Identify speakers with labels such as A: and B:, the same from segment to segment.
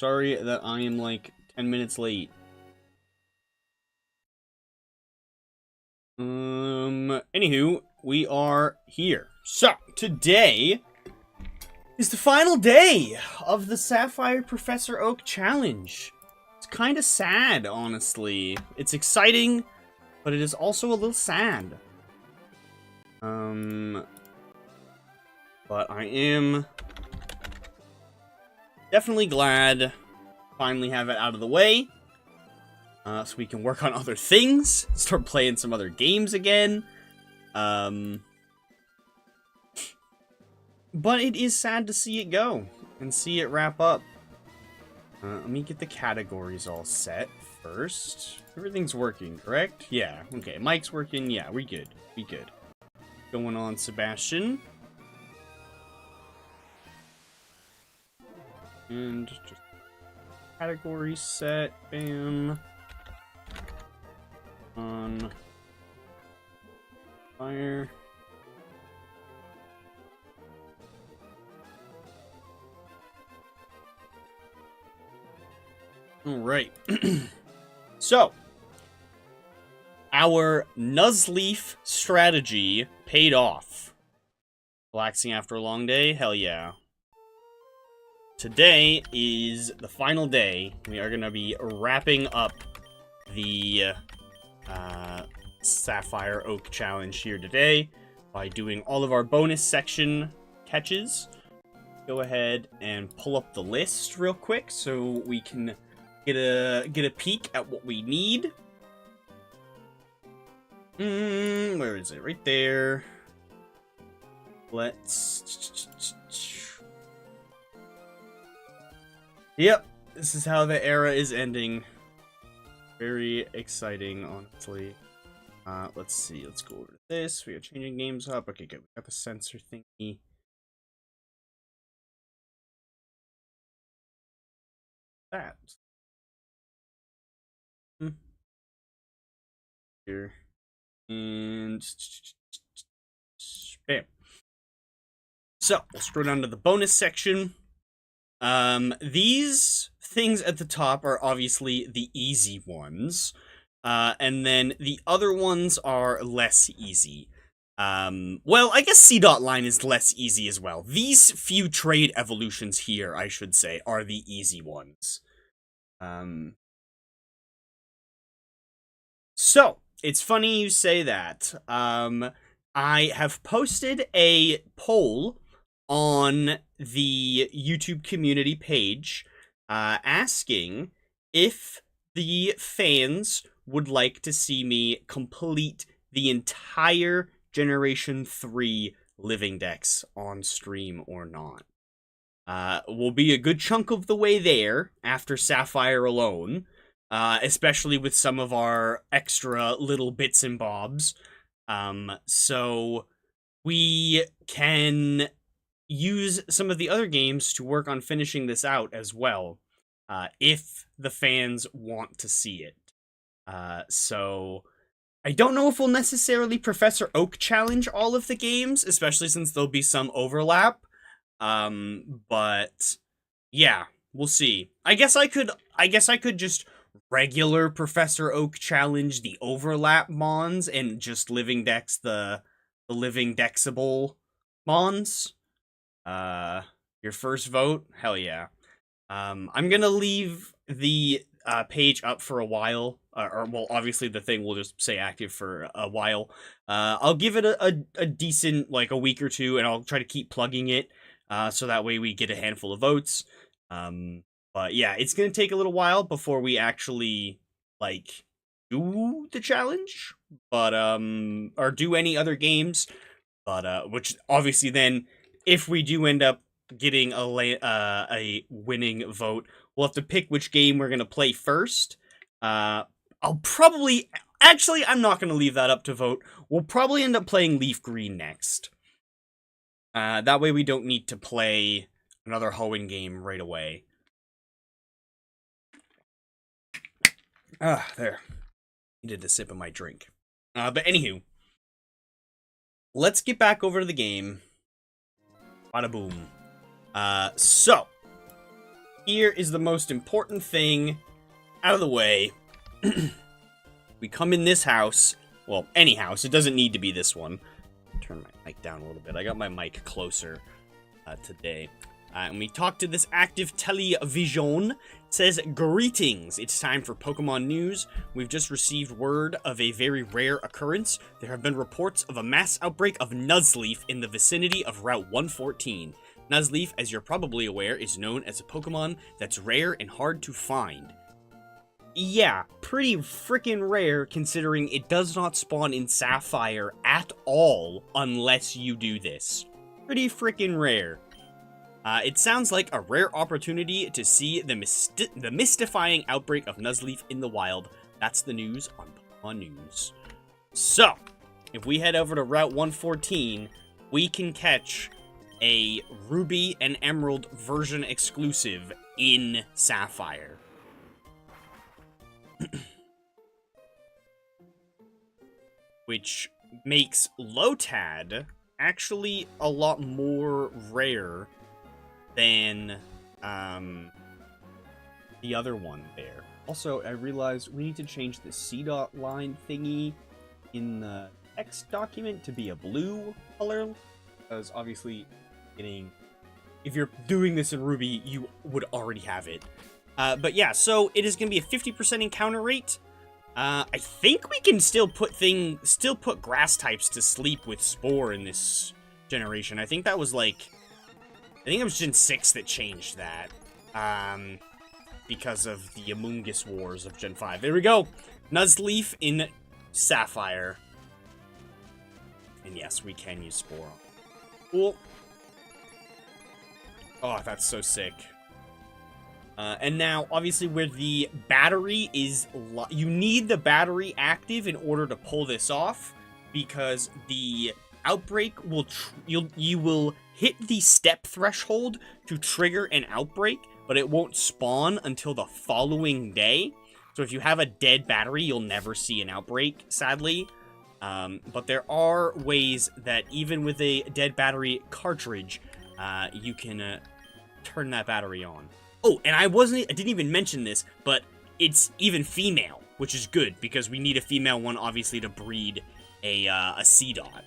A: sorry that I am like 10 minutes late. Anywho, we are here. So, today is the final day of the Sapphire Professor Oak Challenge. It's kind of sad, honestly. It's exciting, but it is also a little sad. But I am definitely glad to finally have it out of the way. So we can work on other things, start playing some other games again. But it is sad to see it go and see it wrap up. Let me get the categories all set first. Everything's working, correct? Yeah, okay. Mic's working. Yeah, we good. We good. Going on, Sebastian. And just category set. Bam. On fire. All right. So, our Nuzleaf strategy paid off. Relaxing after a long day? Hell yeah. Today is the final day. We are going to be wrapping up the Sapphire Oak Challenge here today by doing all of our bonus section catches. Go ahead and pull up the list real quick so we can get a peek at what we need. Where is it? Right there. Let's... Yep, this is how the era is ending. Very exciting, honestly. Let's see. Let's go over to this. We are changing games up. Okay, good. We got the sensor thingy. That. Here. And... Bam. So, we'll scroll down to the bonus section. These things at the top are obviously the easy ones. And then the other ones are less easy. Well, I guess C.Line is less easy as well. These few trade evolutions here, I should say, are the easy ones. So, it's funny you say that. I have posted a poll on the YouTube community page, asking if the fans would like to see me complete the entire Generation 3 Living Dex on stream or not. We'll be a good chunk of the way there after Sapphire alone, especially with some of our extra little bits and bobs. So we can use some of the other games to work on finishing this out as well, if the fans want to see it. So I don't know if we'll necessarily Professor Oak challenge all of the games, especially since there'll be some overlap. But yeah, we'll see. I guess I could just regular Professor Oak challenge the overlap mons and just Living Dex the Living Dexable mons. Your first vote? Hell yeah. I'm gonna leave the page up for a while, or well, obviously the thing will just say active for a while. I'll give it a decent, like, a week or two, and I'll try to keep plugging it, so that way we get a handful of votes. But yeah, it's gonna take a little while before we actually, like, do the challenge, but, or do any other games, but, which obviously then, if we do end up getting a winning vote, we'll have to pick which game we're gonna play first. I'll probably... Actually, I'm not gonna leave that up to vote. We'll probably end up playing Leaf Green next. That way we don't need to play another Hoenn game right away. There. Needed a sip of my drink. But anywho, let's get back over to the game. Bada boom. So, here is the most important thing out of the way. We come in this house. Well, any house. It doesn't need to be this one. Turn my mic down a little bit. I got my mic closer today. And we talk to this active television. It says, greetings. It's time for Pokemon news. We've just received word of a very rare occurrence. There have been reports of a mass outbreak of Nuzleaf in the vicinity of Route 114. Nuzleaf, as you're probably aware, is known as a Pokemon that's rare and hard to find. Yeah, pretty freaking rare considering it does not spawn in Sapphire at all unless you do this. Pretty freaking rare. It sounds like a rare opportunity to see the mystifying outbreak of Nuzleaf in the wild. That's the news on Pokemon News. So, if we head over to Route 114, we can catch a Ruby and Emerald version exclusive in Sapphire. Which makes Lotad actually a lot more rare than the other one there. Also, I realized we need to change the C-dot line thingy in the text document to be a blue color, because obviously if you're doing this in Ruby, you would already have it. But yeah, so it is going to be a 50% encounter rate. I think we can still put grass types to sleep with Spore in this generation. I think that was Gen 6 that changed that. Because of the Amoonguss Wars of Gen 5. There we go! Nuzleaf in Sapphire. And yes, we can use Spore. Cool. Oh, that's so sick. And now, obviously, where the battery is... You need the battery active in order to pull this off, because the outbreak will... You will hit the step threshold to trigger an outbreak, but it won't spawn until the following day. So if you have a dead battery, you'll never see an outbreak, sadly. But there are ways that even with a dead battery cartridge, you can turn that battery on. Oh, and I didn't even mention this, but it's even female, which is good, because we need a female one, obviously, to breed a C-dot.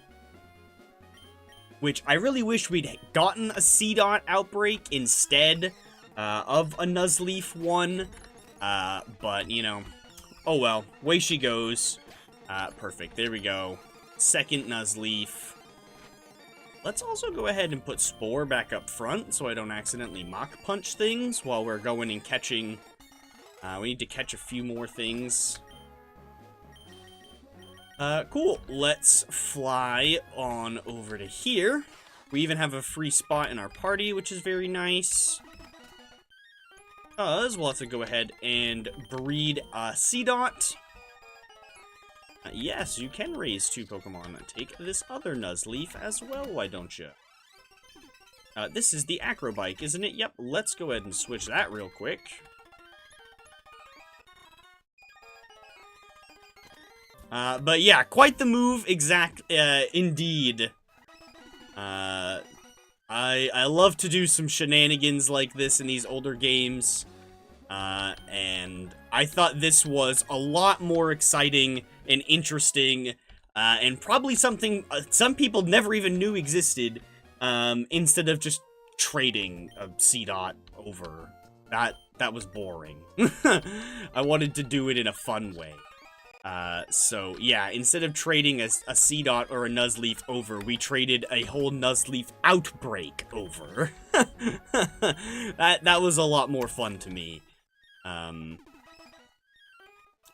A: Which I really wish we'd gotten a C-dot outbreak instead of a Nuzleaf one. But, you know, oh well, way she goes. Perfect, there we go. Second Nuzleaf. Let's also go ahead and put Spore back up front so I don't accidentally Mach Punch things while we're going and catching. We need to catch a few more things. Cool. Let's fly on over to here. We even have a free spot in our party, which is very nice. We'll have to go ahead and breed a C-dot. Yes, you can raise 2 Pokemon. Take this other Nuzleaf as well, why don't you? This is the Acrobike, isn't it? Yep, let's go ahead and switch that real quick. But yeah, quite the move, indeed. I love to do some shenanigans like this in these older games. And I thought this was a lot more exciting and interesting, and probably something some people never even knew existed, instead of just trading a C-dot over. That was boring. I wanted to do it in a fun way. So yeah, instead of trading a C-dot or a Nuzleaf over, we traded a whole Nuzleaf outbreak over. That was a lot more fun to me.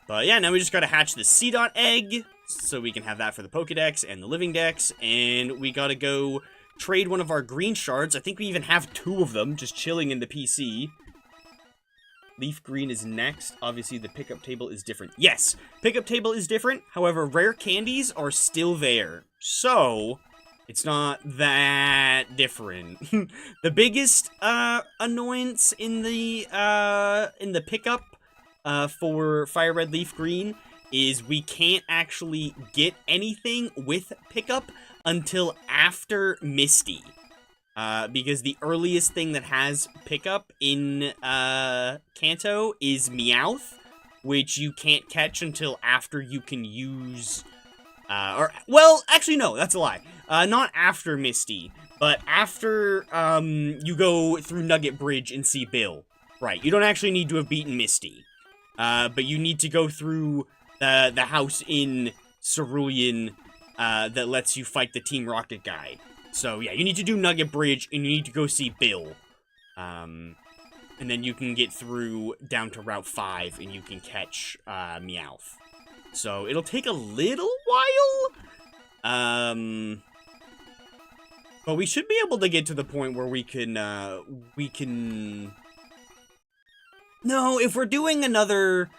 A: But yeah, now we just gotta hatch the C-dot egg, so we can have that for the Pokedex and the Living Dex, and we gotta go trade one of our green shards. I think we even have 2 of them, just chilling in the PC. Leaf green is next. Obviously, the pickup table is different. Yes, pickup table is different. However, rare candies are still there. So, it's not that different. The biggest annoyance in the pickup for Fire Red Leaf Green is we can't actually get anything with pickup until after Misty. Because the earliest thing that has pickup in Kanto is Meowth, which you can't catch until after you can use... well, actually, no, that's a lie. Not after Misty, but after you go through Nugget Bridge and see Bill. Right, you don't actually need to have beaten Misty. But you need to go through the house in Cerulean that lets you fight the Team Rocket guy. So, yeah, you need to do Nugget Bridge, and you need to go see Bill. And then you can get through down to Route 5, and you can catch Meowth. So, it'll take a little while. But we should be able to get to the point where we can... No, if we're doing another...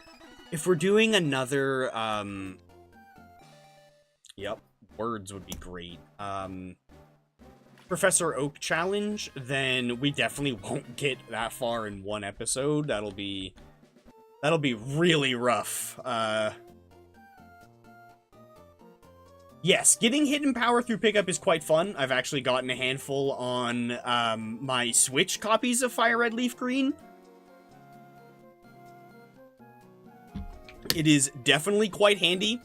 A: Yep, words would be great. Professor Oak challenge, then we definitely won't get that far in one episode. That'll be really rough. Yes, getting hidden power through pickup is quite fun. I've actually gotten a handful on my Switch copies of Fire Red Leaf Green. It is definitely quite handy,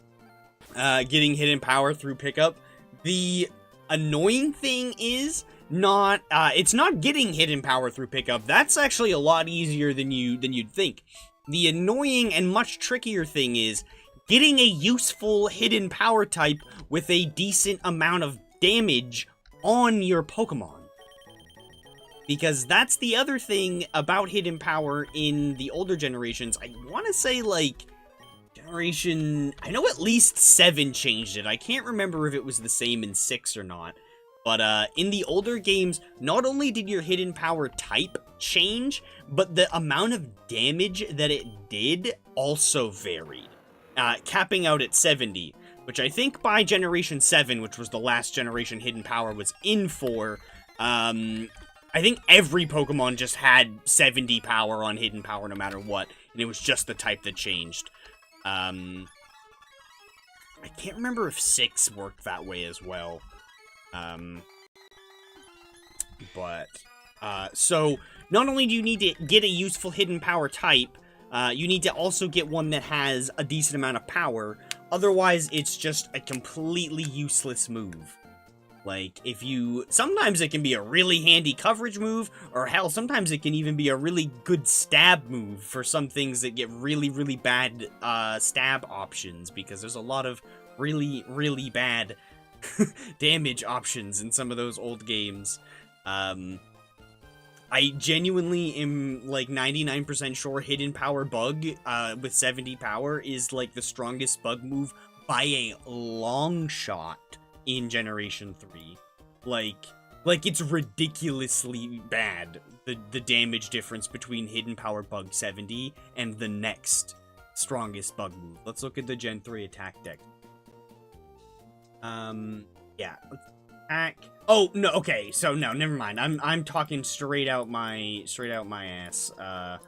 A: getting hidden power through pickup. The annoying thing is not, it's not getting hidden power through pickup. That's actually a lot easier than you'd think. The annoying and much trickier thing is getting a useful hidden power type with a decent amount of damage on your Pokemon. Because that's the other thing about hidden power in the older generations. I want to say, like, I know at least 7 changed it. I can't remember if it was the same in 6 or not. But in the older games, not only did your hidden power type change, but the amount of damage that it did also varied. Capping out at 70, which I think by Generation 7, which was the last generation hidden power was in for, I think every Pokemon just had 70 power on hidden power no matter what, and it was just the type that changed. I can't remember if 6 worked that way as well. So, not only do you need to get a useful hidden power type, you need to also get one that has a decent amount of power, otherwise it's just a completely useless move. Like, sometimes it can be a really handy coverage move, or hell, sometimes it can even be a really good stab move for some things that get really, really bad, stab options, because there's a lot of really, really bad damage options in some of those old games. I genuinely am, like, 99% sure Hidden Power Bug, with 70 power is, like, the strongest bug move by a long shot in Generation 3. Like, it's ridiculously bad, the damage difference between Hidden Power Bug 70 and the next strongest bug move. Let's look at the Gen 3 attack deck. Yeah, attack. Oh, no, okay, so no, never mind. I'm talking straight out my ass. The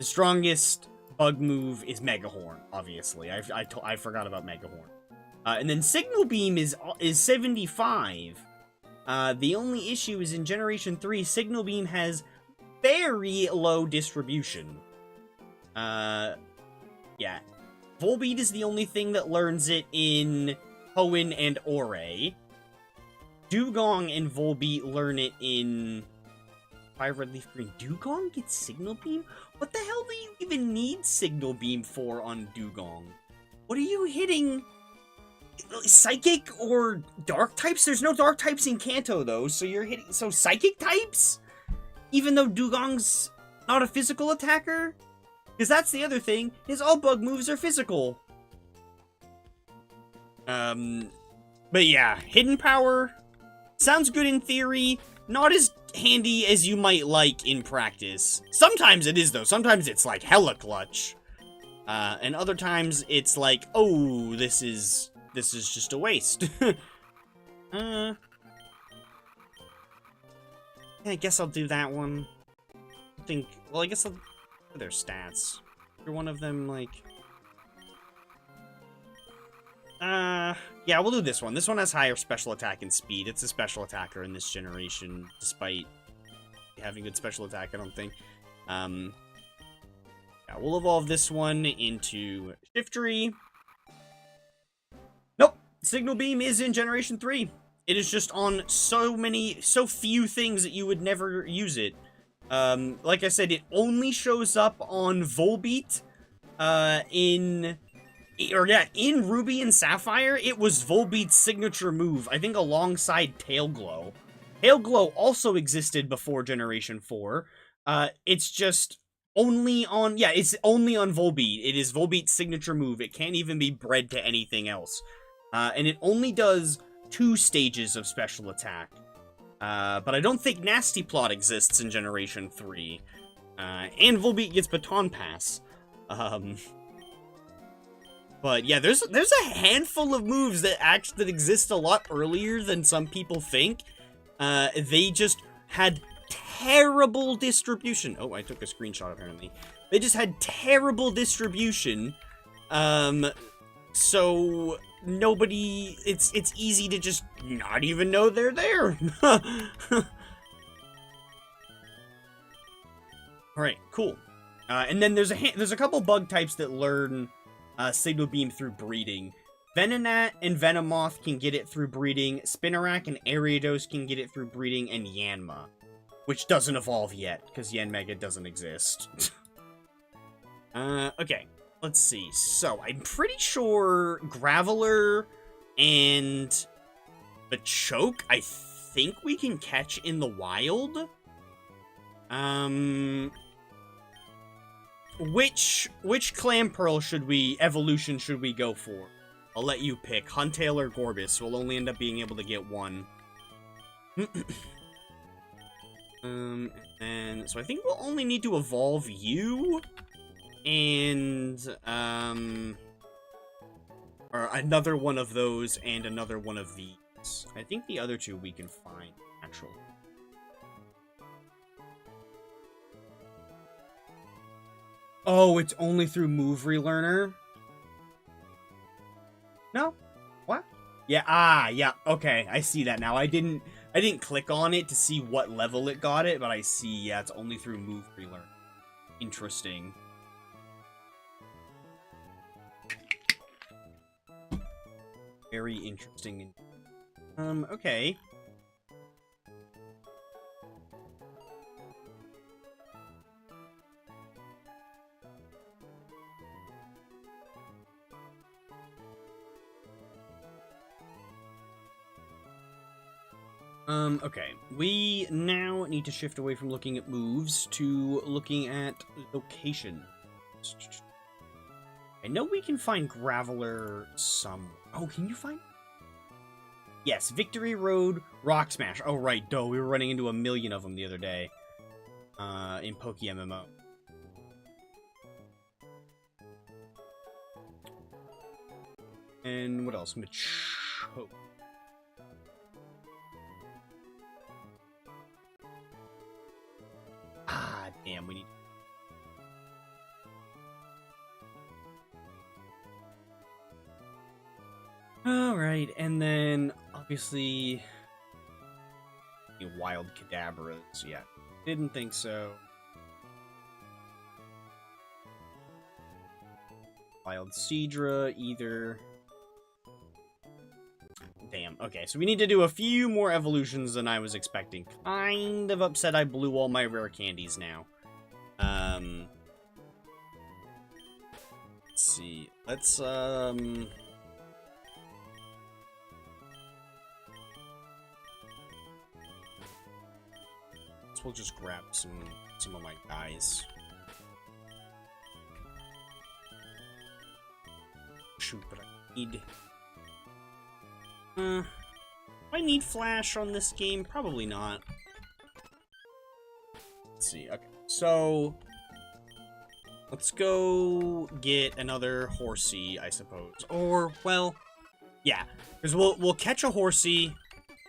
A: strongest bug move is Mega Horn, obviously. I forgot about Mega Horn. And then Signal Beam is 75. The only issue is in Generation 3, Signal Beam has very low distribution. Yeah. Volbeat is the only thing that learns it in Hoenn and Ore. Dugong and Volbeat learn it in Fire Red Leaf Green. Dugong gets Signal Beam? What the hell do you even need Signal Beam for on Dugong? What are you hitting? Psychic or dark types? There's no dark types in Kanto, though, so you're hitting... So, psychic types? Even though Dugong's not a physical attacker? Because that's the other thing, is all bug moves are physical. But yeah, hidden power sounds good in theory, not as handy as you might like in practice. Sometimes it is, though. Sometimes it's like hella clutch. And other times it's like, oh, this is just a waste. I guess I'll do that one. Well, I guess I'll do their stats. For one of them, like... Yeah, we'll do this one. This one has higher special attack and speed. It's a special attacker in this generation, despite having good special attack, I don't think. Yeah, we'll evolve this one into Shiftry. Nope! Signal Beam is in Generation 3. It is just on so few things that you would never use it. Like I said, it only shows up on Volbeat, in Ruby and Sapphire. It was Volbeat's signature move, I think alongside Tail Glow. Tail Glow also existed before Generation 4. It's just only on, it's only on Volbeat. It is Volbeat's signature move. It can't even be bred to anything else. And it only does 2 stages of special attack. But I don't think Nasty Plot exists in Generation 3. And Volbeat gets Baton Pass. But yeah, there's a handful of moves that exist a lot earlier than some people think. They just had terrible distribution. Oh, I took a screenshot apparently. They just had terrible distribution. So nobody, it's easy to just not even know they're there. Alright, cool. And then there's a couple bug types that learn Signal Beam through breeding. Venonat and Venomoth can get it through breeding. Spinarak and Ariados can get it through breeding, and Yanma, which doesn't evolve yet, because Yanmega doesn't exist. Okay, let's see. So, I'm pretty sure Graveler and the Choke, I think we can catch in the wild. Which Clamperl evolution should we go for? I'll let you pick. Huntail or Gorbis. We'll only end up being able to get one. And so I think we'll only need to evolve you and or another one of those and another one of these. I think the other 2 we can find actually. Oh, it's only through Move Relearner? No? What? Yeah, yeah, okay, I see that now. I didn't click on it to see what level it got it, but I see, yeah, it's only through Move Relearn. Interesting. Very interesting. Okay. Okay. We now need to shift away from looking at moves to looking at location. I know we can find Graveler some... Oh, can you find... Yes, Victory Road, Rock Smash. Oh, right, duh, we were running into 1 million of them the other day. In PokeMMO. And what else? Machoke. Ah, damn, we need... Alright, and then, obviously... Wild Kadabras, yeah. Didn't think so. Wild Seadra, either. Damn, okay, so we need to do a few more evolutions than I was expecting. Kind of upset I blew all my rare candies now. Let's see. So we'll just grab some of my guys. Shoot, but I need... do I need Flash on this game? Probably not. Let's see, okay. So... let's go get another Horsey, I suppose. Or, well... yeah. Because we'll catch a Horsey.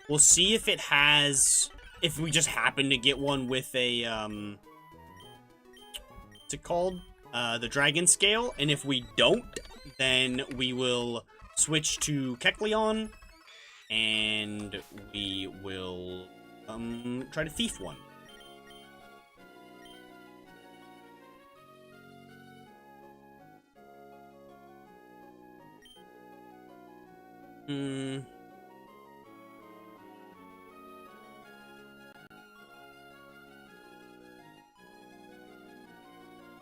A: We'll see if it has... if we just happen to get one with a, what's it called? The Dragon Scale. And if we don't, then we will switch to Kecleon, and we will try to thief one.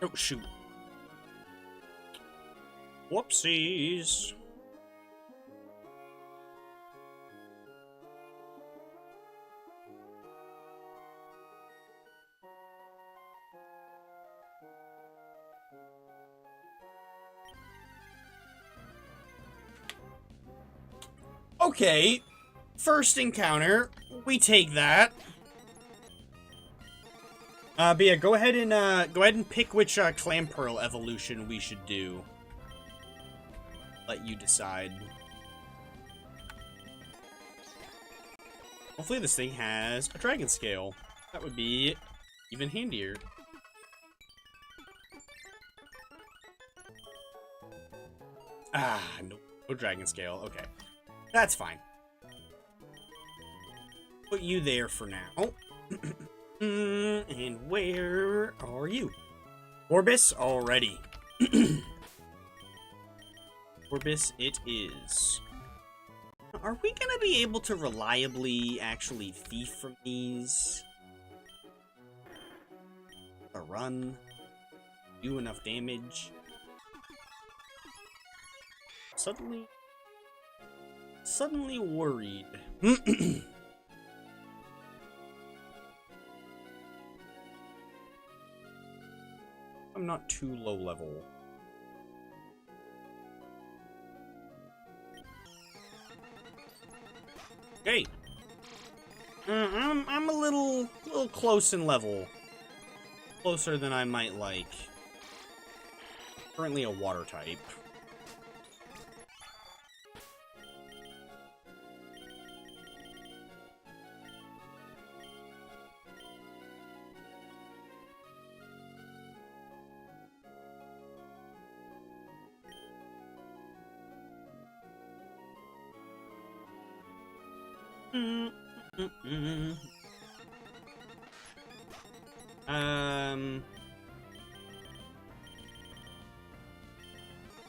A: Oh, shoot. Whoopsies. Okay, first encounter, we take that. But yeah, go ahead and pick which Clamperl evolution we should do. Let you decide. Hopefully this thing has a dragon scale. That would be even handier. Ah, no dragon scale. Okay. That's fine. Put you there for now. And where are you? Orbis already. Orbis it is. Are we gonna be able to reliably actually thief from these? A run? Do enough damage? Suddenly worried. I'm not too low level. Okay. I'm a little close in level. Closer than I might like. Currently a water type.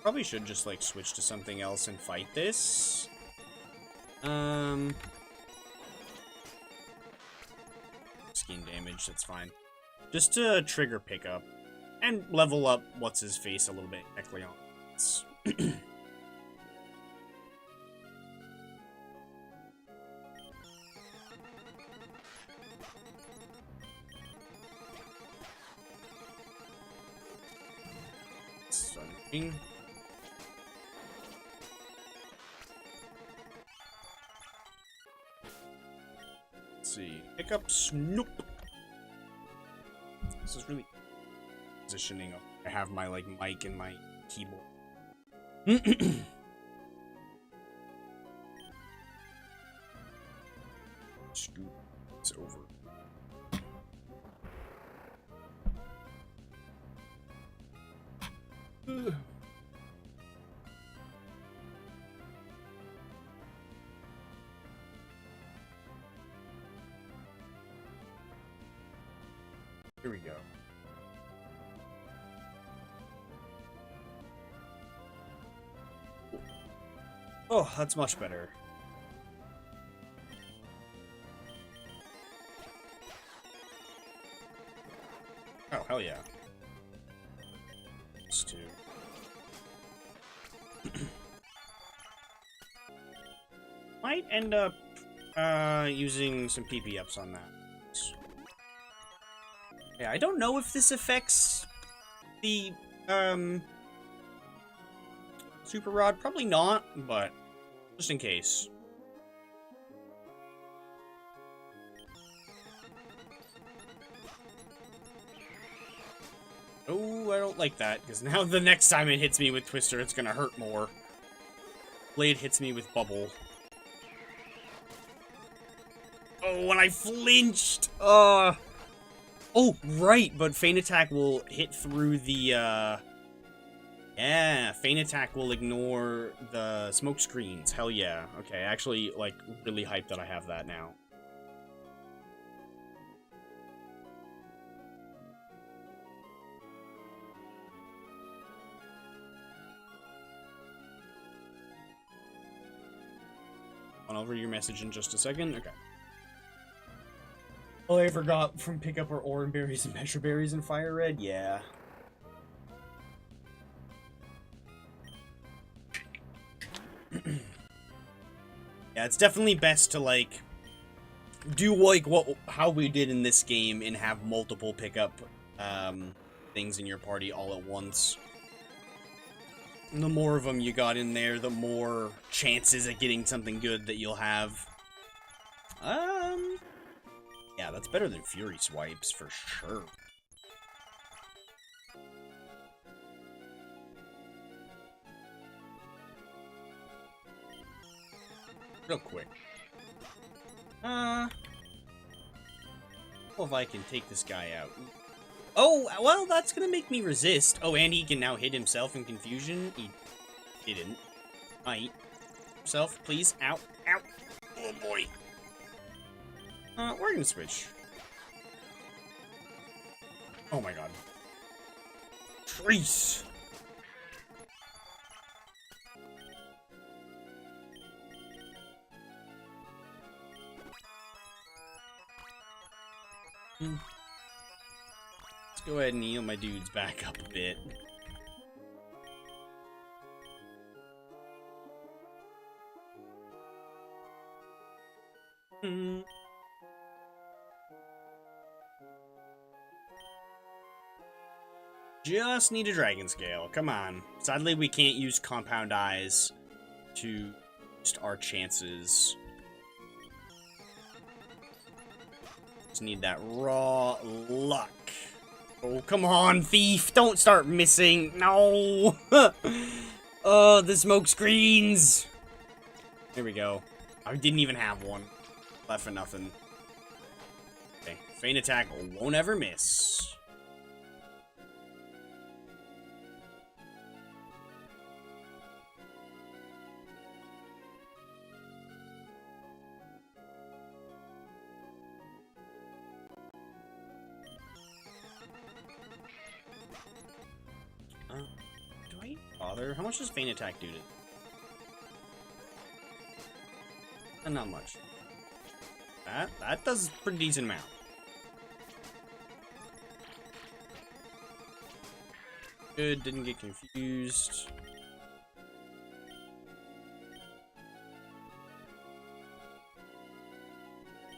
A: Probably should just, like, switch to something else and fight this. Skin damage, that's fine. Just to trigger pickup. And level up what's-his-face a little bit, Kecleon. Sunning. Let's see. Pick up Snoop. This is really positioning up. I have my like mic and my keyboard. Scoop. It's over. Here we go. Oh, that's much better. Oh, hell yeah. These two. Might end up using some PP ups on that. Yeah, I don't know if this affects the Super Rod. Probably not, but just in case. Oh, I don't like that, because now the next time it hits me with Twister, it's gonna hurt more. Blade hits me with Bubble. Oh, and I flinched! Oh, right, but Feint Attack will hit through the Yeah, Feint Attack will ignore the smoke screens. Hell yeah. Okay, actually, like, really hyped that I have that now. I'll over your message in just a second. Okay. Oh, I forgot from pick up our orange berries and measure berries in Fire Red? Yeah. Yeah, it's definitely best to, like, do, like, how we did in this game and have multiple pickup, things in your party all at once. And the more of them you got in there, the more chances at getting something good that you'll have. Yeah, that's better than Fury Swipes, for sure. Real quick. Well, if I can take this guy out. Oh, well, that's gonna make me resist. Oh, and he can now hit himself in confusion. He didn't. Might. Himself, please. Ow. Ow. Oh, boy. We're gonna switch. Oh my god. Trace! Let's go ahead and heal my dudes back up a bit. Just need a dragon scale. Come on. Sadly, we can't use compound eyes to boost our chances. Just need that raw luck. Oh, come on, thief. Don't start missing. No. Oh, the smoke screens. There we go. I didn't even have one. Left for nothing. Okay. Feint Attack won't ever miss. Do I bother? How much does Feint Attack do to... not much. That does a pretty decent amount. Good, didn't get confused.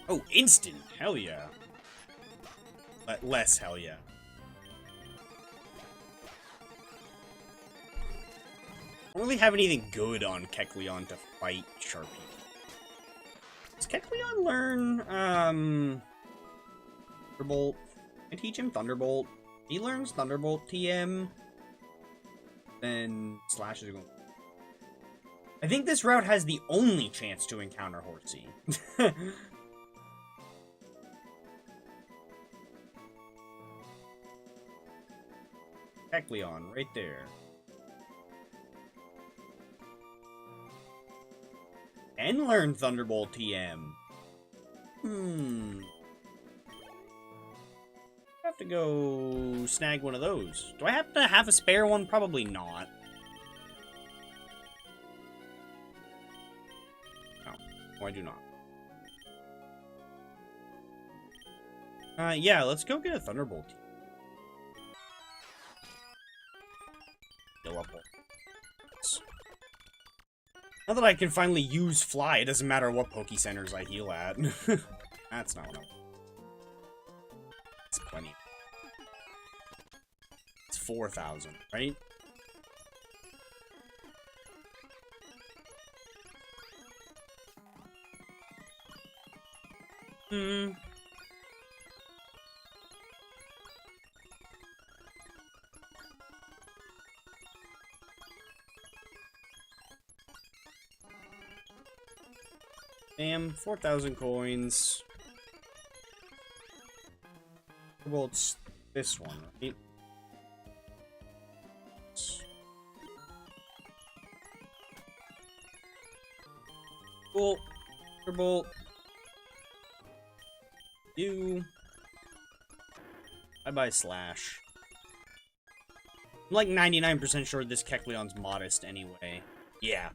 A: Oh, instant! Hell yeah. Less hell yeah. I don't really have anything good on Kecleon to fight Sharpie. Does Kecleon learn, Thunderbolt? I teach him Thunderbolt. He learns Thunderbolt TM. Then Slash is going... I think this route has the only chance to encounter Horsey. Kecleon, right there. And learn Thunderbolt TM. I have to go snag one of those. Do I have to have a spare one? Probably not. No, I do not. Yeah, let's go get a Thunderbolt. Heal up. Now that I can finally use Fly, it doesn't matter what Poke Centers I heal at. That's not what I want. It's plenty. It's 4,000, right? Damn, 4,000 coins. Well, it's this one, right? Cool. Thunderbolt. You. Bye-bye, Slash. I'm like 99% sure this Kecleon's modest anyway. Yeah.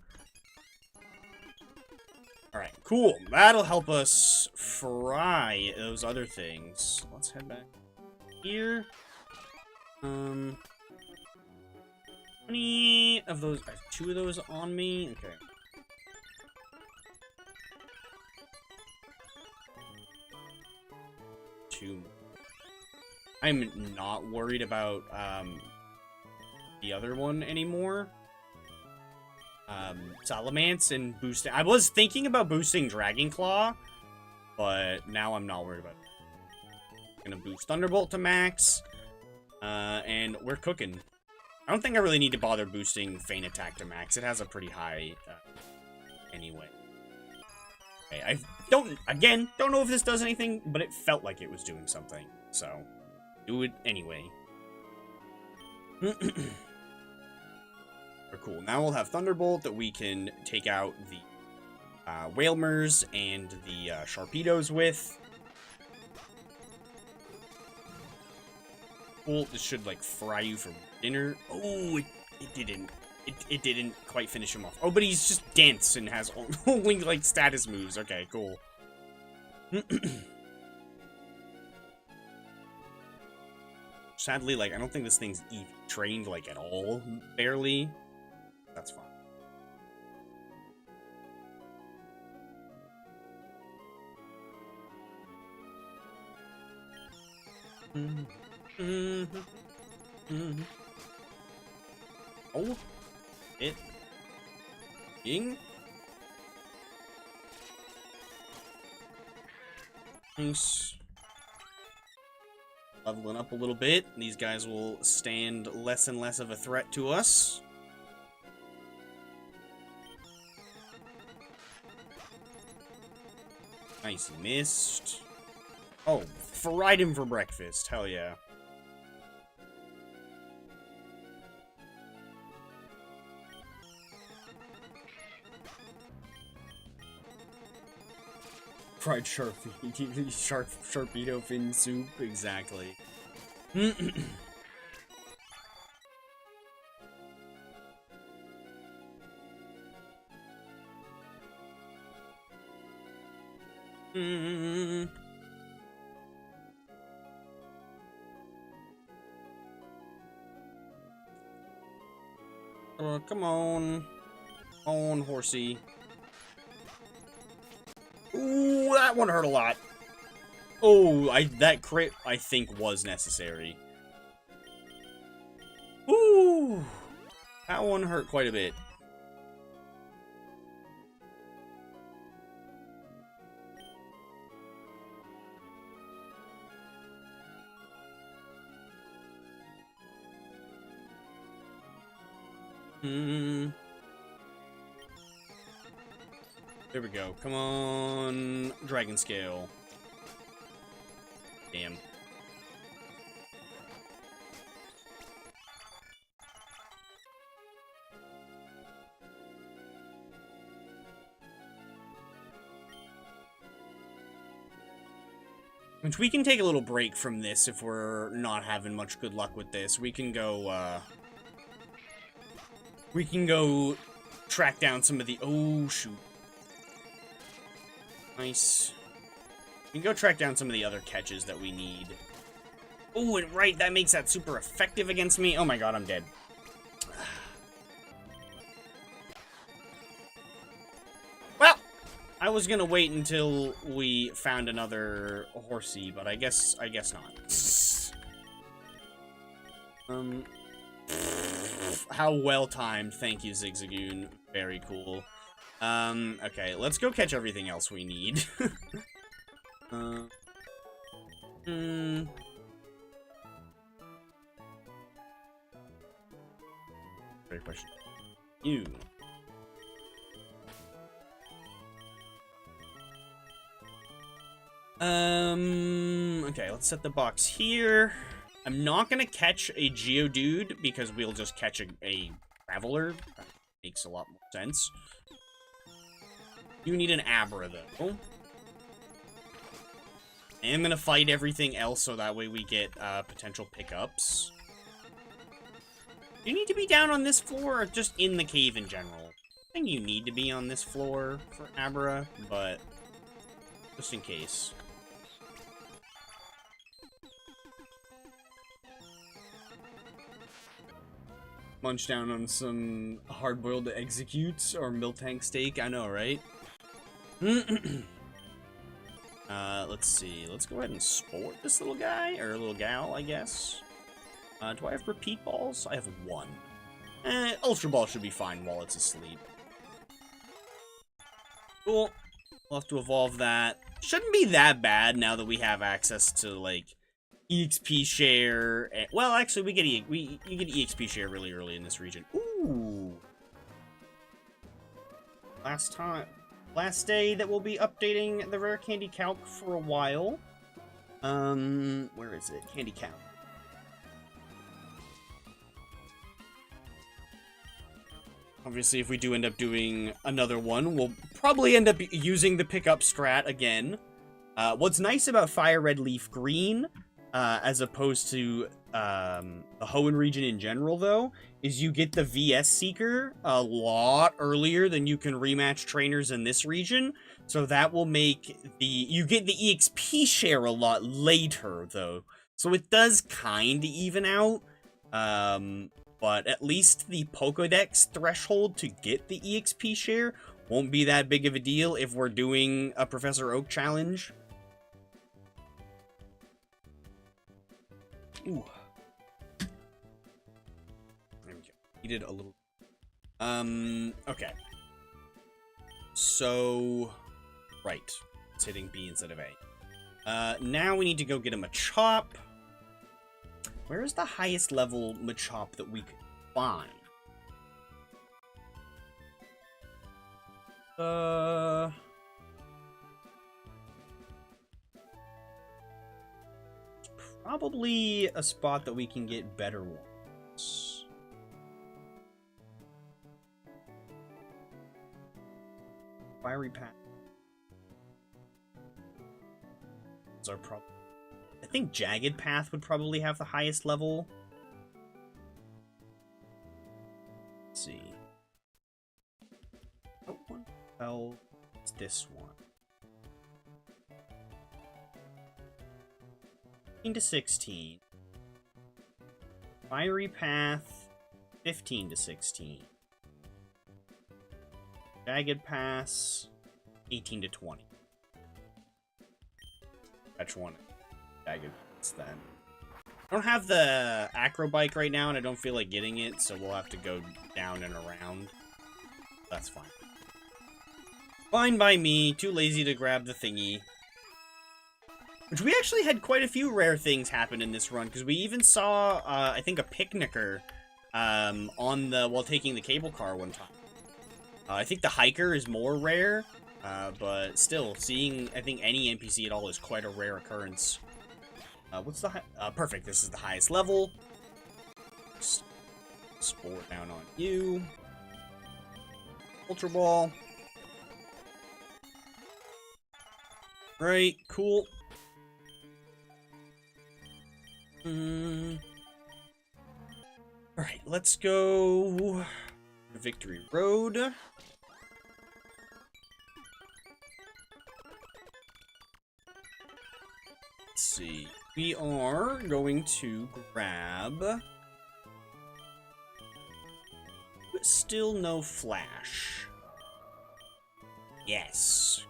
A: Alright, cool. That'll help us fry those other things. Let's head back here. How many of those? I have 2 of those on me. Okay. I'm not worried about the other one anymore. Salamence and boosting. I was thinking about boosting Dragon Claw, but now I'm not worried about it. I'm gonna boost Thunderbolt to max, and we're cooking. I don't think I really need to bother boosting Feint Attack to max. It has a pretty high anyway. Okay, I don't know if this does anything, but it felt like it was doing something, so do it anyway. Cool. Now we'll have Thunderbolt that we can take out the Whalmers and the Sharpedos with. Cool. This should, like, fry you for dinner. Oh, it didn't. It didn't quite finish him off. Oh, but he's just dense and has only, like, status moves. Okay, cool. Sadly, like, I don't think this thing's even trained, like, at all. Barely. That's fine. Oh. It. Ying. Nice. Leveling up a little bit. These guys will stand less and less of a threat to us. Nice, missed. Oh, fried him for breakfast. Hell yeah. Fried Sharpedo fin soup, exactly. Come on. On, horsey. Ooh, that one hurt a lot. Oh, that crit, I think, was necessary. Ooh. That one hurt quite a bit. There we go. Come on, Dragon Scale. Damn. Which we can take a little break from this if we're not having much good luck with this. We can go track down some of the... Oh, shoot. Nice. We can go track down some of the other catches that we need. Oh, and right, that makes that super effective against me. Oh my god, I'm dead. Well, I was gonna wait until we found another horsey, but I guess not. How well timed. Thank you, Zigzagoon. Very cool. Okay, let's go catch everything else we need. Great question. You. Okay, let's set the box here. I'm not gonna catch a Geodude because we'll just catch a Traveler. That makes a lot more sense. You need an Abra, though. I am gonna fight everything else so that way we get potential pickups. Do you need to be down on this floor or just in the cave in general? I think you need to be on this floor for Abra, but just in case. Munch down on some hard-boiled executes or milk tank steak. I know, right? Let's see. Let's go ahead and sport this little guy, or little gal, I guess. Do I have repeat balls? I have one. Ultra Ball should be fine while it's asleep. Cool. We'll have to evolve that. Shouldn't be that bad now that we have access to, like, EXP share. Well, actually, you get EXP share really early in this region. Ooh. Last day that we'll be updating the rare candy calc for a while. Where is it? Candy calc. Obviously, if we do end up doing another one, we'll probably end up using the pickup strat again. What's nice about Fire Red Leaf Green, as opposed to the Hoenn region in general, though, is you get the VS Seeker a lot earlier than you can rematch trainers in this region. So that will make you get the EXP share a lot later, though. So it does kind of even out. But at least the Pokédex threshold to get the EXP share won't be that big of a deal if we're doing a Professor Oak challenge. Ooh. There we go. Needed a little... okay. So... Right. It's hitting B instead of A. Now we need to go get a Machop. Where is the highest level Machop that we could find? Probably a spot that we can get better ones. Fiery Path. Those are probably... I think Jagged Path would probably have the highest level. Let's see. Oh, one. Well, it's this one. 15 to 16. Fiery Path, 15 to 16. Jagged Pass, 18 to 20. Fetch one. Jagged Pass then. I don't have the Acro Bike right now, and I don't feel like getting it, so we'll have to go down and around. That's fine. Fine by me. Too lazy to grab the thingy. Which we actually had quite a few rare things happen in this run, because we even saw, I think, a picnicker while taking the cable car one time. I think the hiker is more rare, but still, seeing, I think, any NPC at all is quite a rare occurrence. What's the perfect, this is the highest level. Spore down on you. Ultra Ball. Right, cool. Alright, let's go Victory Road. Let's see. We are going to grab... Still no Flash. Yes.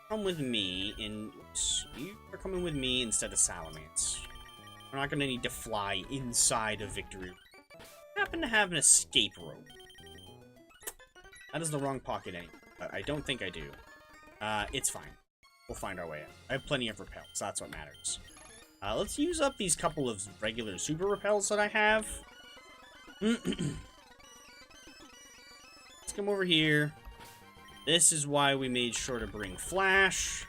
A: Come with me in... Oops, you are coming with me instead of Salamence. We're not going to need to fly inside of Victory. I happen to have an escape rope. That is the wrong pocket anyway. I don't think I do. It's fine. We'll find our way out. I have plenty of repels. That's what matters. Let's use up these couple of regular super repels that I have. Let's come over here. This is why we made sure to bring Flash.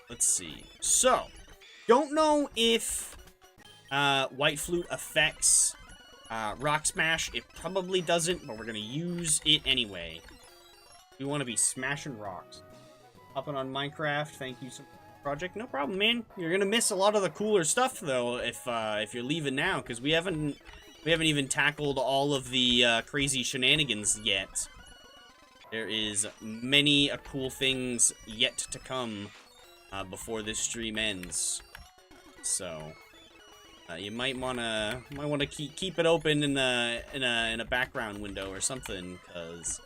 A: Let's see. So, don't know if White Flute affects Rock Smash, it probably doesn't, but we're gonna use it anyway. We want to be smashing rocks. Hopping on Minecraft, thank you so much. Project, no problem, man. You're gonna miss a lot of the cooler stuff though if you're leaving now, because we haven't even tackled all of the crazy shenanigans yet. There is many cool things yet to come before this stream ends. So you might wanna keep it open in a background window or something, because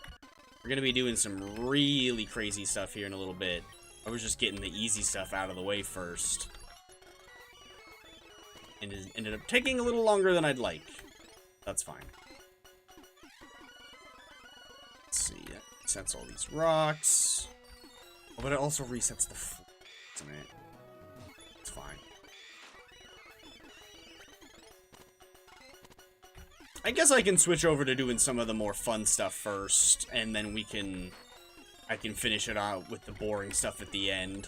A: we're gonna be doing some really crazy stuff here in a little bit. I was just getting the easy stuff out of the way first. And it ended up taking a little longer than I'd like. That's fine. Let's see. It resets all these rocks. Oh, but it also resets the floor, doesn't it? It's fine. I guess I can switch over to doing some of the more fun stuff first, and then I can finish it out with the boring stuff at the end.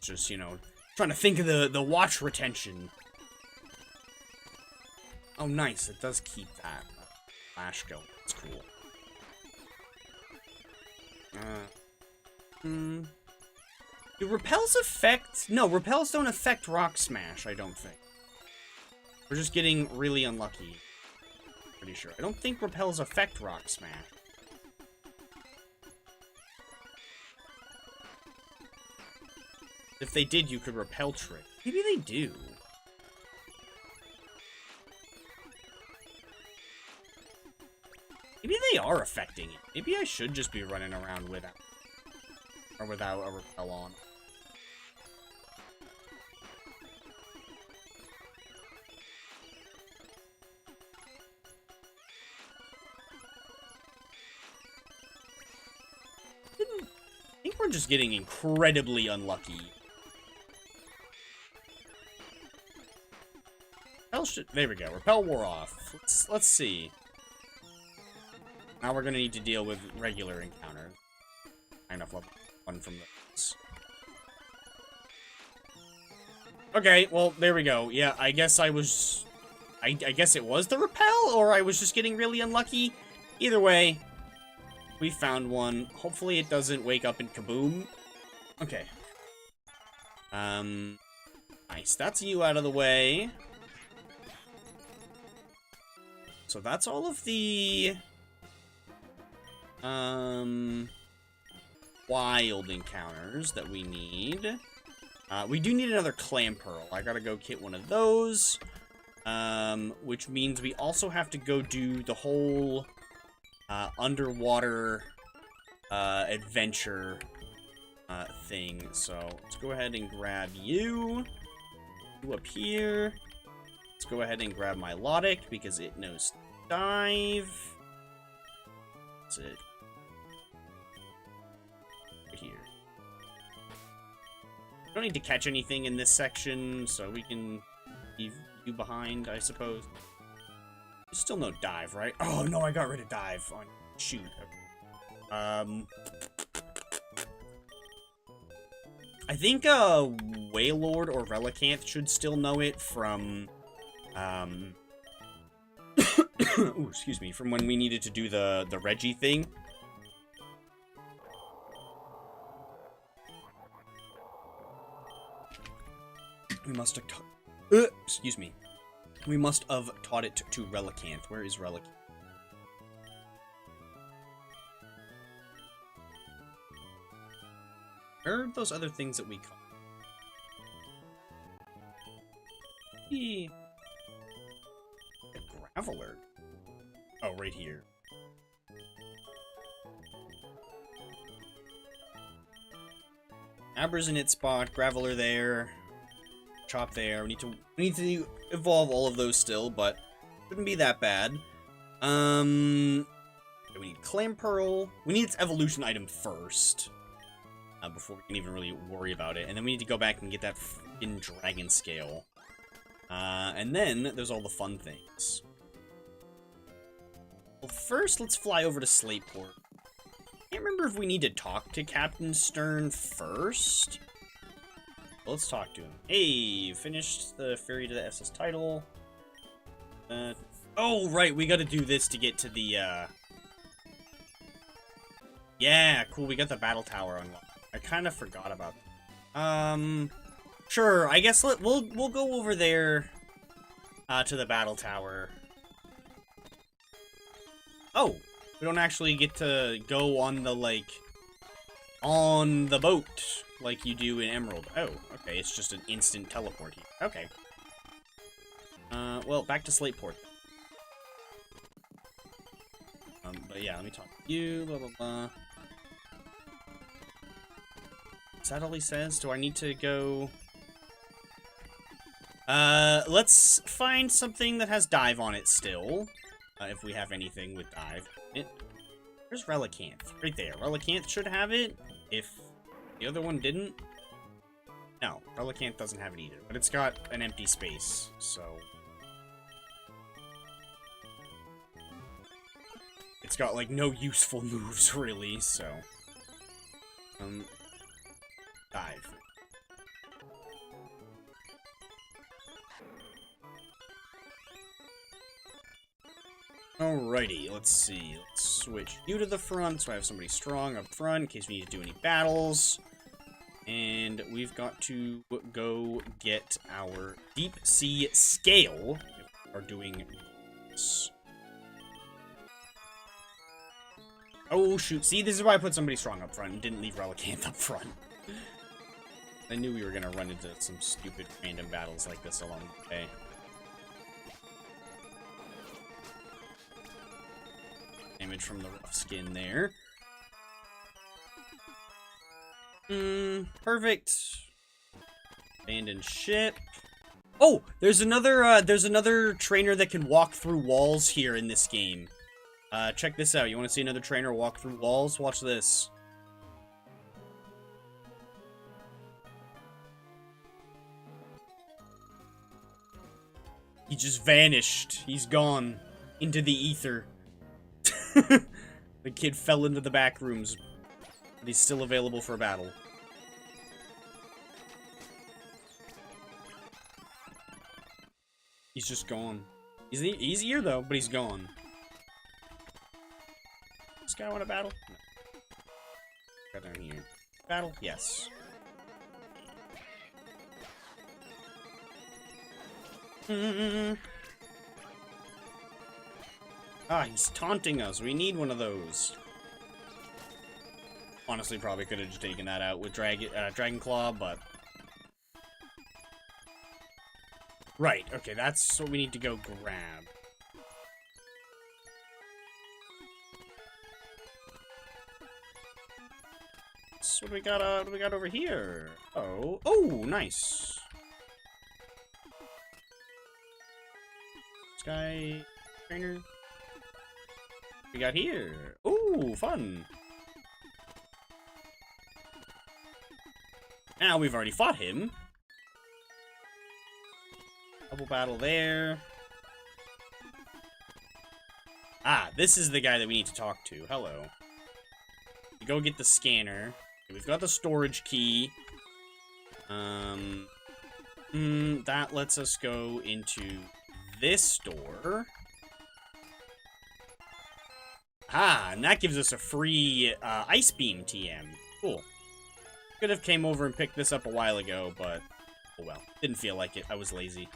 A: Just, you know, trying to think of the watch retention. Oh, nice. It does keep that flash going. It's cool. Do repels affect... No, repels don't affect Rock Smash, I don't think. We're just getting really unlucky. Pretty sure. I don't think repels affect Rock Smash. If they did, you could repel trick. Maybe they do. Maybe they are affecting it. Maybe I should just be running around without a repel on. I think we're just getting incredibly unlucky. There we go. Repel wore off. Let's see. Now we're gonna need to deal with regular encounters. Kind of level 1 from those. Okay, well, there we go. Yeah, I guess I guess it was the repel, or I was just getting really unlucky. Either way, we found one. Hopefully it doesn't wake up and kaboom. Okay. Nice. That's you out of the way. So that's all of the wild encounters that we need. We do need another clam pearl. I gotta go get one of those. Which means we also have to go do the whole underwater adventure thing. So let's go ahead and grab you. You up here. Let's go ahead and grab my Lodic because it knows dive. That's it. Right here. We don't need to catch anything in this section, so we can leave you behind, I suppose. There's still no dive, right? Oh, no, I got rid of dive. Oh, shoot. I think, Wailord or Relicanth should still know it from, ooh, excuse me, from when we needed to do the Reggie thing. We must have excuse me. We must have taught it to Relicanth. Where is Relicanth? Where are those other things that we caught? A Graveler. Oh, right here. Abra's in its spot. Graveler there. Chop there. We need to evolve all of those still, but shouldn't be that bad. We need Clam Pearl. We need its evolution item first. Before we can even really worry about it. And then we need to go back and get that freaking dragon scale. And then there's all the fun things. Well, first, let's fly over to Slateport. I can't remember if we need to talk to Captain Stern first. Let's talk to him. Hey, finished the ferry to the SS title. Oh, right, we gotta do this to get to the, Yeah, cool, we got the battle tower unlocked. I kind of forgot about that. Sure, I guess we'll go over there, to the battle tower. Oh, we don't actually get to go on the, like, on the boat, like you do in Emerald. Oh, okay, it's just an instant teleport here. Okay. Well, back to Slateport. But yeah, let me talk to you, blah, blah, blah. Is that all he says? Do I need to go... let's find something that has dive on it still. If we have anything with dive. Where's Relicanth? Right there. Relicanth should have it. If the other one didn't. No, Relicanth doesn't have it either. But it's got an empty space, so... It's got, like, no useful moves, really, so... Dive. Alrighty, let's see. Let's switch you to the front, so I have somebody strong up front in case we need to do any battles. And we've got to go get our deep sea scale if we are doing this. Oh, shoot. See, this is why I put somebody strong up front and didn't leave Relicanth up front. I knew we were going to run into some stupid random battles like this along the way. Damage from the rough skin there. Perfect. Abandoned ship. Oh, there's another trainer that can walk through walls here in this game. Check this out. You want to see another trainer walk through walls? Watch this. He just vanished. He's gone into the ether. The kid fell into the back rooms, but he's still available for battle. He's just gone. He's here though, but he's gone. This guy want to battle? No. Go down here. Battle? Yes. Ah, he's taunting us. We need one of those. Honestly, probably could have just taken that out with Dragon Claw, but... Right, okay, that's what we need to go grab. So what do we got over here? Oh, nice. Sky trainer. We got here. Ooh, fun. Now we've already fought him. Double battle there. Ah, this is the guy that we need to talk to. Hello. We go get the scanner. We've got the storage key. That lets us go into this door. Ah, and that gives us a free Ice Beam TM. Cool. Could have came over and picked this up a while ago, but oh well. Didn't feel like it. I was lazy.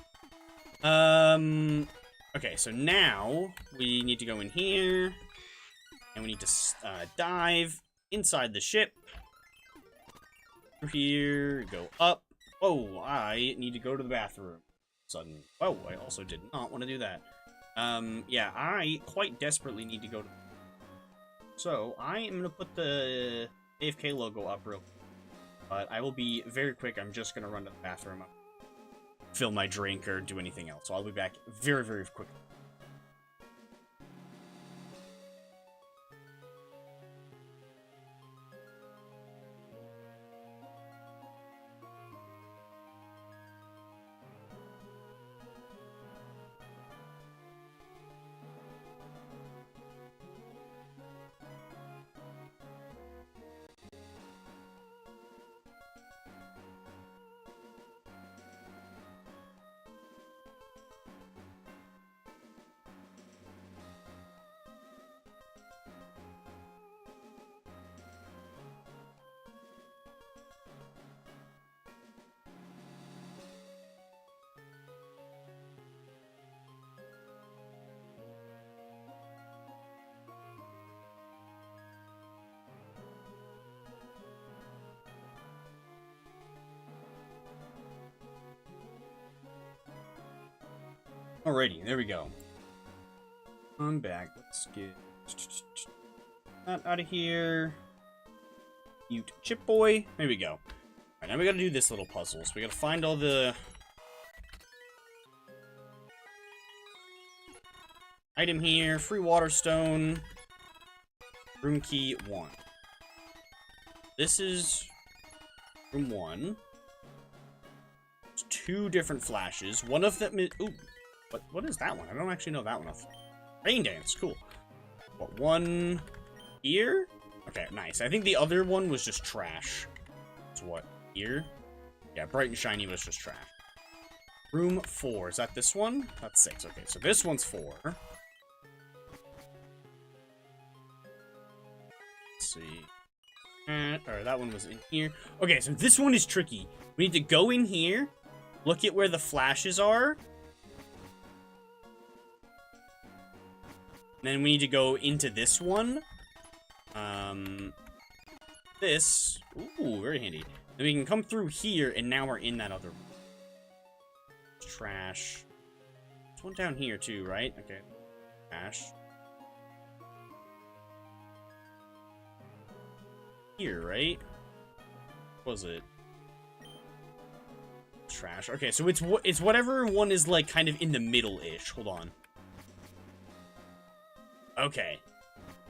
A: Okay, so now we need to go in here, and we need to dive inside the ship. Through here, go up. Oh, I need to go to the bathroom. Suddenly. Oh, I also did not want to do that. Yeah, I quite desperately need to go to... So, I am going to put the AFK logo up real quick. But I will be very quick. I'm just going to run to the bathroom, fill my drink, or do anything else. So I'll be back very, very quickly. Alrighty, there we go. I'm back. Let's get that out of here. Mute Chip Boy. There we go. Alright, now we gotta do this little puzzle. So we gotta find all the item here. Free water stone. Room key 1. This is room 1. There's 2 different flashes. One of them is... Ooh. What is that one? I don't actually know that one. Rain Dance. Cool. What, one here? Okay, nice. I think the other one was just trash. So what, here? Yeah, Bright and Shiny was just trash. Room 4. Is that this one? That's 6. Okay, so this one's 4. Let's see. Or that one was in here. Okay, so this one is tricky. We need to go in here, look at where the flashes are, and then we need to go into this one. This. Ooh, very handy. Then we can come through here, and now we're in that other room. Trash. There's one down here, too, right? Okay. Trash. Here, right? What was it? Trash. Okay, so it's whatever one is, like, kind of in the middle-ish. Hold on. Okay.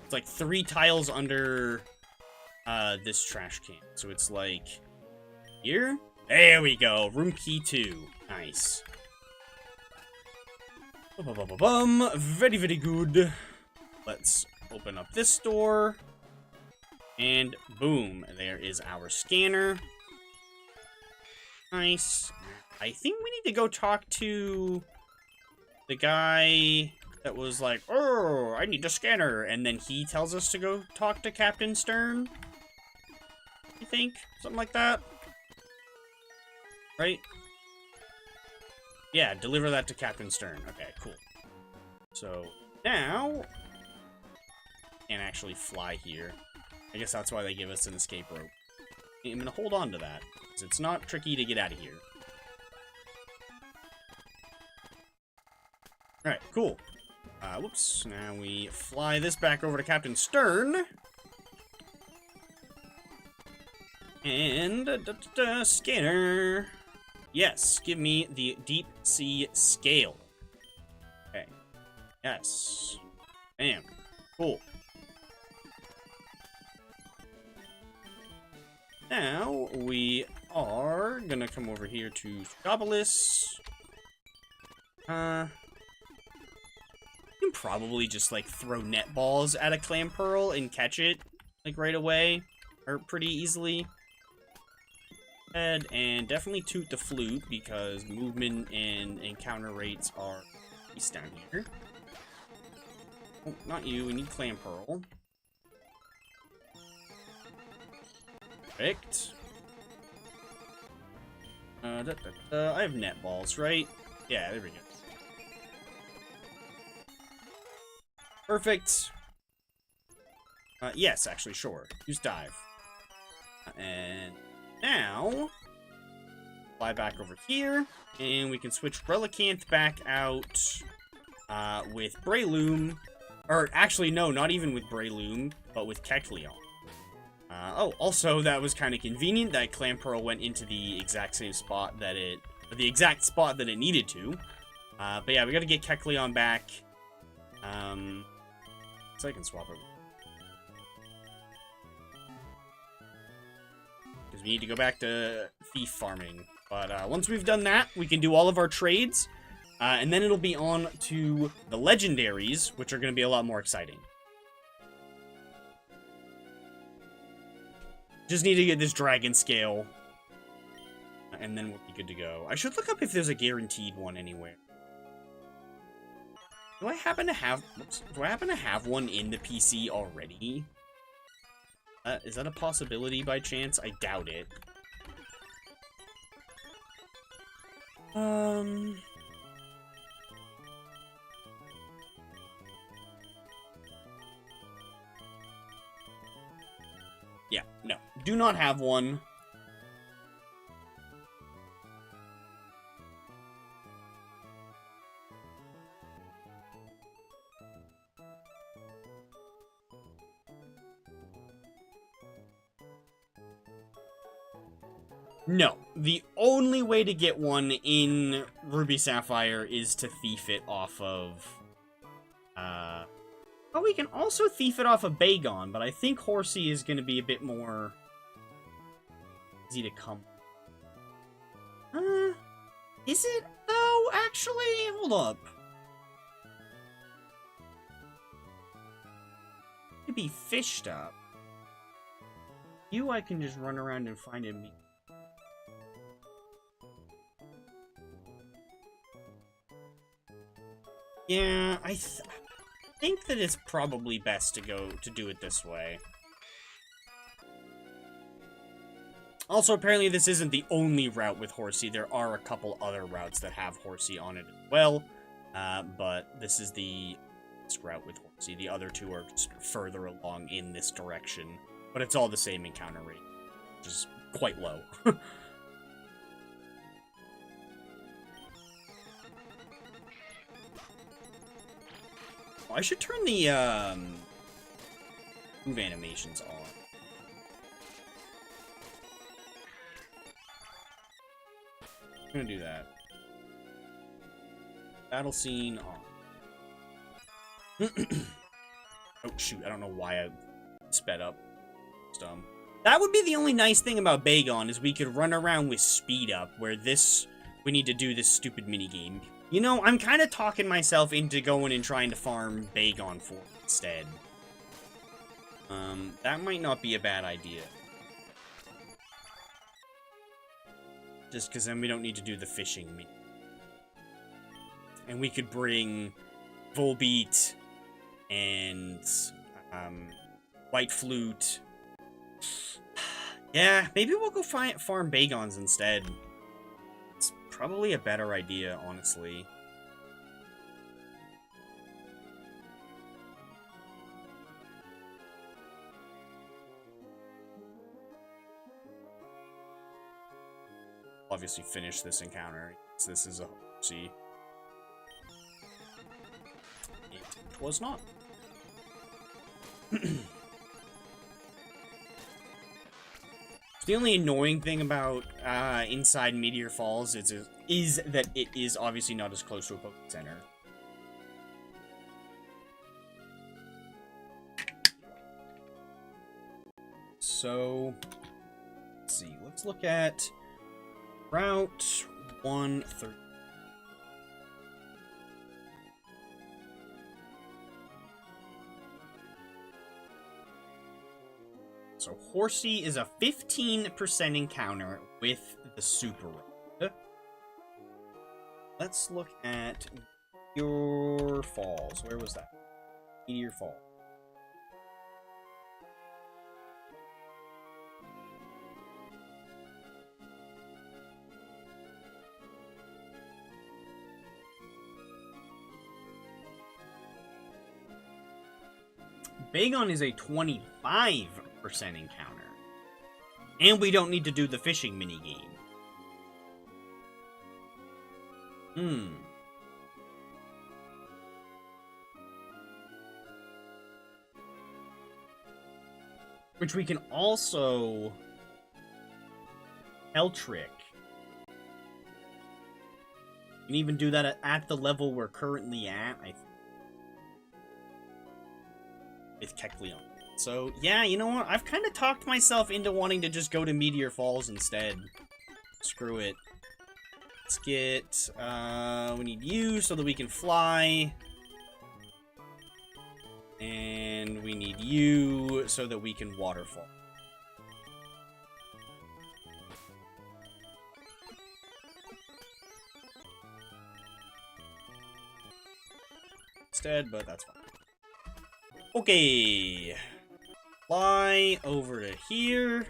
A: It's like 3 tiles under this trash can. So it's like here? There we go. Room key 2. Nice. Bum. Very, very good. Let's open up this door. And boom. There is our scanner. Nice. I think we need to go talk to the guy that was like, oh, I need a scanner. And then he tells us to go talk to Captain Stern. You think? Something like that? Right? Yeah, deliver that to Captain Stern. Okay, cool. So, now... can't actually fly here. I guess that's why they give us an escape rope. I'm gonna hold on to that, because it's not tricky to get out of here. Alright, cool. Whoops. Now we fly this back over to Captain Stern. And... scanner. Yes, give me the deep sea scale. Okay. Yes. Bam. Cool. Now, we are gonna come over here to Scopolis. You can probably just, like, throw net balls at a clam pearl and catch it, like, right away. Or pretty easily. And definitely toot the flute, because movement and encounter rates are east down here. Oh, not you. We need clam pearl. Perfect. I have net balls, right? Yeah, there we go. Perfect. Yes, actually, sure. Use dive. And now, fly back over here, and we can switch Relicanth back out with Breloom. Or, actually, no, not even with Breloom, but with Kecleon. Oh, also, that was kind of convenient that Clam Pearl went into the exact same spot that it... or the exact spot that it needed to. But yeah, we gotta get Kecleon back. So I can swap it. Because we need to go back to thief farming. But once we've done that, we can do all of our trades. And then it'll be on to the legendaries, which are going to be a lot more exciting. Just need to get this dragon scale. And then we'll be good to go. I should look up if there's a guaranteed one anywhere. Do I happen to have... Oops, do I happen to have one in the PC already? Is that a possibility by chance? I doubt it. Yeah, no. Do not have one. No, the only way to get one in Ruby Sapphire is to thief it off of, oh, we can also thief it off of Bagon, but I think Horsey is going to be a bit more easy to come. Is it, though, actually? Hold up. To be fished up. You, I can just run around and find him. Yeah, I think that it's probably best to do it this way. Also, apparently this isn't the only route with Horsey. There are a couple other routes that have Horsey on it as well. But this is the route with Horsey. The other two are just further along in this direction. But it's all the same encounter rate, which is quite low. I should turn the move animations on. I'm gonna do that. Battle scene on. Oh shoot, I don't know why I sped up. It's dumb. That would be the only nice thing about Bagon, is we could run around with speed up, where we need to do this stupid minigame. You know, I'm kind of talking myself into going and trying to farm Bagon for it instead. That might not be a bad idea. Just because then we don't need to do the fishing mini. And we could bring Volbeat and White Flute. Yeah, maybe we'll go farm Bagons instead. It's probably a better idea, honestly. Obviously finish this encounter. So this is a Horsey. It was not. The only annoying thing about inside Meteor Falls is that it is obviously not as close to a Pokémon Center. So, let's see. Let's look at Route 130. So Horsey is a 15% encounter with the Super Road. Let's look at Meteor Falls. Where was that? Meteor Falls. Bagon is a 25% encounter. And we don't need to do the fishing minigame. Which we can also Eltrick. We can even do that at the level we're currently at, I think. With Kecleon. So, yeah, you know what? I've kind of talked myself into wanting to just go to Meteor Falls instead. Screw it. Let's get, we need you so that we can fly. And we need you so that we can waterfall. Instead, but that's fine. Okay. Fly over to here.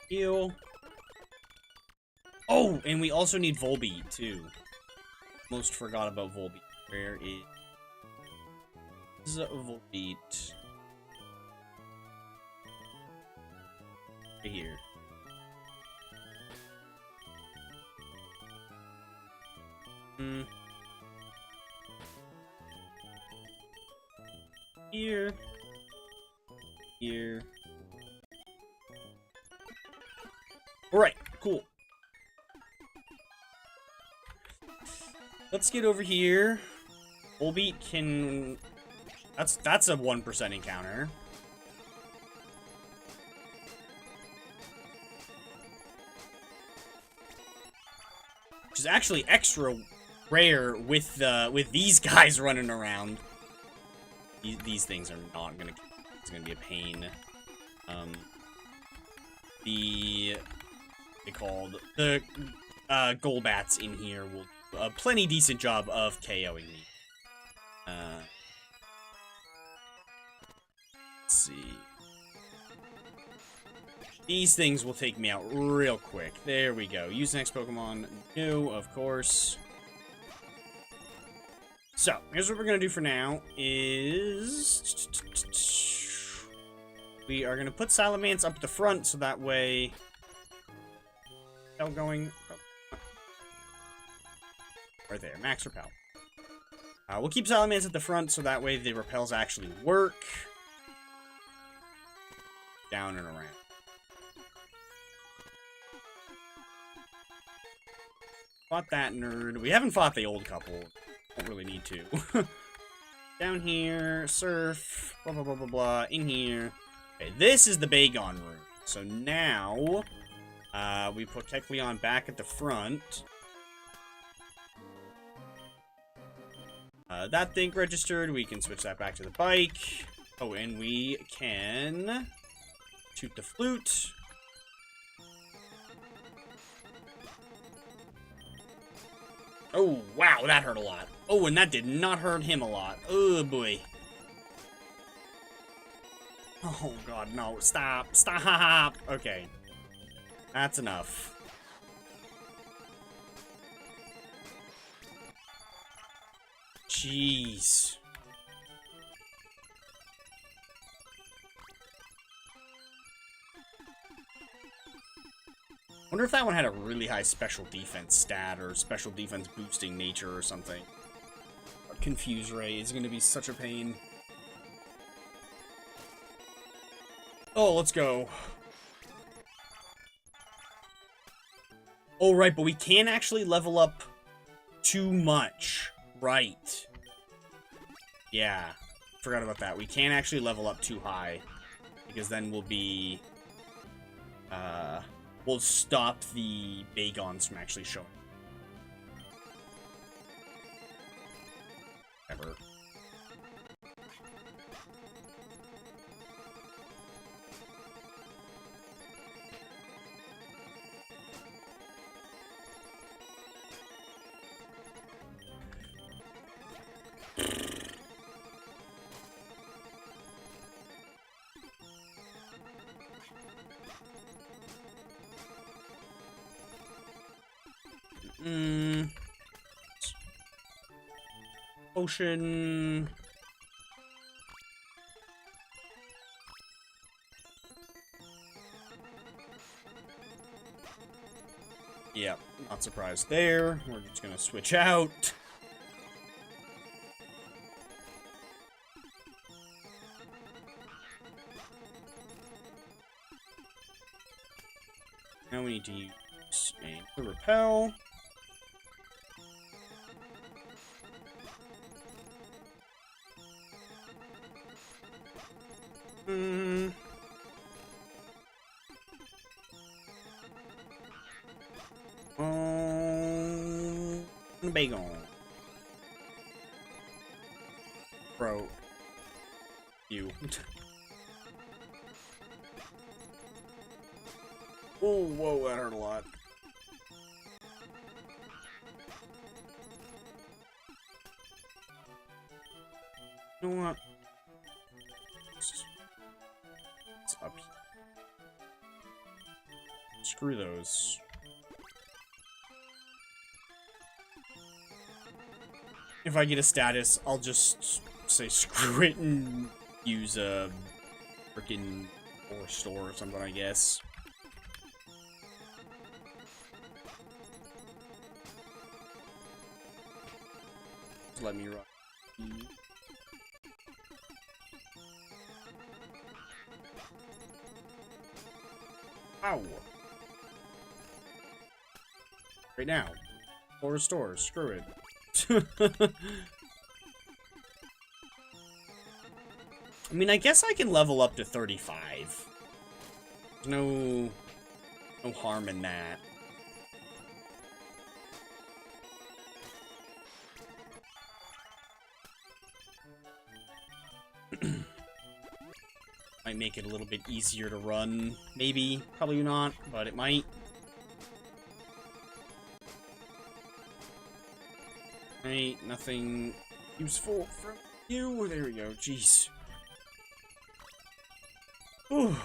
A: Heal. Oh, and we also need Volbeat, too. Almost forgot about Volbeat. Where is Volbeat? Right here. Here. Here. Alright, cool. Let's get over here. Volbeat can... That's a 1% encounter. Which is actually extra rare with these guys running around. These things are not gonna... It's gonna be a pain. They called... The Golbats in here will do a plenty decent job of KOing me. Let's see. These things will take me out real quick. There we go. Use next Pokemon. No, of course. So, here's what we're going to do for now is... We are going to put Salamence up at the front so that way... Going... Right there. Max Repel. We'll keep Salamence at the front so that way the repels actually work. Down and around. Fought that nerd. We haven't fought the old couple. Don't really need to. Down here, surf, blah, blah, blah, blah, blah, in here. Okay, this is the Bagon room. So now, we put Kecleon back at the front. That thing registered. We can switch that back to the bike. Oh, and we can shoot the flute. Oh, wow, that hurt a lot. Oh, and that did not hurt him a lot. Oh, boy. Oh, God, no. Stop. Stop. Okay. That's enough. Jeez. Wonder if that one had a really high special defense stat or special defense boosting nature or something. Confuse Ray is going to be such a pain. Oh, let's go. Oh, right, but we can't actually level up too much. Right. Yeah. Forgot about that. We can't actually level up too high. Because then we'll be... we'll stop the Bagons from actually showing. Ever. Ocean. Yeah, not surprised there. We're just gonna switch out. Now we need to use a repel. Bagon. Bro. You. Oh, whoa, that hurt a lot. You know what? It's up here. Screw those. If I get a status, I'll just say screw it and use a freaking store or something, I guess. Just let me run. Ow. Right now. Or restore. Screw it. I mean, I guess I can level up to 35. There's no harm in that. Might make it a little bit easier to run. Maybe. Probably not, but it might. Right, nothing useful from you. There we go. Jeez. Ooh.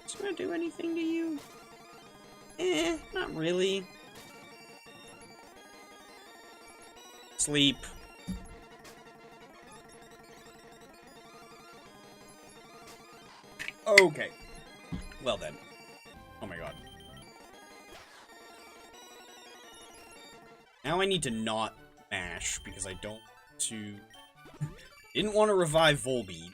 A: Is it gonna do anything to you? Not really. Sleep. Okay. Well then. Oh my god. Now I need to not mash, because I don't want to... Didn't want to revive Volbeat.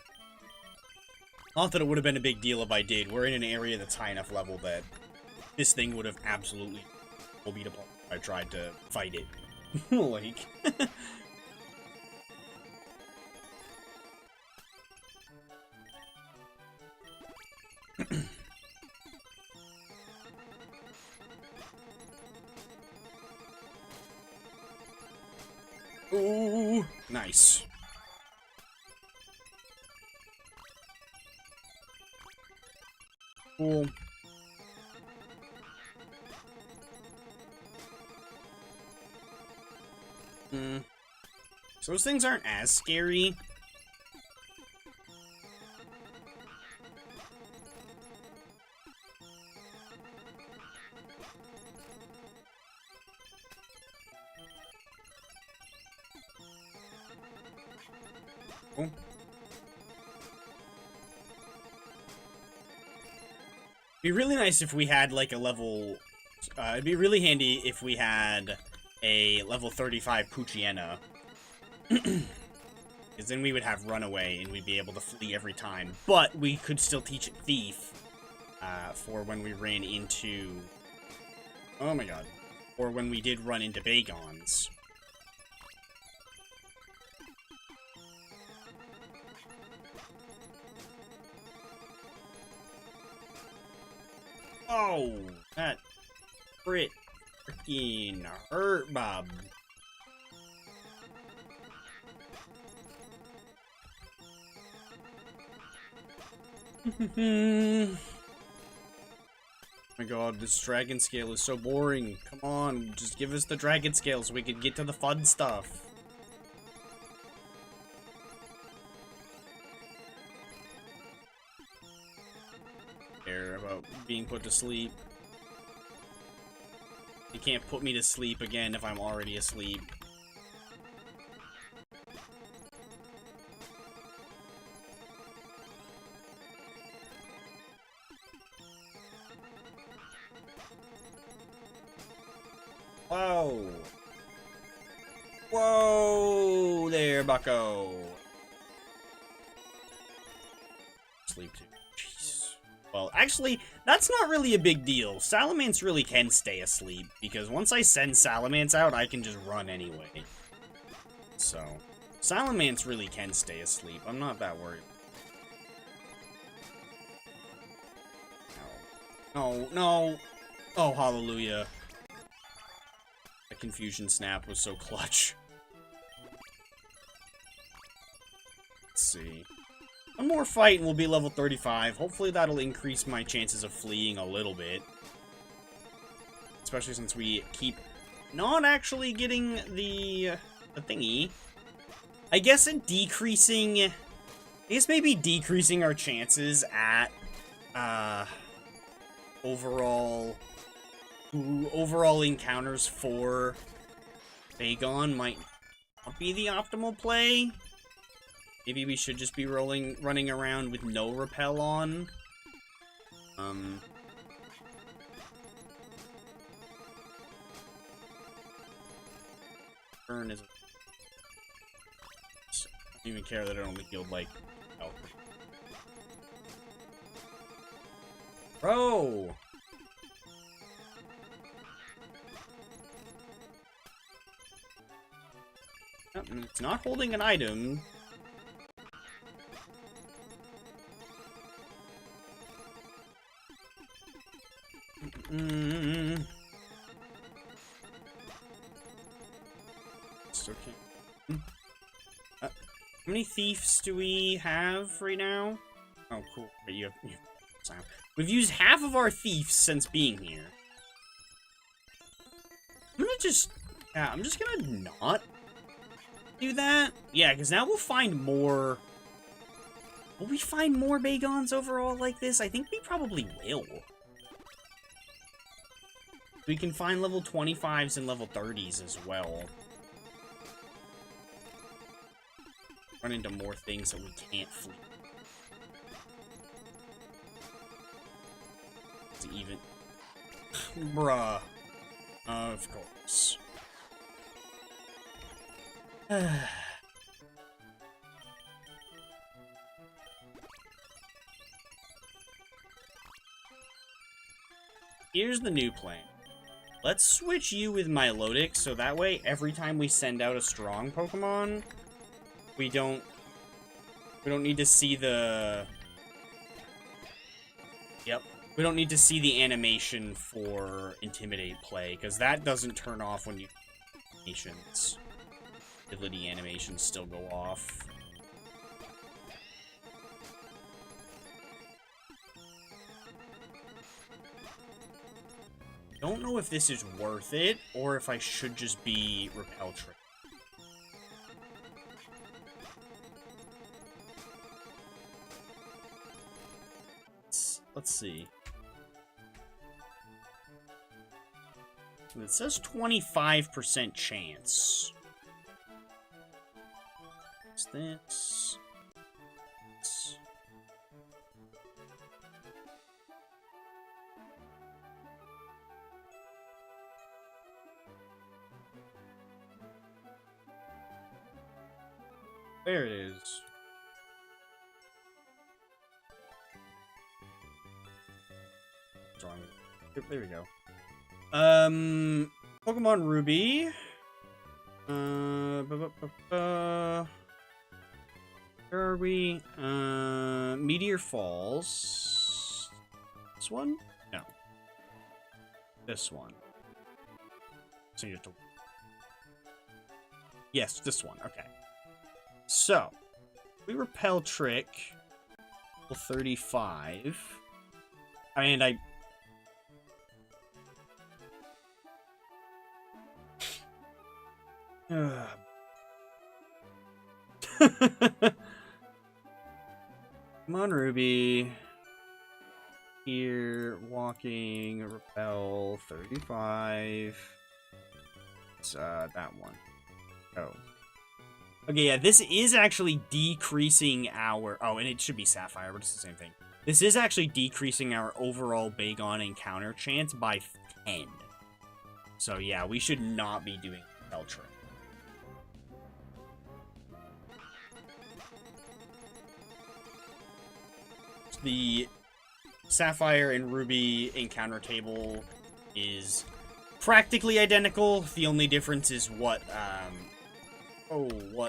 A: Not that it would have been a big deal if I did. We're in an area that's high enough level that this thing would have absolutely Volbeat apart if I tried to fight it. Like... Ooh, nice. Cool. So those things aren't as scary. Cool. It'd be really nice if we had, like, a level... it'd be really handy if we had a level 35 Poochyena. Because then we would have Runaway, and we'd be able to flee every time. But we could still teach it Thief, for when we ran into... Oh my god. Or when we did run into Bagons. Oh, that freaking hurt, Bob. Oh my god, this dragon scale is so boring. Come on, just give us the dragon scale so we can get to the fun stuff. Care about being put to sleep. You can't put me to sleep again if I'm already asleep. Whoa! Whoa! There, bucko! Sleep too. Jeez. Well, actually, that's not really a big deal. Salamence really can stay asleep, because once I send Salamence out, I can just run anyway. So, Salamence really can stay asleep. I'm not that worried. No, no! Oh, hallelujah. The Confusion Snap was so clutch. Let's see. One more fight and we'll be level 35. Hopefully that'll increase my chances of fleeing a little bit. Especially since we keep not actually getting the thingy. I guess maybe decreasing our chances at, overall encounters for Bagon might not be the optimal play. Maybe we should just be running around with no repel on. Burn is... I don't even care that it only healed, like... Oh. Bro! It's not holding an item. Still can't. How many thieves do we have right now? Oh, cool. But you have sound. We've used half of our thieves since being here. I'm just gonna not do that. Yeah, because now we'll find more. Will we find more Bagons overall like this? I think we probably will. We can find level 25s and level 30s as well. Run into more things that we can't flee. It's even... Bruh. Of course. Here's the new plan. Let's switch you with Milotic, so that way, every time we send out a strong Pokemon, we don't need to see the... Yep. We don't need to see the animation for Intimidate play, because that doesn't turn off when you... Animations. Ability animations still go off. Don't know if this is worth it, or if I should just be Repel Trick. Let's see. It says 25% chance. What's this? There it is. What's wrong? There we go. Pokemon Ruby. Where are we? Meteor Falls. This one? No. This one. So you have to... Yes, this one. Okay. So, we Repel Trick. Level 35. And I... Come on, Ruby. Here, walking, Repel, 35. It's, that one. Oh. Okay, yeah, this is actually decreasing our... Oh, and it should be Sapphire, but it's the same thing. This is actually decreasing our overall Bagon encounter chance by 10. So, yeah, we should not be doing Repel Trick. The Sapphire and Ruby encounter table is practically identical. The only difference is what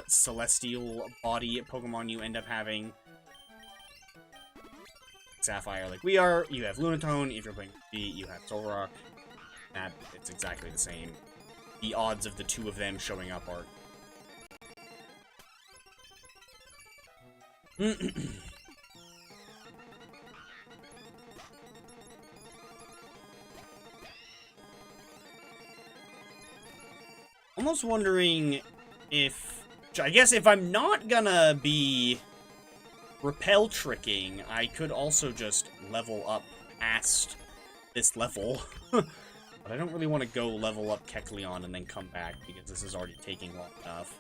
A: celestial body Pokemon you end up having. Sapphire, like we are, you have Lunatone. If you're playing Ruby, you have Solrock. It's exactly the same. The odds of the two of them showing up are... Almost wondering if... I guess if I'm not gonna be Repel Tricking, I could also just level up past this level. But I don't really want to go level up Kecleon and then come back, because this is already taking long enough.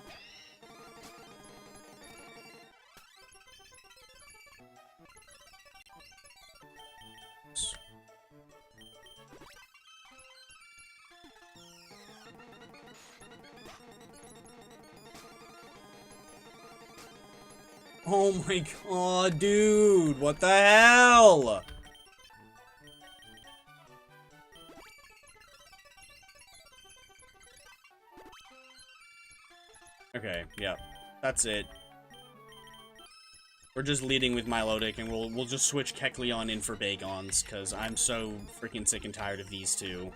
A: Oh my god, dude! What the hell? Okay, yeah. That's it. We're just leading with Milotic, and we'll just switch Kecleon in for Bagons, because I'm so freaking sick and tired of these two.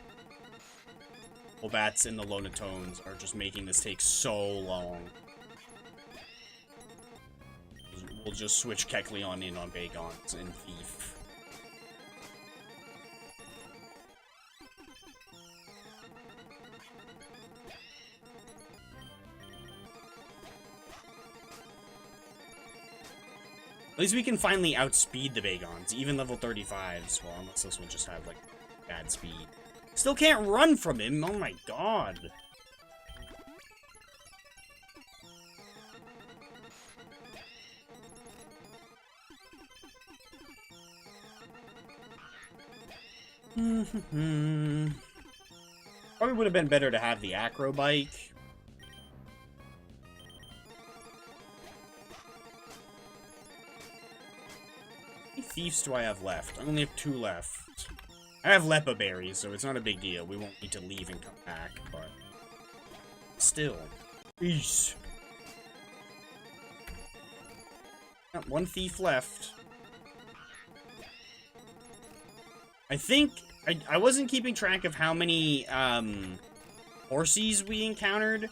A: Golbats and the Lonatones are just making this take so long. We'll just switch Kecleon in on Bagons and Thief. At least we can finally outspeed the Bagons, even level 35s. Well, unless this one just had, like, bad speed. Still can't run from him, oh my god. Probably would have been better to have the Acro Bike. How many Thieves do I have left? I only have 2 left. I have Lepa Berries, so it's not a big deal. We won't need to leave and come back, but... Still. Eesh. 1 Thief left. I think... I wasn't keeping track of how many, Horsies we encountered,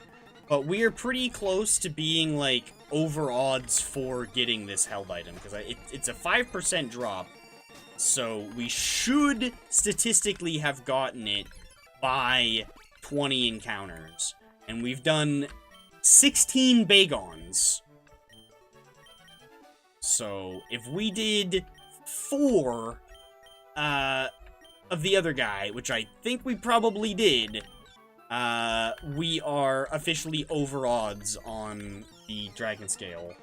A: but we are pretty close to being, like, over odds for getting this held item, because it's a 5% drop, so we should statistically have gotten it by 20 encounters, and we've done 16 Bagons. So, if we did 4, of the other guy, which I think we probably did, we are officially over odds on the Dragon Scale.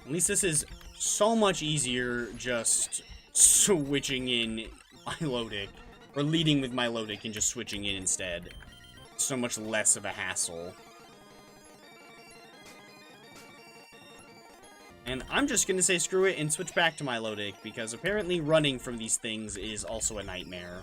A: At least this is so much easier just switching in Milotic, or leading with Milotic and just switching in instead. So much less of a hassle. And I'm just gonna say screw it and switch back to Milotic, because apparently running from these things is also a nightmare.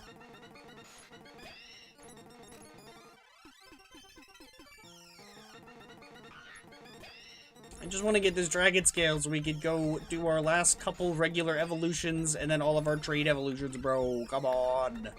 A: I just want to get this Dragon Scale so we could go do our last couple regular evolutions and then all of our trade evolutions, bro. Come on.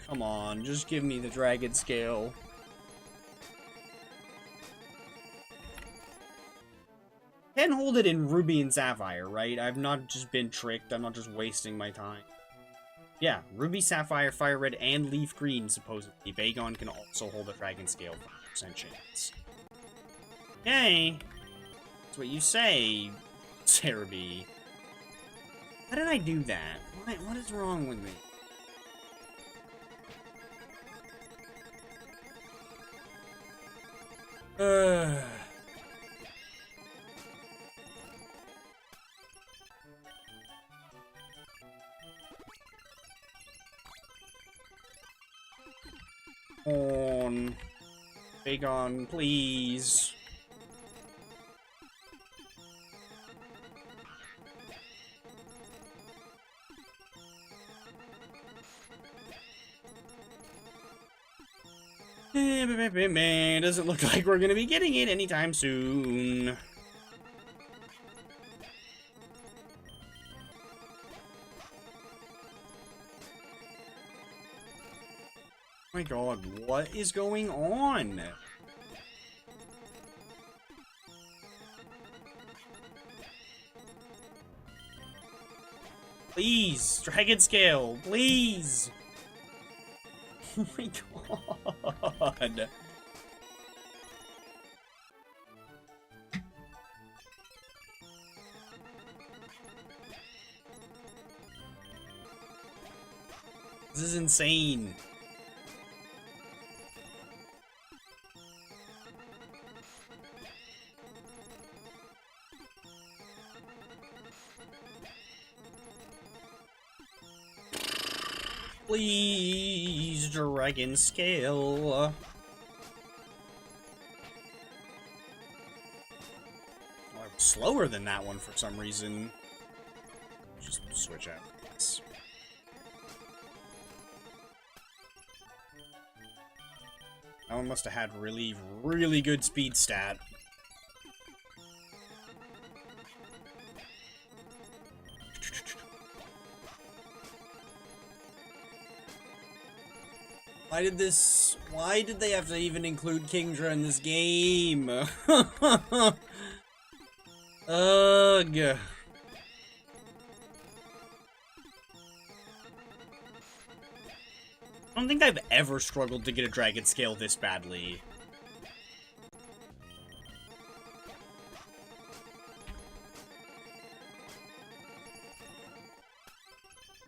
A: Come on, just give me the Dragon Scale. Can hold it in Ruby and Sapphire, right? I've not just been tricked, I'm not just wasting my time. Yeah, Ruby, Sapphire, Fire Red, and Leaf Green, supposedly. Bagon can also hold a Dragon Scale 5% chance. Okay. That's what you say, Cerebi. How did I do that? What is wrong with me? On. Bagon, please. Doesn't look like we're gonna be getting it anytime soon. Oh my god, what is going on? Please, Dragon Scale, please! Oh my god. This is insane. Please, dragon scale. Oh, I'm slower than that one for some reason. Just switch out. That one must have had really, really good speed stat. Why did they have to even include Kingdra in this game? Ugh. I don't think I've ever struggled to get a dragon scale this badly.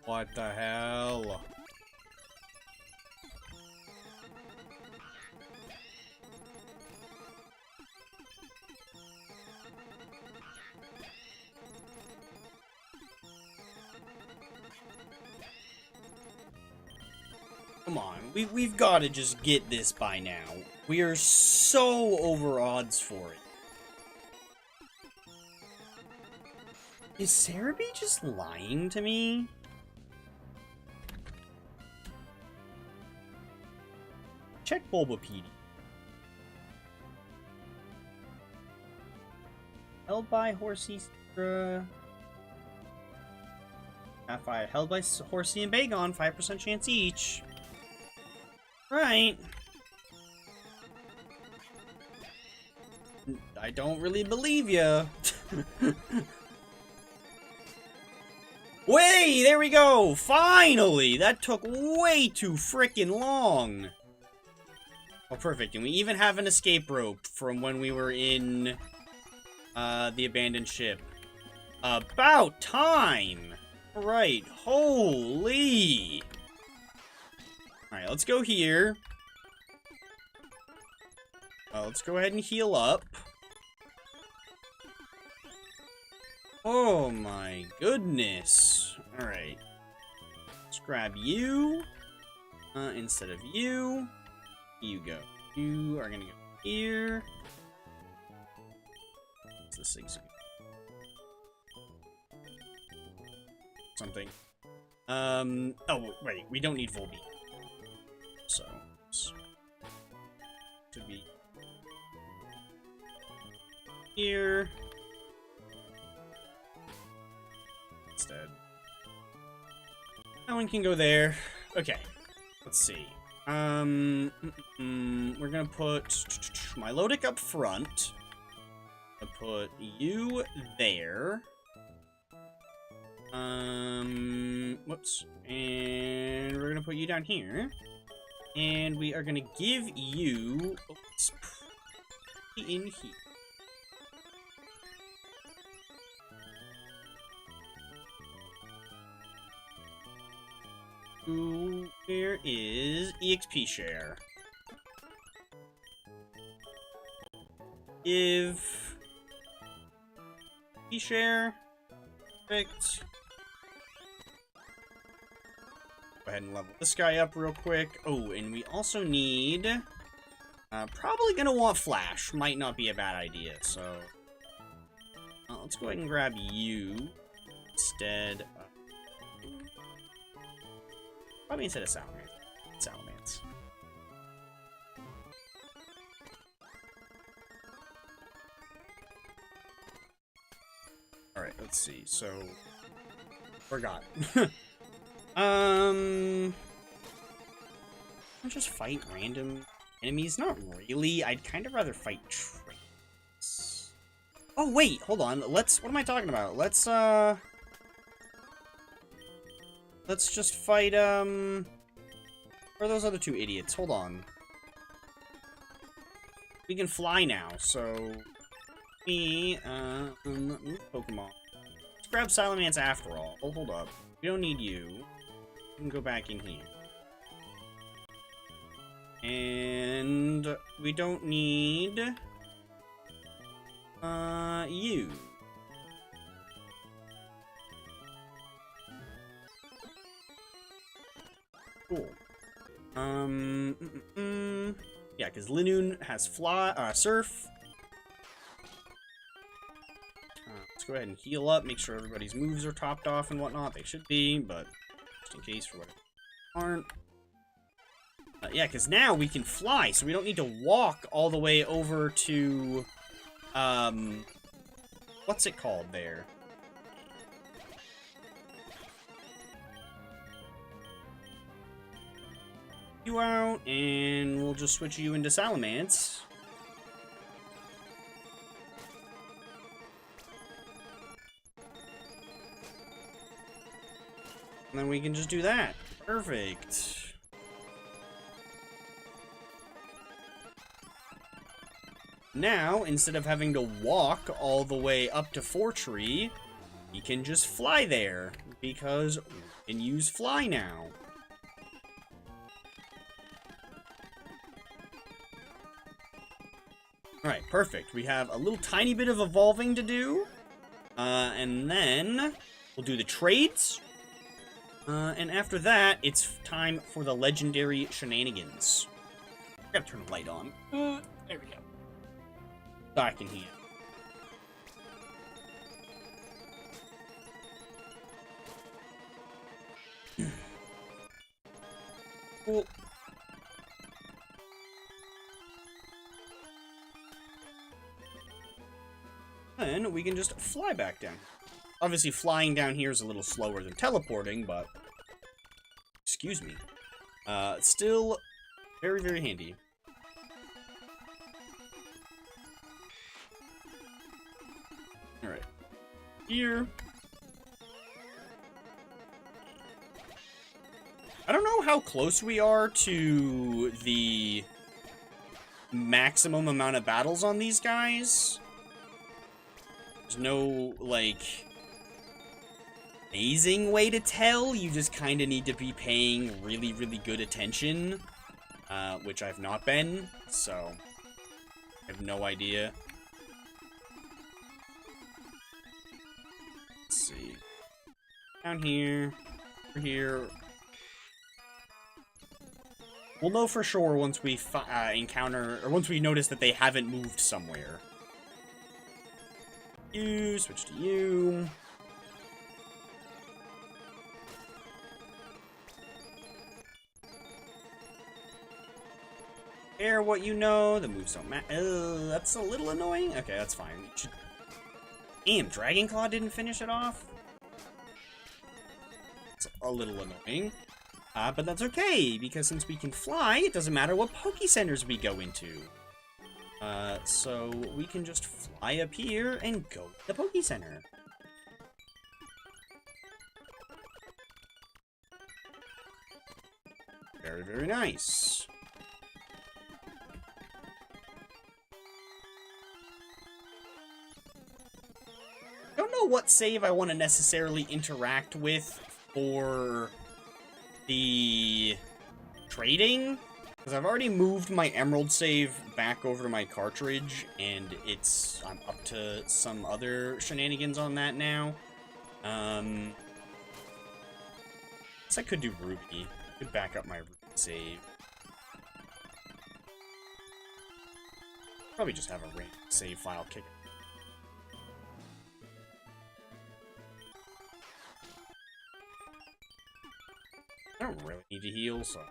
A: What the hell? Come on, we've got to just get this by now. We are so over odds for it. Is Cerebi just lying to me? Check Bulbapedia. Held by Horsey, Sapphire. Held by Horsey and Bagon, 5% chance each. Right. I don't really believe ya. Way, there we go. Finally, that took way too frickin' long. Oh, perfect. And we even have an escape rope from when we were in the abandoned ship. About time. All right. Holy. Alright, let's go here. Let's go ahead and heal up. Oh my goodness. Alright. Let's grab you. Instead of you. You go. You are gonna go here. What's this thing's something. Oh, wait. We don't need Volbeat. So, to be here instead. That one can go there. Okay, let's see. We're gonna put Milotic up front. I'll put you there. Whoops, and we're gonna put you down here. And we are going to give you... Oh, it's in here. Ooh, where is EXP share? Give... EXP share. Perfect. Go ahead and level this guy up real quick. Oh, and we also need... probably gonna want Flash. Might not be a bad idea, so... let's go ahead and grab you instead of... Probably instead of Salamence. Salamence. Alright, let's see. So... Forgot. I'll just fight random enemies. Not really. I'd kind of rather fight traits. Oh, wait. Hold on. What am I talking about? Let's just fight, where are those other two idiots? Hold on. We can fly now, so... Pokemon. Let's grab Salamence after all. Oh, hold up. We don't need you. We can go back in here. And we don't need you. Cool. Yeah, because Linoon has surf. Let's go ahead and heal up, make sure everybody's moves are topped off and whatnot. They should be, but just in case for what aren't. Yeah, because now we can fly, so we don't need to walk all the way over to, what's it called there? You out, and we'll just switch you into Salamence. And then we can just do that. Perfect. Now, instead of having to walk all the way up to Fortree, we can just fly there, because we can use fly now. Alright, perfect. We have a little tiny bit of evolving to do. And then we'll do the trades. And after that, it's time for the legendary Shenanigans. I gotta turn the light on. There we go. Back in here. Cool. Then we can just fly back down. Obviously, flying down here is a little slower than teleporting, but... Excuse me. Still very, very handy. Alright. Here. I don't know how close we are to the maximum amount of battles on these guys. There's no, like, amazing way to tell. You just kind of need to be paying really, really good attention, which I've not been, so I have no idea. Let's see. Down here, over here. We'll know for sure once we encounter, or once we notice that they haven't moved somewhere. You, switch to you. Care what you know, the moves don't matter. That's a little annoying. Okay, that's fine. Damn, Dragon Claw didn't finish it off? It's a little annoying. But that's okay, because since we can fly, it doesn't matter what Poke Centers we go into. So we can just fly up here and go to the Poke Center. Very, very nice. Don't know what save I want to necessarily interact with for the trading, because I've already moved my Emerald save back over to my cartridge, and I'm up to some other shenanigans on that now. Guess I could do Ruby. Could back up my Ruby save. Probably just have a random save file kick. I don't really need to heal, so...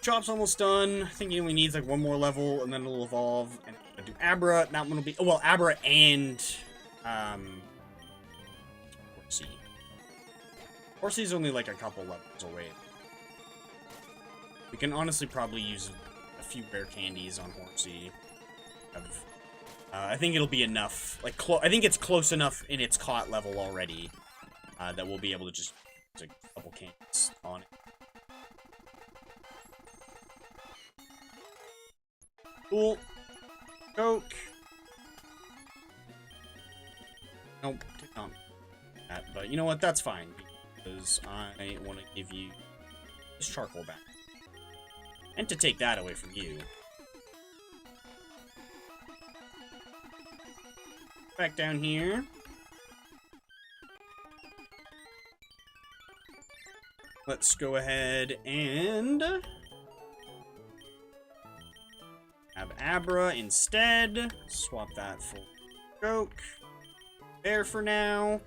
A: Chop's almost done. I think he only needs like one more level, and then it'll evolve. And I'll do Abra. That one will be... Oh, well, Abra and... Horsey. Horsey's only like a couple levels away. We can honestly probably use a few rare candies on Horsey. I think it'll be enough. Like, I think it's close enough in its caught level already that we'll be able to just use a couple candies on it. Cool. Coke. Nope, did not that, but you know what? That's fine, because I want to give you this charcoal back. And to take that away from you. Back down here. Let's go ahead and have Abra instead. Swap that for Joke. There for now.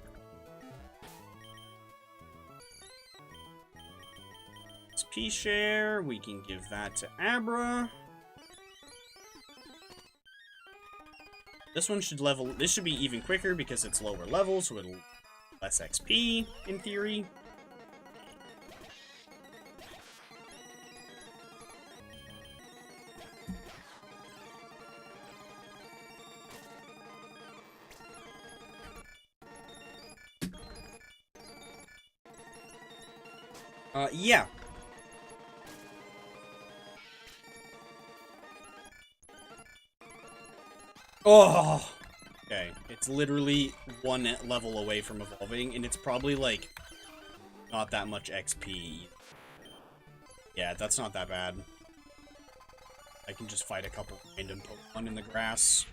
A: XP share, we can give that to Abra. This one should level, this should be even quicker because it's lower level, so it'll less XP in theory. Yeah. Oh! Okay, it's literally one level away from evolving, and it's probably, like, not that much XP. Yeah, that's not that bad. I can just fight a couple random Pokemon in the grass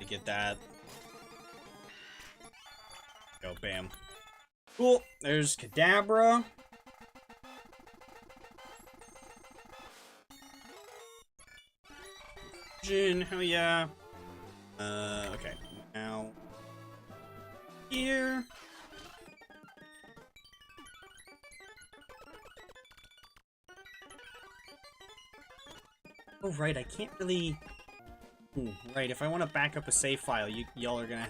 A: to get that. Go, bam. Cool, there's Kadabra. Hell yeah. Okay. Now, here. Oh, right, I can't really... Ooh, right, if I want to back up a save file, y'all are gonna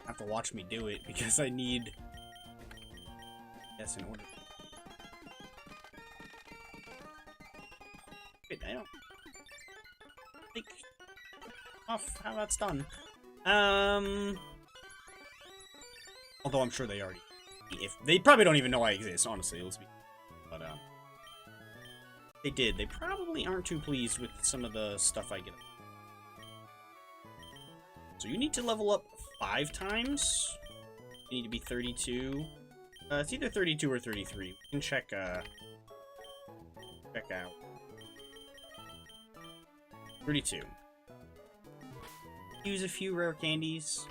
A: have to watch me do it, because I need... Yes, in order... Wait, I don't... think... off how that's done. Although I'm sure they already... If they probably don't even know I exist, honestly, let's be... But, they did. They probably aren't too pleased with some of the stuff I get. So you need to level up 5 times. You need to be 32. It's either 32 or 33. We can check out. 32. Use a few rare candies.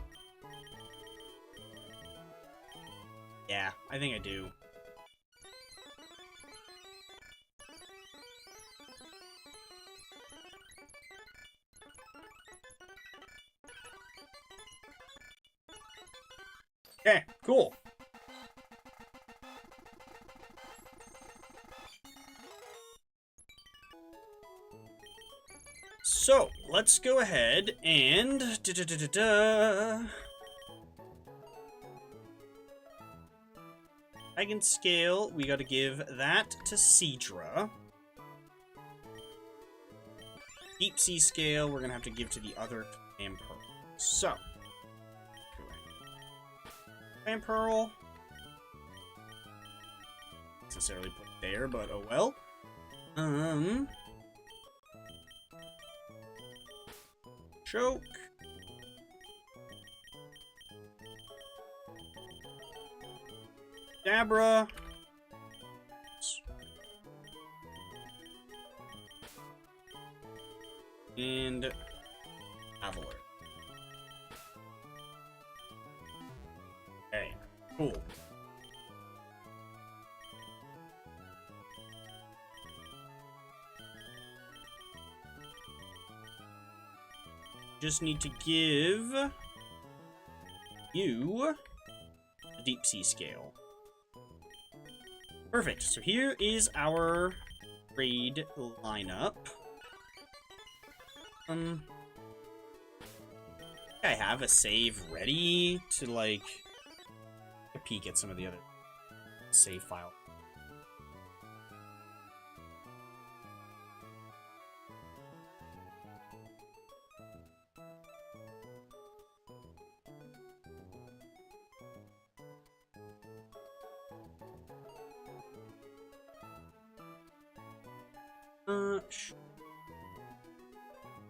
A: Yeah, I think I do. Okay, cool. So, let's go ahead and... Dragon Scale, we gotta give that to Seadra. Deep Sea Scale, we're gonna have to give to the other Clam Pearl. So, Clam Pearl. Not necessarily put there, but oh well. Choke. Dabra. And Avalar. Okay, cool. Just need to give you the Deep Sea Scale. Perfect. So here is our raid lineup. I have a save ready to, like, take a peek at some of the other save file.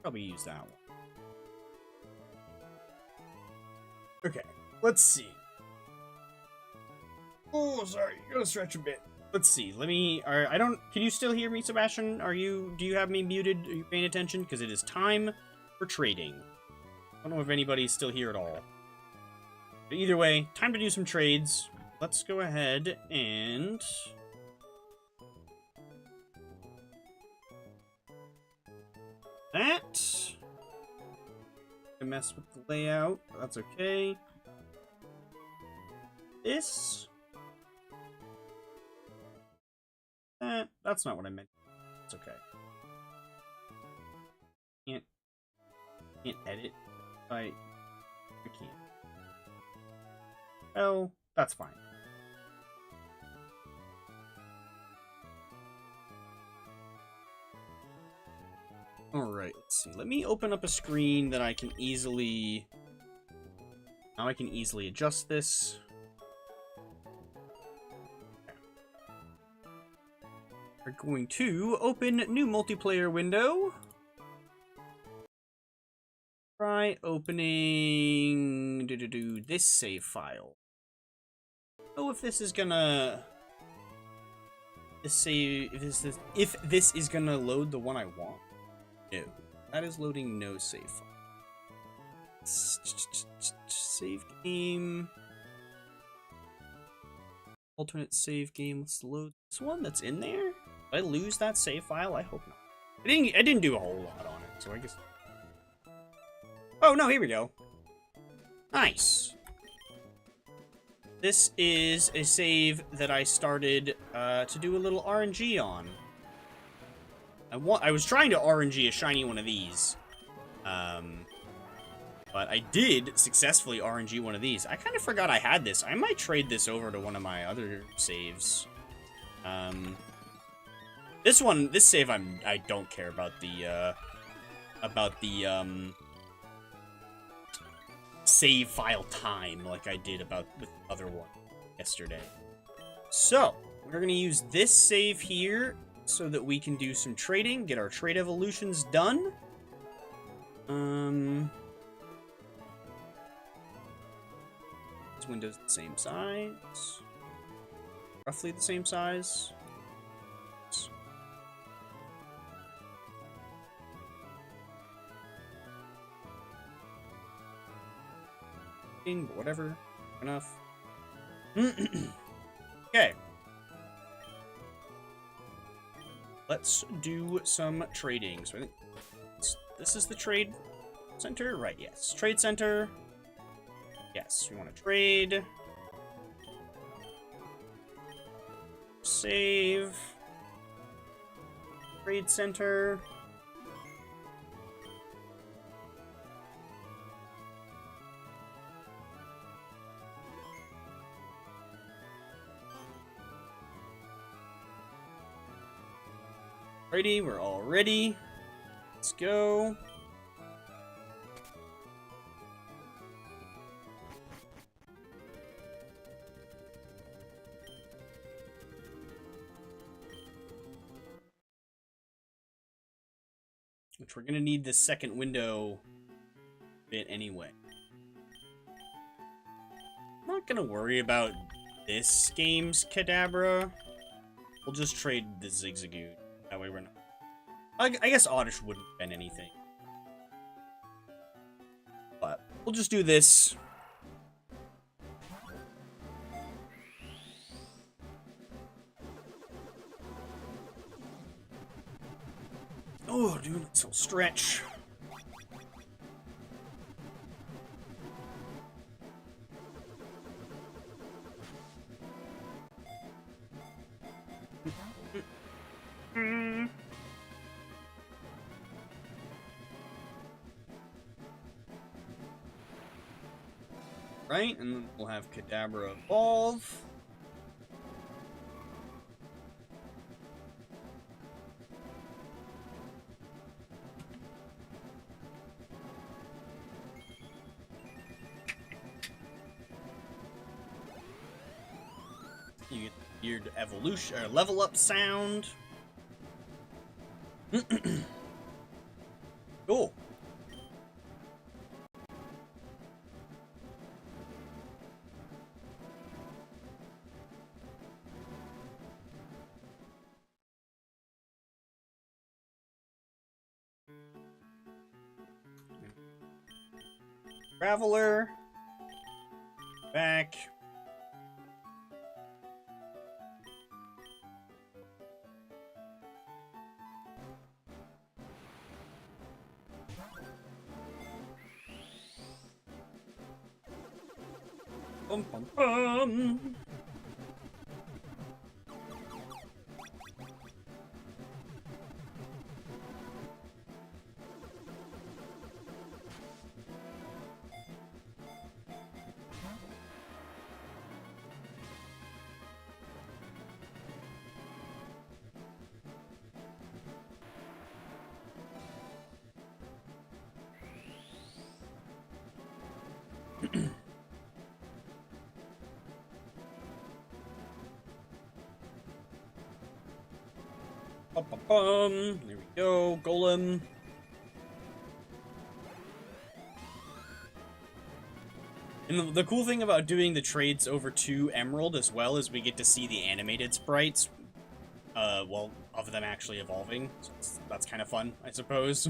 A: Probably use that one. Okay, let's see. Oh, sorry, gotta stretch a bit. Let's see. Let me. I don't. Can you still hear me, Sebastian? Do you have me muted? Are you paying attention? Because it is time for trading. I don't know if anybody's still here at all. But either way, time to do some trades. Let's go ahead and that. I mess with the layout, but that's okay. This. That's not what I meant. It's okay. Can't edit. I can't. Oh, that's fine. Alright, let's see. Let me open up a screen that I can easily... Now I can easily adjust this. We're going to open new multiplayer window. Try opening this save file. Oh, if this is gonna if this is gonna load the one I want. No, that is loading no save file. Save game. Alternate save game. Let's load this one that's in there. Did I lose that save file? I hope not. I didn't do a whole lot on it, so I guess. Oh no, here we go. Nice. This is a save that I started to do a little RNG on. I was trying to RNG a shiny one of these. But I did successfully RNG one of these. I kind of forgot I had this. I might trade this over to one of my other saves. This save I don't care about the save file time like I did with the other one yesterday. So, we're going to use this save here so that we can do some trading, get our trade evolutions done. This window's the same size. Roughly the same size. But whatever. Enough. Okay. Let's do some trading. So I think this is the trade center? Right, yes. Trade center. Yes, we want to trade. Save. Trade center. Ready, we're all ready. Let's go. Which we're gonna need this second window bit anyway. I'm not gonna worry about this game's Kadabra. We'll just trade the Zigzagoon. That way we're not... I guess Oddish wouldn't have been anything. But we'll just do this. Oh, dude, it's so stretch. Right, and then we'll have Kadabra evolve. You get the weird evolution or level up sound. Cool. Traveler. Back. Bum, bum, bum. Bum, bum, bum. There we go, Golem. And the cool thing about doing the trades over to Emerald as well is we get to see the animated sprites, well, of them actually evolving. So that's kind of fun, I suppose.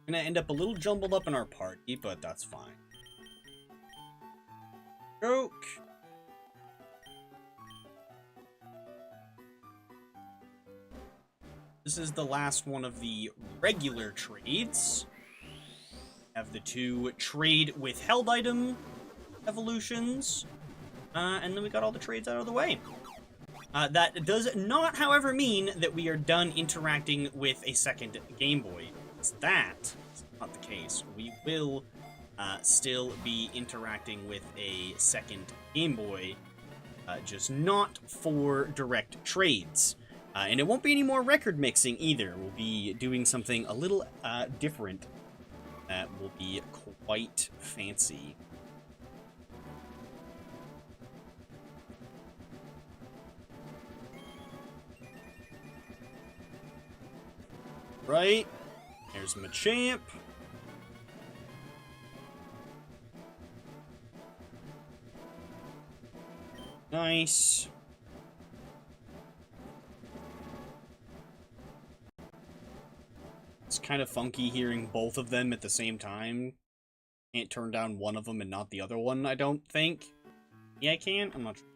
A: Gonna end up a little jumbled up in our party, but that's fine. Joke. This is the last one of the regular trades. Have the two trade with held item evolutions. And then we got all the trades out of the way. That does not, however, mean that we are done interacting with a second Game Boy. That is not the case. We will still be interacting with a second Game Boy, just not for direct trades. And it won't be any more record mixing either. We'll be doing something a little different that will be quite fancy. Right? There's Machamp. Nice. It's kind of funky hearing both of them at the same time. Can't turn down one of them and not the other one, I don't think. Yeah, I can? I'm not sure.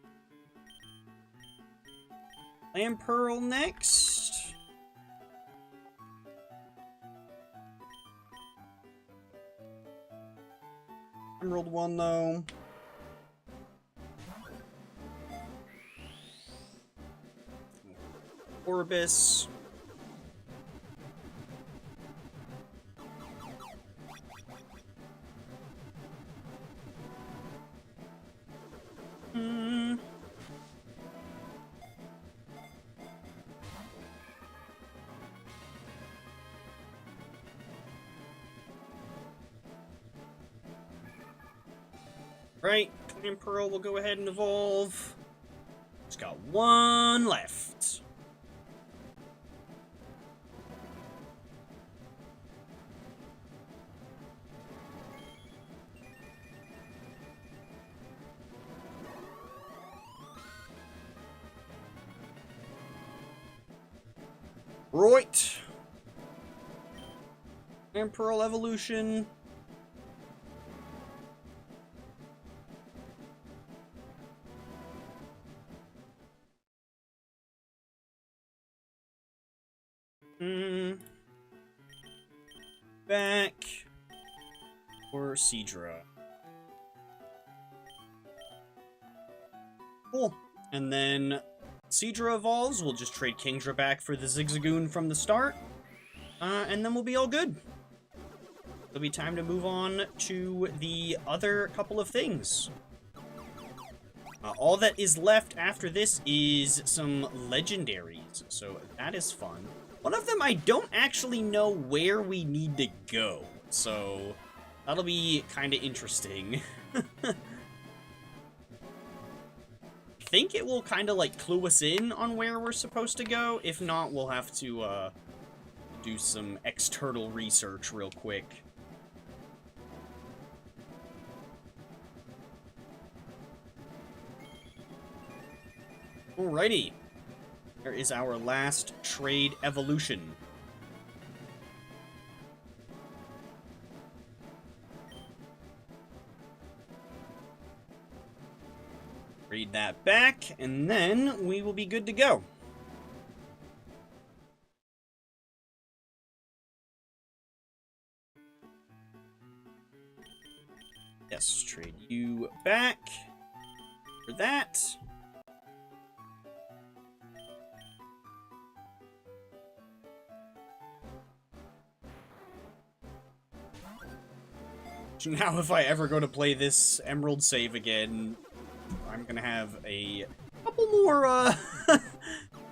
A: Land Pearl next. Emerald one, though. Orbis. Right, Twin Pearl will go ahead and evolve. Just got one left. Right. And Pearl evolution. Back or Seadra. Cool. And then Seadra evolves. We'll just trade Kingdra back for the Zigzagoon from the start. And then we'll be all good. It'll be time to move on to the other couple of things. All that is left after this is some legendaries. So that is fun. One of them, I don't actually know where we need to go, so that'll be kind of interesting. I think it will kind of, like, clue us in on where we're supposed to go. If not, we'll have to do some external research real quick. Alrighty. There is our last trade evolution. Read that back, and then we will be good to go. For that. Now, if I ever go to play this Emerald save again, I'm gonna have a couple more,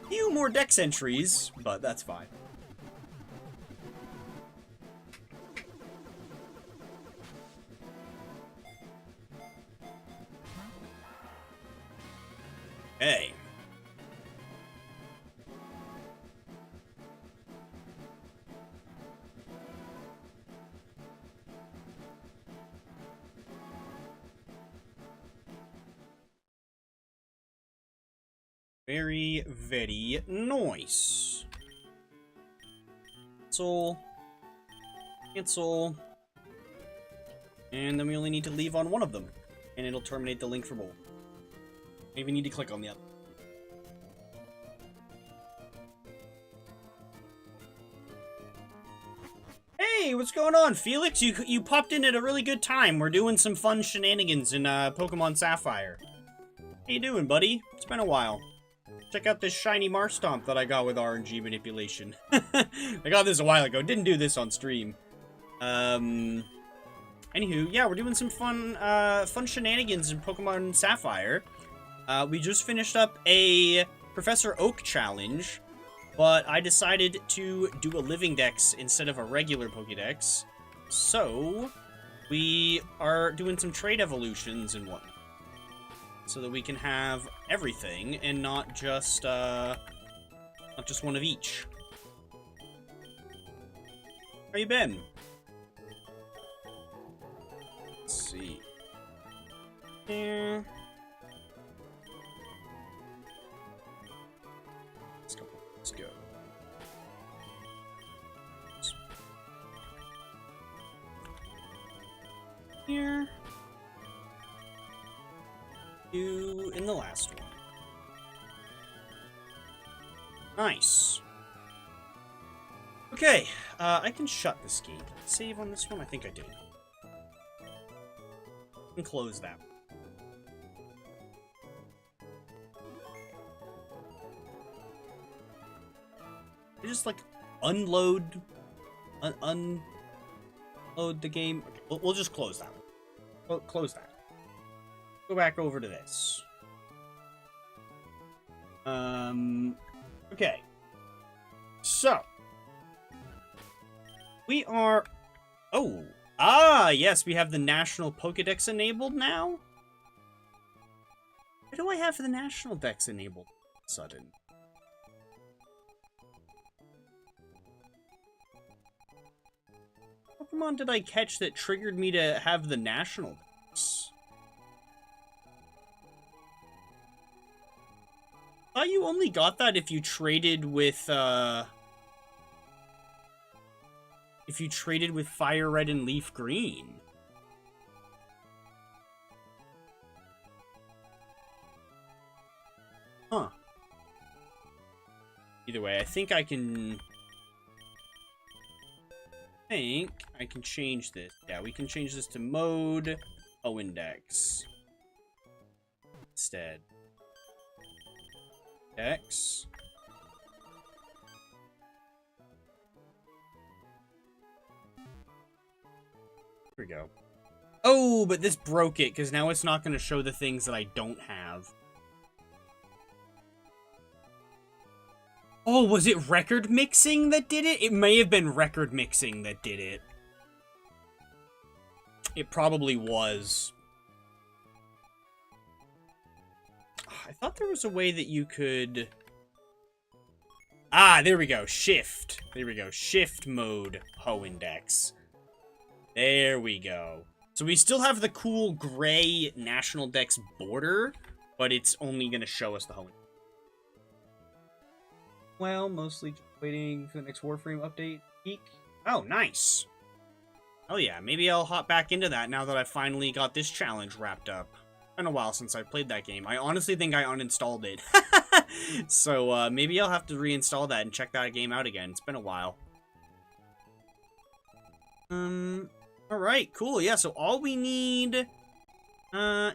A: few more dex entries, but that's fine. Hey. Very, very nice. Cancel. And then we only need to leave on one of them. And it'll terminate the link for both. Maybe need to click on the other. Hey, what's going on, Felix? You popped in at a really good time. We're doing some fun shenanigans in Pokemon Sapphire. How you doing, buddy? It's been a while. Check out this shiny Marstomp that I got with RNG manipulation. I got this a while ago. Didn't do this on stream. Anywho, yeah, we're doing some fun shenanigans in Pokemon Sapphire. We just finished up a Professor Oak challenge, but I decided to do a Living Dex instead of a regular Pokédex. So, we are doing some trait evolutions and whatnot. So that we can have everything and not just one of each. How you been? Let's see. Yeah. Let's go. Here. In the last one. Nice. Okay, I can shut this gate. Did I save on this one? I think I did. And close that. I just like unload the game. Okay, we'll just close that one. Close that. Go back over to this. Okay. So. We are... Oh. Ah, yes, we have the National Pokédex enabled now? Why do I have the National Dex enabled all of a sudden? What Pokemon did I catch that triggered me to have the National Dex? I thought you only got that if you traded with, Fire Red and Leaf Green. Huh. Either way, I think I can change this. Yeah, we can change this to mode Index instead. X. Here we go. Oh, but this broke it, because now it's not going to show the things that I don't have. Oh, was it record mixing that did it? It may have been record mixing that did it. It probably was. I thought there was a way that you could... Ah, there we go. Shift. There we go. Shift mode Index. There we go. So we still have the cool gray National Dex border, but it's only going to show us the Index. Well, mostly just waiting for the next Warframe update. Peak. Oh, nice. Oh yeah, maybe I'll hop back into that now that I finally got this challenge wrapped up. It's been a while since I played that game. I honestly think I uninstalled it. So, maybe I'll have to reinstall that and check that game out again. It's been a while. Alright, cool. Yeah, so all we need...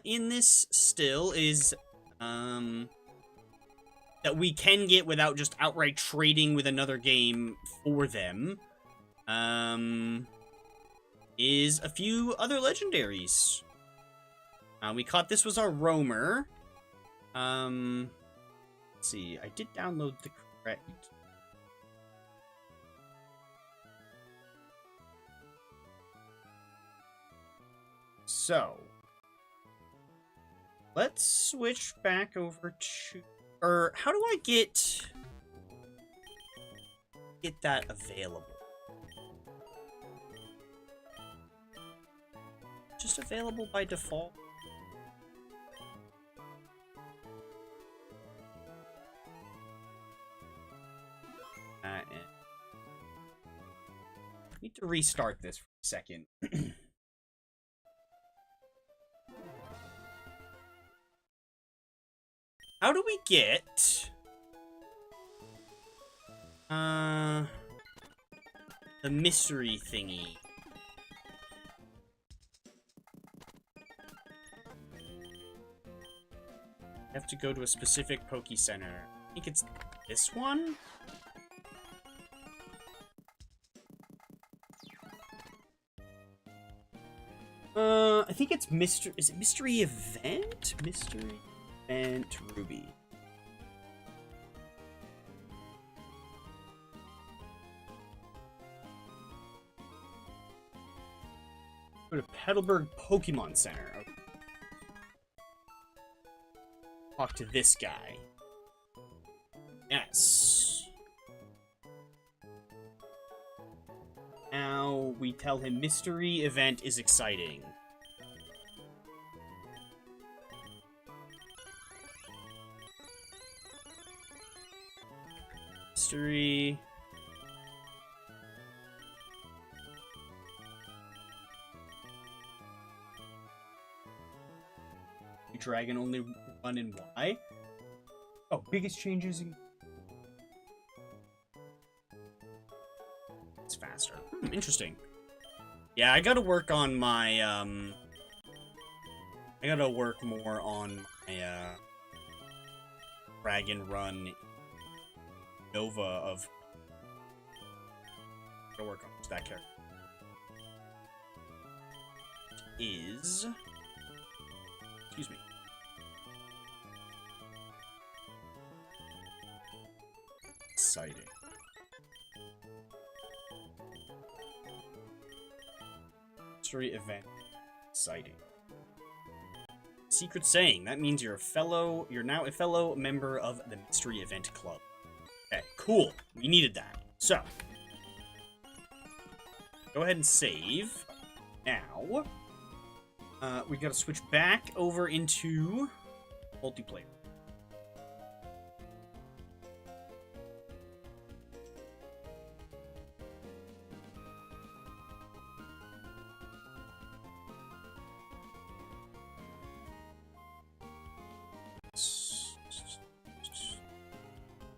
A: in this still is, that we can get without just outright trading with another game for them, is a few other legendaries. We caught this was our roamer. Let's see, I did download the correct... So, let's switch back over to... Or, how do I get that available? Just available by default? Need to restart this for a second. How do we get the mystery thingy? I have to go to a specific Poke Center. I think it's this one? I think it's is it Mystery Event? Mystery Event Ruby. Go to Petalburg Pokemon Center. Okay. Talk to this guy. Yes. Now we tell him mystery event is exciting. Mystery. Dragon only run in Y. Oh, biggest changes in... It's faster. Interesting. Yeah, I gotta work on my, I gotta work more on my, Dragon Run Nova of... Gotta work on that character. Is... Excuse me. Exciting. Mystery event. Exciting. Secret saying. That means you're now a fellow member of the Mystery Event Club. Okay, cool. We needed that. So. Go ahead and save. Now. We gotta switch back over into multiplayer.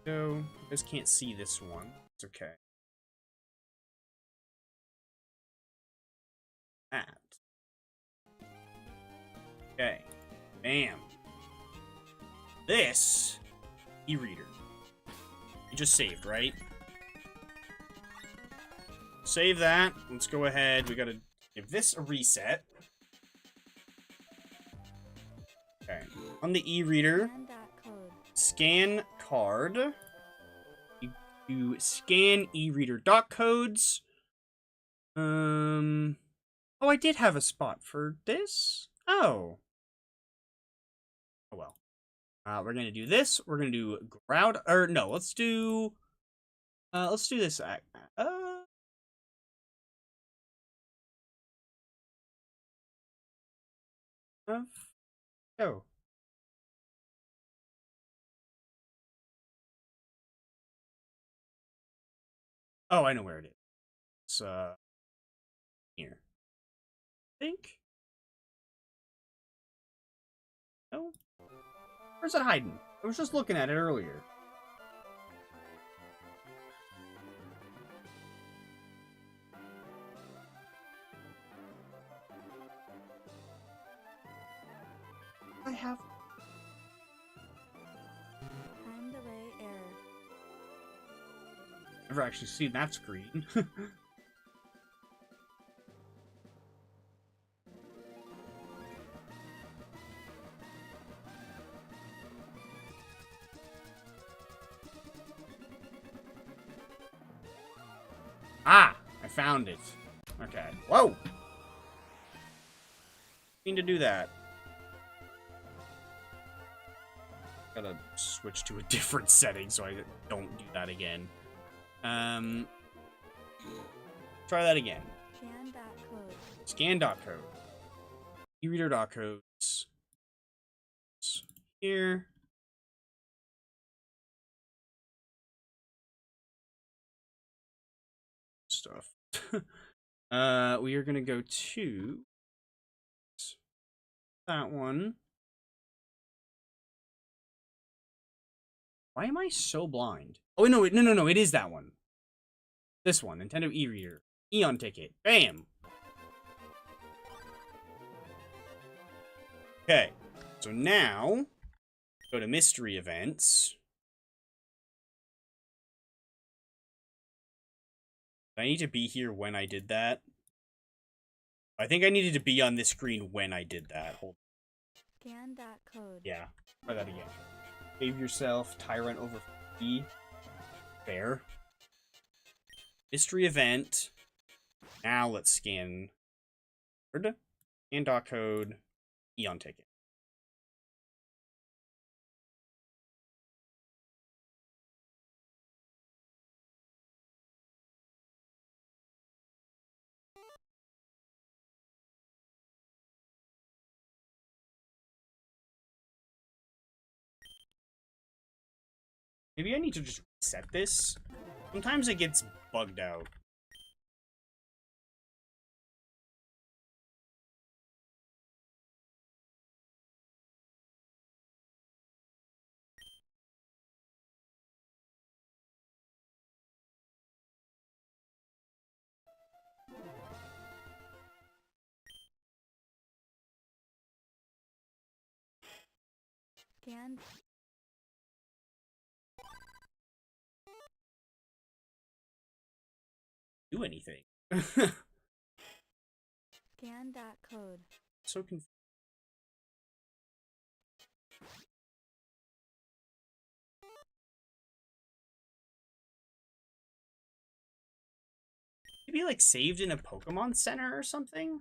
A: So, you guys can't see this one. It's okay. That. Okay. Bam. This e-reader. You just saved, right? Save that. Let's go ahead. We gotta give this a reset. Okay. On the e-reader, scan card. You scan e-reader dot codes. Oh, I did have a spot for this. Oh. Oh well. We're gonna do this. We're gonna do ground. Or no, let's do this. Oh. Oh, I know where it is. It's here. I think. No. Where's it hiding? I was just looking at it earlier. Never actually seen that screen. Ah! I found it. Okay. Whoa! Mean to do that. Gotta switch to a different setting so I don't do that again. Try that again.
B: Scan.code.
A: Scan.code. E-reader.codes. Here. Stuff. We are gonna go to that one. Why am I so blind? Oh no, no, it is that one. This one, Nintendo e-reader. Eon ticket. Bam! Okay. So now, go to mystery events. I need to be here when I did that. I think I needed to be on this screen when I did that. Hold on.
B: Scan.code.
A: Yeah. Try that again. Save yourself. Tyrant over E. Fair. Mystery event. Now let's scan. Scan.code. Eon ticket. Maybe I need to just reset this. Sometimes it gets bugged out.
B: Scan.
A: Do anything.
B: Scan.code.
A: So confused. Maybe like saved in a Pokemon Center or something?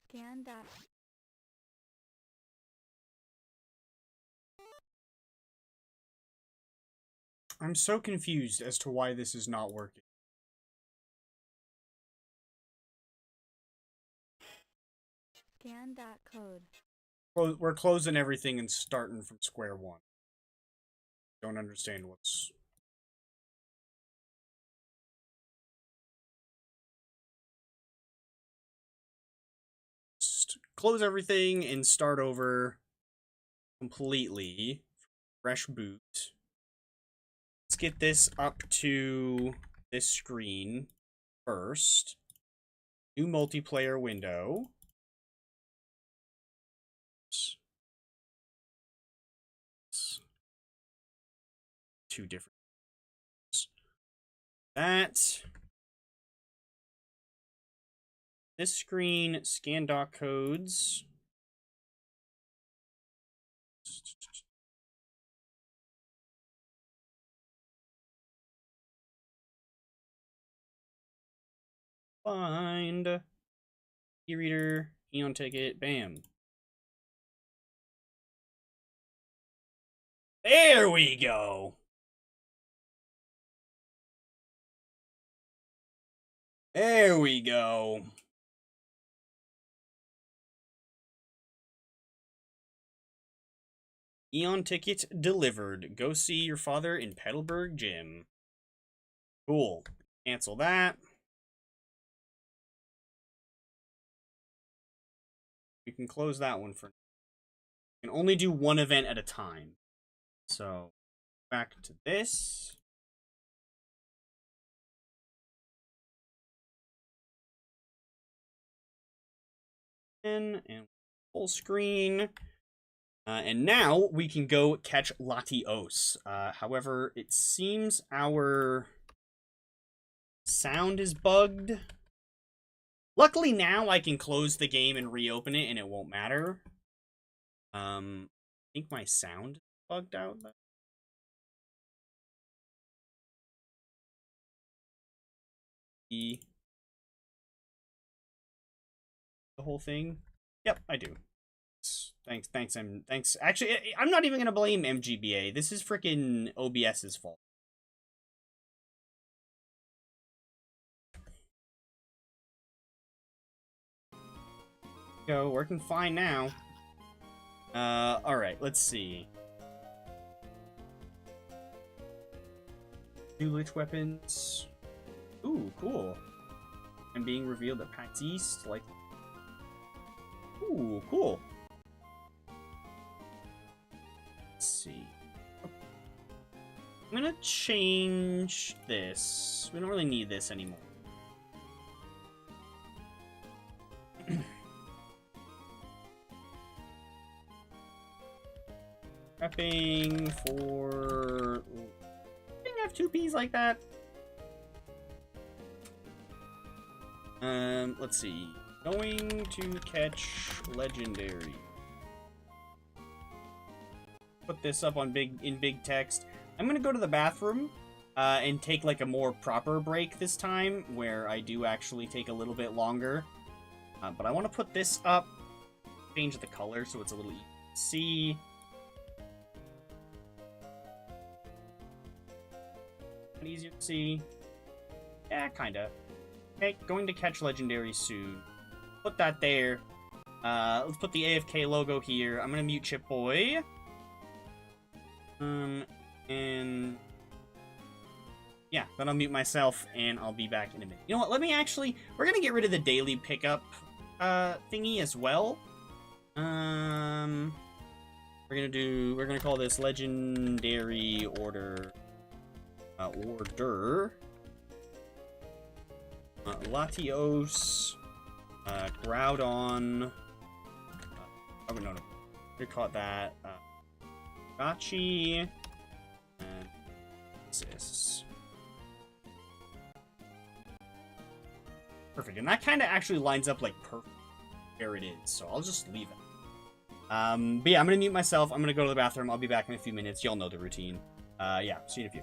B: Scan.
A: I'm so confused as to why this is not working.
B: Scan.code.
A: We're closing everything and starting from square one. Don't understand what's... Just close everything and start over completely. Fresh boot. Let's get this up to this screen first. New multiplayer window. Two different. That. This screen, scan doc codes. Find e-reader, Eon ticket, bam. There we go. There we go. Eon ticket delivered. Go see your father in Petalburg Gym. Cool. Cancel that. We can close that one for now. We can only do one event at a time. So, back to this. And full screen. And now we can go catch Latios. However, it seems our sound is bugged. Luckily now I can close the game and reopen it and it won't matter. I think my sound is bugged out. The whole thing? Yep, I do. Thanks. Actually, I'm not even gonna blame MGBA. This is freaking OBS's fault. Go, working fine now. Alright, let's see. New Lich weapons. Ooh, cool. And being revealed at PAX East, like... Ooh, cool. Let's see. I'm gonna change this. We don't really need this anymore. Prepping for... I think I have 2 Ps like that. Let's see. Going to catch legendary. Put this up on big text. I'm gonna go to the bathroom and take like a more proper break this time, where I do actually take a little bit longer. But I want to put this up, change the color so it's a little easier to see. Easier to see. Yeah, kinda. Okay, going to catch legendary soon. Put that there. Let's put the AFK logo here. I'm gonna mute Chip Boy. And yeah, then I'll mute myself and I'll be back in a minute. You know what? Let me actually. We're gonna get rid of the daily pickup thingy as well. We're gonna call this legendary order. Latios, Groudon, no, we call it that, Gachi, and this. Perfect, and that kind of actually lines up like perfect where it is, so I'll just leave it. But yeah, I'm gonna mute myself, I'm gonna go to the bathroom, I'll be back in a few minutes, y'all know the routine. Yeah, see you in a few.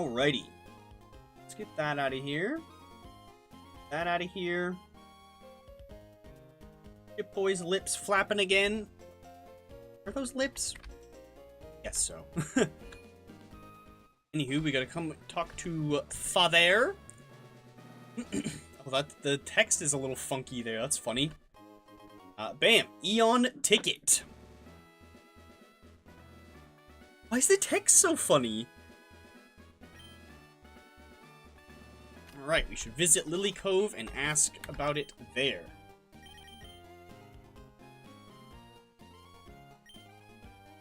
A: Alrighty. Let's get that out of here. That out of here. Get Boy's lips flapping again. Are those lips? Yes, so. Anywho, we gotta come talk to Father. Oh, the text is a little funky there. That's funny. Bam. Eon ticket. Why is the text so funny? Alright, we should visit Lily Cove and ask about it there.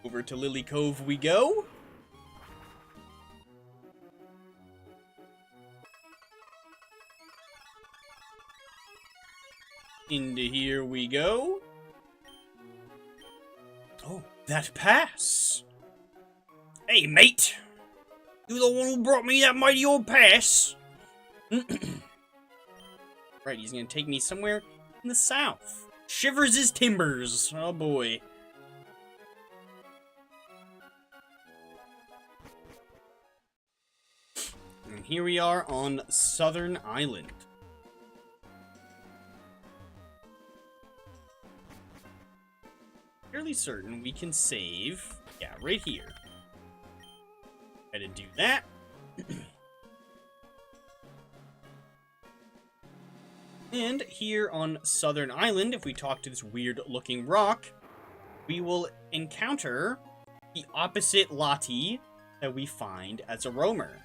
A: Over to Lily Cove we go. Into here we go. Oh, that pass. Hey, mate. You the one who brought me that mighty old pass? Right, he's gonna take me somewhere in the south. Shivers' Timbers. Oh, boy. And here we are on Southern Island. Fairly certain we can save. Yeah, right here. Try to do that. And here on Southern Island, if we talk to this weird-looking rock, we will encounter the opposite Lati that we find as a roamer.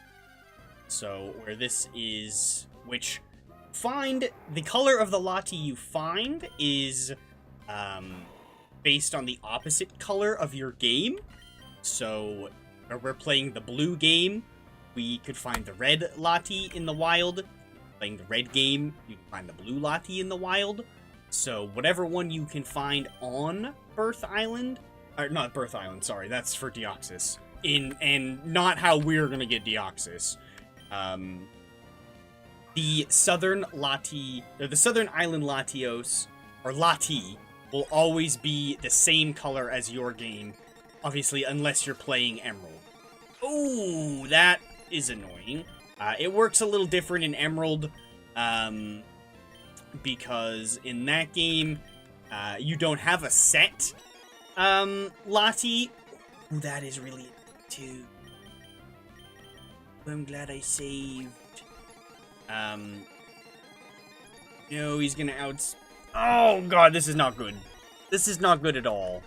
A: So, where this is... Which, find... The color of the Lati you find is, based on the opposite color of your game. So, where we're playing the blue game, we could find the red Lati in the wild. Playing the red game, you can find the blue Lati in the wild. So, whatever one you can find on Birth Island... Or, not Birth Island, sorry, that's for Deoxys. And not how we're gonna get Deoxys. The Southern Lati... Or the Southern Island Latios, or Lati, will always be the same color as your game. Obviously, unless you're playing Emerald. Oh, that is annoying. It works a little different in Emerald, because in that game, you don't have a set, Lati. Ooh, that is really too. I'm glad I saved. No, he's gonna Oh god, this is not good. This is not good at all.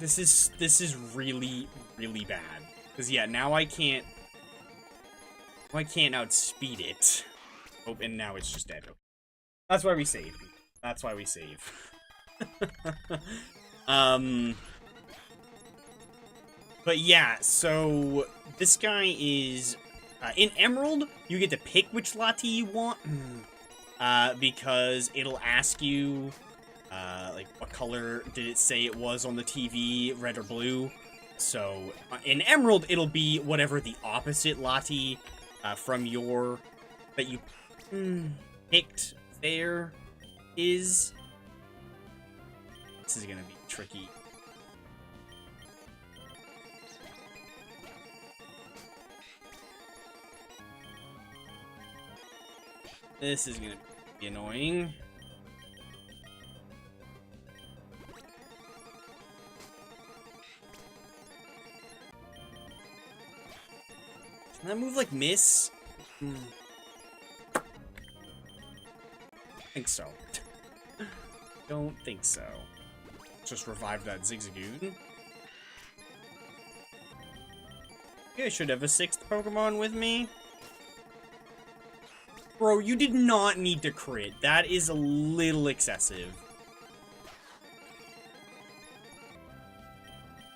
A: This is really, really bad. Because, yeah, now I can't outspeed it. Oh, and now it's just dead. Okay. That's why we save. That's why we save. But yeah, so this guy is... in Emerald, you get to pick which Lati you want. Because it'll ask you... like, what color did it say it was on the TV, red or blue? So, in Emerald, it'll be whatever the opposite Lati from your... that you picked there is. This is gonna be tricky. This is gonna be annoying. Can that move like miss? I think so. Don't think so. Just revive that Zigzagoon. Okay, I should have a 6th Pokemon with me. Bro, you did not need to crit. That is a little excessive.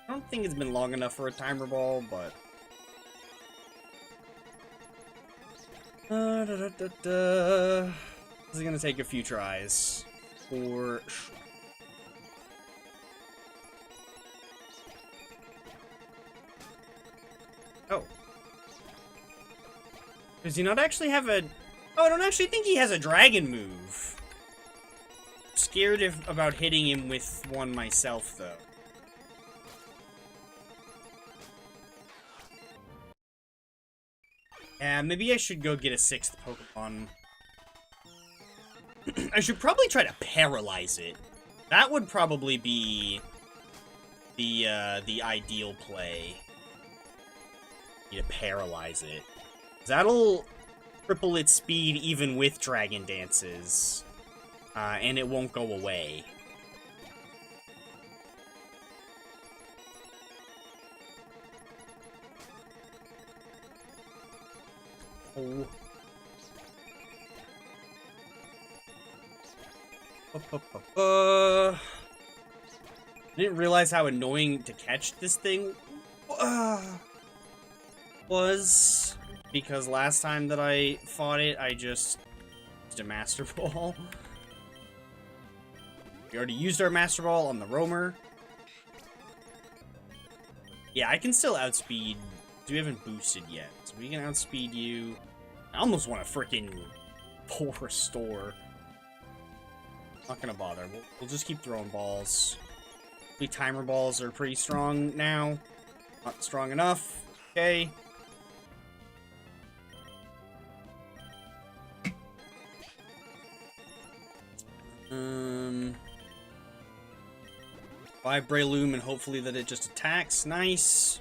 A: I don't think it's been long enough for a timer ball, but... This is gonna take a few tries. For sure. Oh. Does he not actually have a... Oh, I don't actually think he has a dragon move. Scared about hitting him with one myself, though. Yeah, maybe I should go get a 6th Pokemon. I should probably try to paralyze it. That would probably be the ideal play. To paralyze it. That'll cripple its speed even with Dragon Dances. And it won't go away. Oh. Didn't realize how annoying to catch this thing was, because last time that I fought it, I just used a Master Ball. We already used our Master Ball on the Roamer. Yeah, I can still outspeed. We haven't boosted yet, so we can outspeed you. I almost want to freaking full restore. Not gonna bother. We'll just keep throwing balls. The timer balls are pretty strong now. Not strong enough. Okay. Breloom, and hopefully that it just attacks. Nice.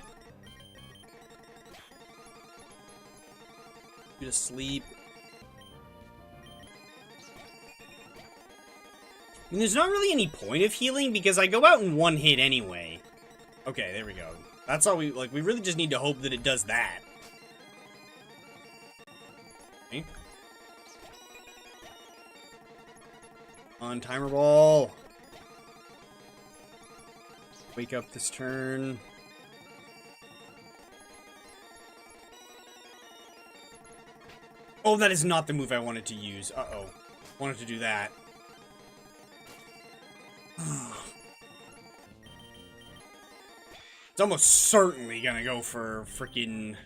A: Go to sleep. I mean, there's not really any point of healing because I go out in one hit anyway. Okay, there we go. That's all we really just need to hope that it does that. Okay. On timer ball. Wake up this turn. Oh, that is not the move I wanted to use. Uh-oh. Wanted to do that. It's almost certainly gonna go for freaking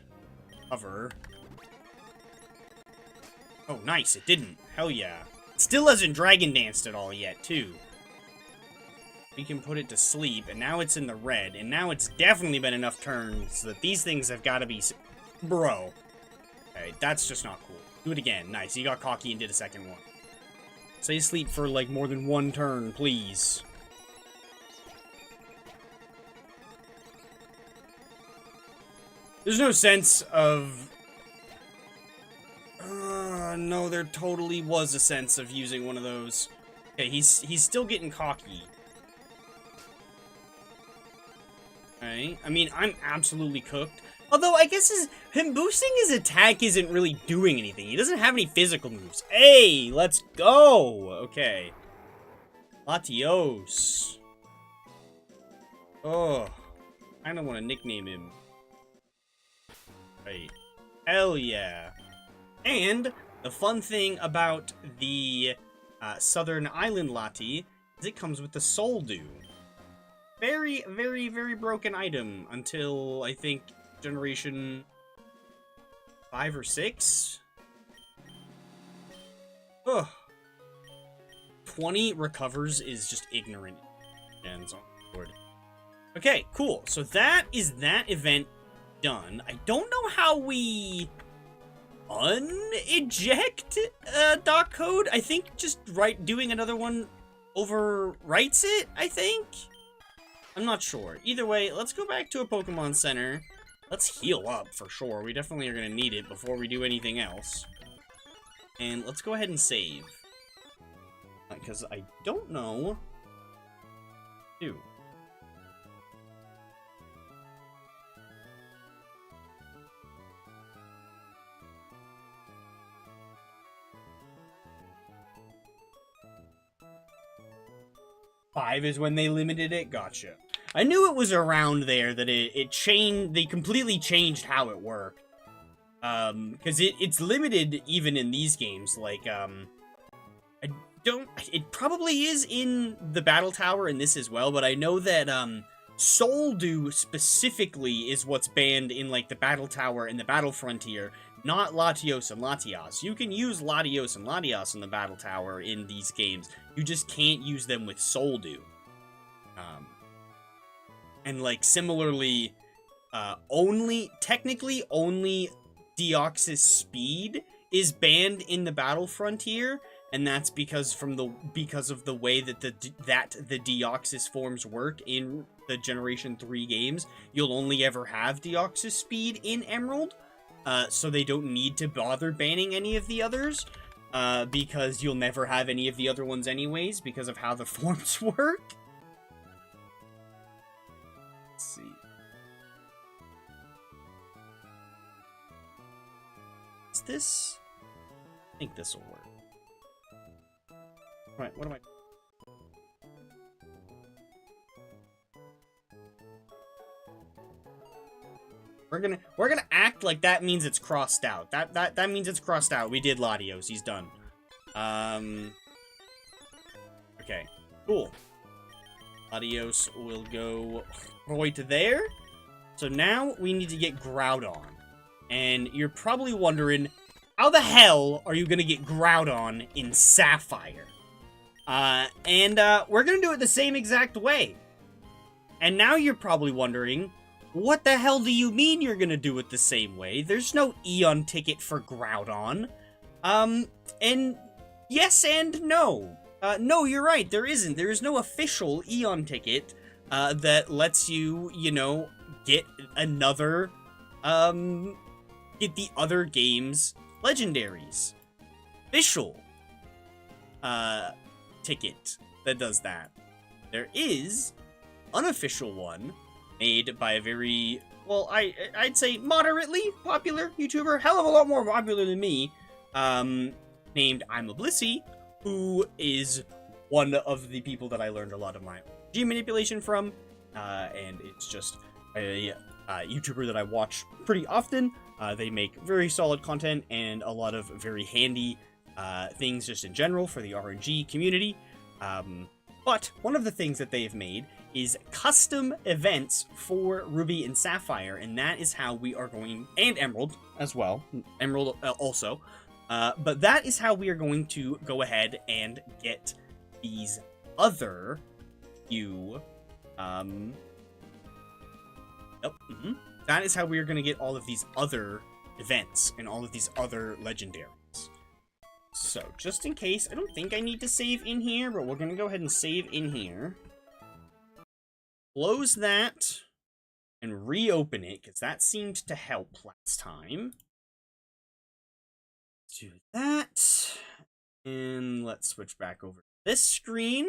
A: cover. Oh, nice. It didn't. Hell yeah. It still hasn't Dragon Danced at all yet, too. We can put it to sleep, and now it's in the red, and now it's definitely been enough turns that these things have got to be... Bro. Okay, that's just not cool. Do it again. Nice. He got cocky and did a second one. Stay asleep for, like, more than one turn, please. There's no sense of... no, there totally was a sense of using one of those. Okay, he's still getting cocky. Okay, I mean, I'm absolutely cooked. Although, I guess him boosting his attack isn't really doing anything. He doesn't have any physical moves. Hey, let's go! Okay. Latios. Oh. I don't want to nickname him. Right. Hell yeah. And the fun thing about the Southern Island Lati is it comes with the Soul Dew. Very, very, very broken item until, I think, generation 5 or 6? Ugh. 20 recovers is just ignorant. Ends on board. Okay, cool. So that is that event done. I don't know how we uneject dot code. I think just doing another one overwrites it, I think? I'm not sure. Either way, let's go back to a Pokemon Center. Let's heal up for sure. We definitely are going to need it before we do anything else. And let's go ahead and save. Because I don't know. Dude. Five is when they limited it? Gotcha. I knew it was around there that it changed, they completely changed how it worked. Because it's limited even in these games, like, it probably is in the Battle Tower in this as well, but I know that, Soul Dew specifically is what's banned in, like, the Battle Tower and the Battle Frontier, not Latios and Latias. You can use Latios and Latias in the Battle Tower in these games. You just can't use them with Soul Dew. And, like, similarly, technically only Deoxys speed is banned in the Battle Frontier, and that's because of the way that the Deoxys forms work in the Generation 3 games. You'll only ever have Deoxys speed in Emerald, so they don't need to bother banning any of the others, because you'll never have any of the other ones anyways, because of how the forms work. Let's see. Is this? I think this will work. Right, what am I? We're gonna act like that means it's crossed out. That means it's crossed out. We did Latios. He's done. Okay. Cool. Latios will go right there. So now we need to get Groudon. And you're probably wondering, how the hell are you gonna get Groudon in Sapphire? We're gonna do it the same exact way. And now you're probably wondering, what the hell do you mean you're gonna do it the same way? There's no Eon ticket for Groudon. And yes and no. No, you're right, there isn't. There is no official Eon ticket, that lets you, you know, get another, get the other game's legendaries. Official, ticket that does that. There is unofficial one made by a very, well, I'd say moderately popular YouTuber, hell of a lot more popular than me, named I'm a Blissey, who is one of the people that I learned a lot of my G manipulation from, and it's just a YouTuber that I watch pretty often. They make very solid content and a lot of very handy things just in general for the RNG community. But one of the things that they've made is custom events for Ruby and Sapphire, and that is how we are going, and Emerald as well, Emerald also, but that is how we are going to go ahead and get these other few, that is how we are going to get all of these other events and all of these other legendaries. So, just in case, I don't think I need to save in here, but we're going to go ahead and save in here. Close that and reopen it, because that seemed to help last time. Do that. And let's switch back over to this screen.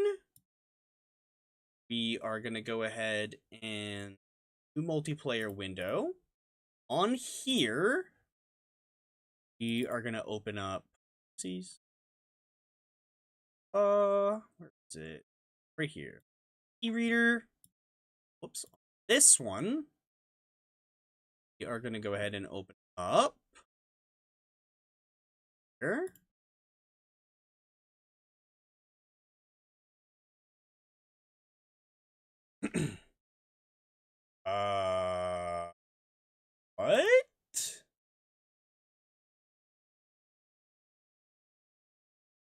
A: We are going to go ahead and do multiplayer window. On here, we are going to open up, where is it? Right here. E-reader. Whoops. This one, we are going to go ahead and open up here. What?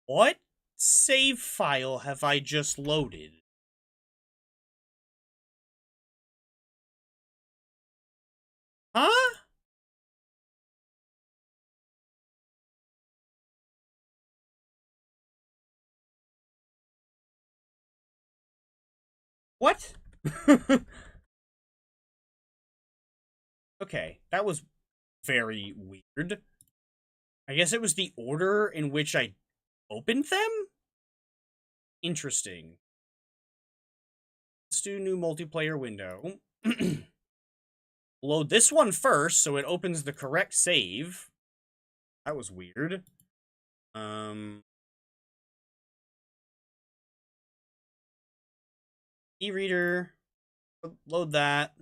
A: What save file have I just loaded? Huh? What? Okay, that was very weird. I guess it was the order in which I opened them? Interesting. Let's do new multiplayer window. Load this one first, so it opens the correct save. That was weird. E-reader. Load that.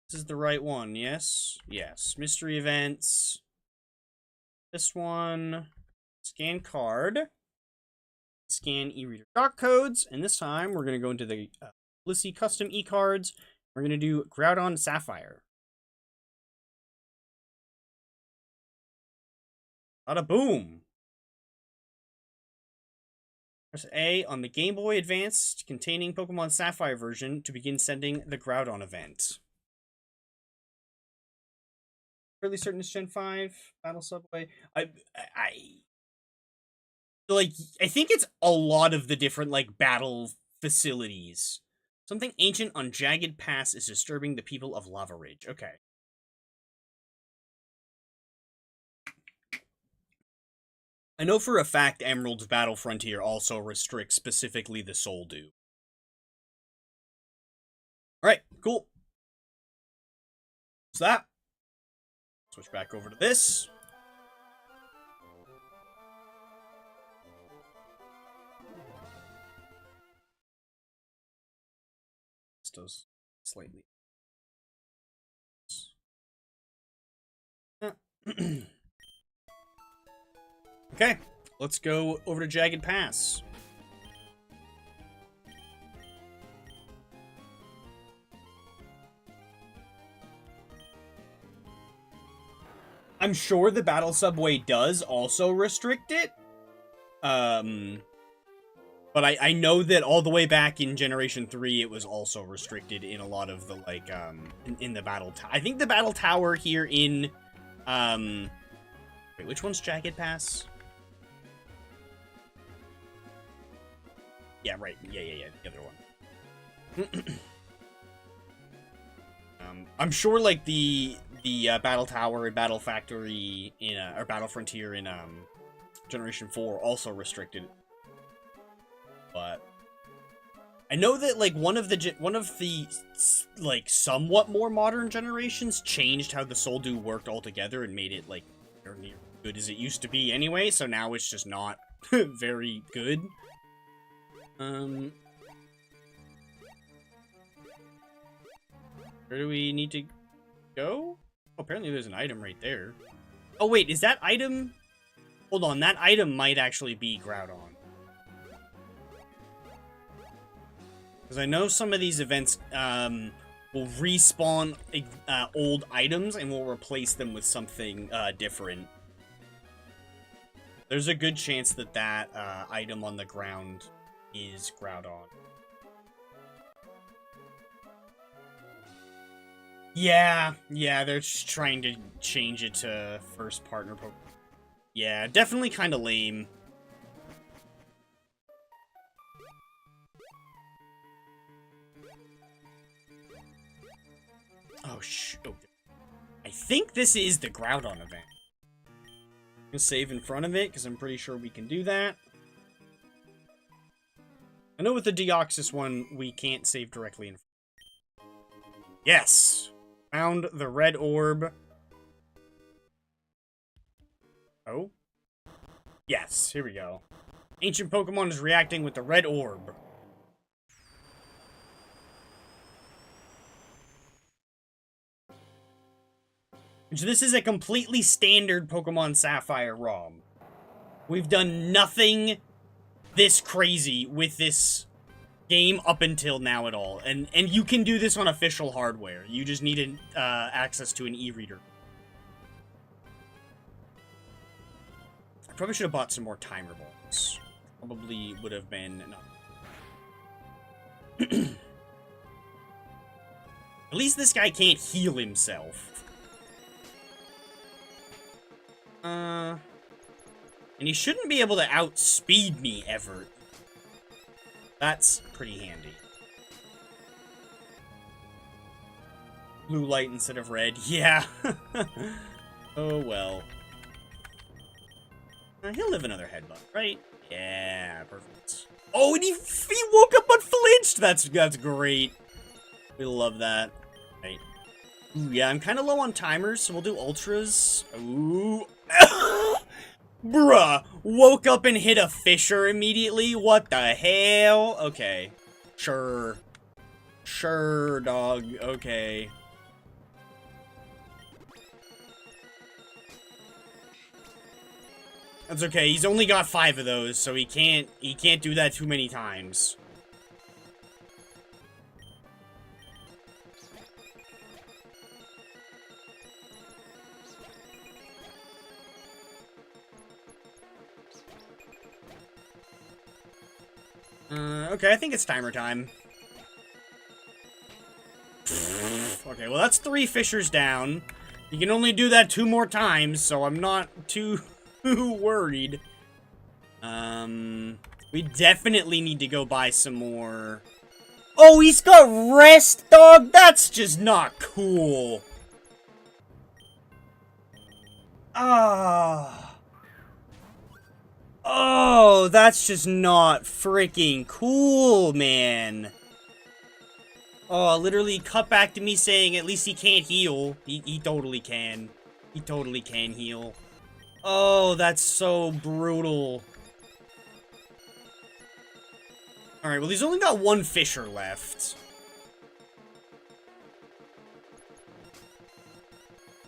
A: This is the right one, yes? Yes. Mystery events. This one. Scan card. Scan e-reader doc codes. And this time, we're going to go into the Blissey custom e-cards. We're going to do Groudon Sapphire. Bada boom! Press A on the Game Boy Advance containing Pokemon Sapphire version to begin sending the Groudon event. Fairly certain it's Gen 5 Battle Subway. I like I think it's a lot of the different like battle facilities. Something ancient on Jagged Pass is disturbing the people of Lava Ridge. Okay. I know for a fact Emerald's Battle Frontier also restricts specifically the Soul Dew. Alright, cool. So that. Switch back over to this. This does slightly. Okay, let's go over to Jagged Pass. I'm sure the Battle Subway does also restrict it. But I know that all the way back in Generation 3, it was also restricted in a lot of the, like, in the Battle Tower. I think the Battle Tower here in, wait, which one's Jagged Pass? Yeah, right. Yeah, the other one. I'm sure, like, the Battle Tower and Battle Factory in, or Battle Frontier in, Generation 4 also restricted. But I know that, like, one of the like, somewhat more modern generations changed how the Soul Dew worked altogether and made it, like, near good as it used to be anyway, so now it's just not very good. Where do we need to go? Oh, apparently there's an item right there. Oh, wait, is that item? Hold on, that item might actually be Groudon. Because I know some of these events will respawn old items and will replace them with something different. There's a good chance that that item on the ground is Groudon. Yeah, they're just trying to change it to first partner Pokemon. Yeah, definitely kind of lame. Oh, I think this is the Groudon event. I'm gonna save in front of it, because I'm pretty sure we can do that. I know with the Deoxys one, we can't save directly in front. Yes! Found the red orb. Oh? Yes, here we go. Ancient Pokemon is reacting with the red orb. So this is a completely standard Pokemon Sapphire ROM. We've done nothing this crazy with this game up until now at all. And you can do this on official hardware. You just need access to an e-reader. I probably should have bought some more timer balls. Probably would have been enough. At least this guy can't heal himself. And he shouldn't be able to outspeed me ever. That's pretty handy. Blue light instead of red. Yeah. Oh, well. He'll live another headbutt, right? Yeah, perfect. Oh, and he woke up unflinched! That's great. We love that. Right. Ooh, yeah, I'm kind of low on timers, so we'll do ultras. Ooh. Bruh, woke up and hit a Fisher immediately? What the hell? Okay. Sure. Sure, dog. Okay. That's okay. He's only got 5 of those, so he can't do that too many times. Okay, I think it's timer time. Okay, well that's 3 Fishers down. You can only do that 2 more times, so I'm not too worried. We definitely need to go buy some more. Oh, he's got rest, dog? That's just not cool. Ah. Oh, that's just not freaking cool, man. Oh, literally cut back to me saying at least he can't heal. He totally can. He totally can heal. Oh, that's so brutal. Alright, well, he's only got 1 Fisher left.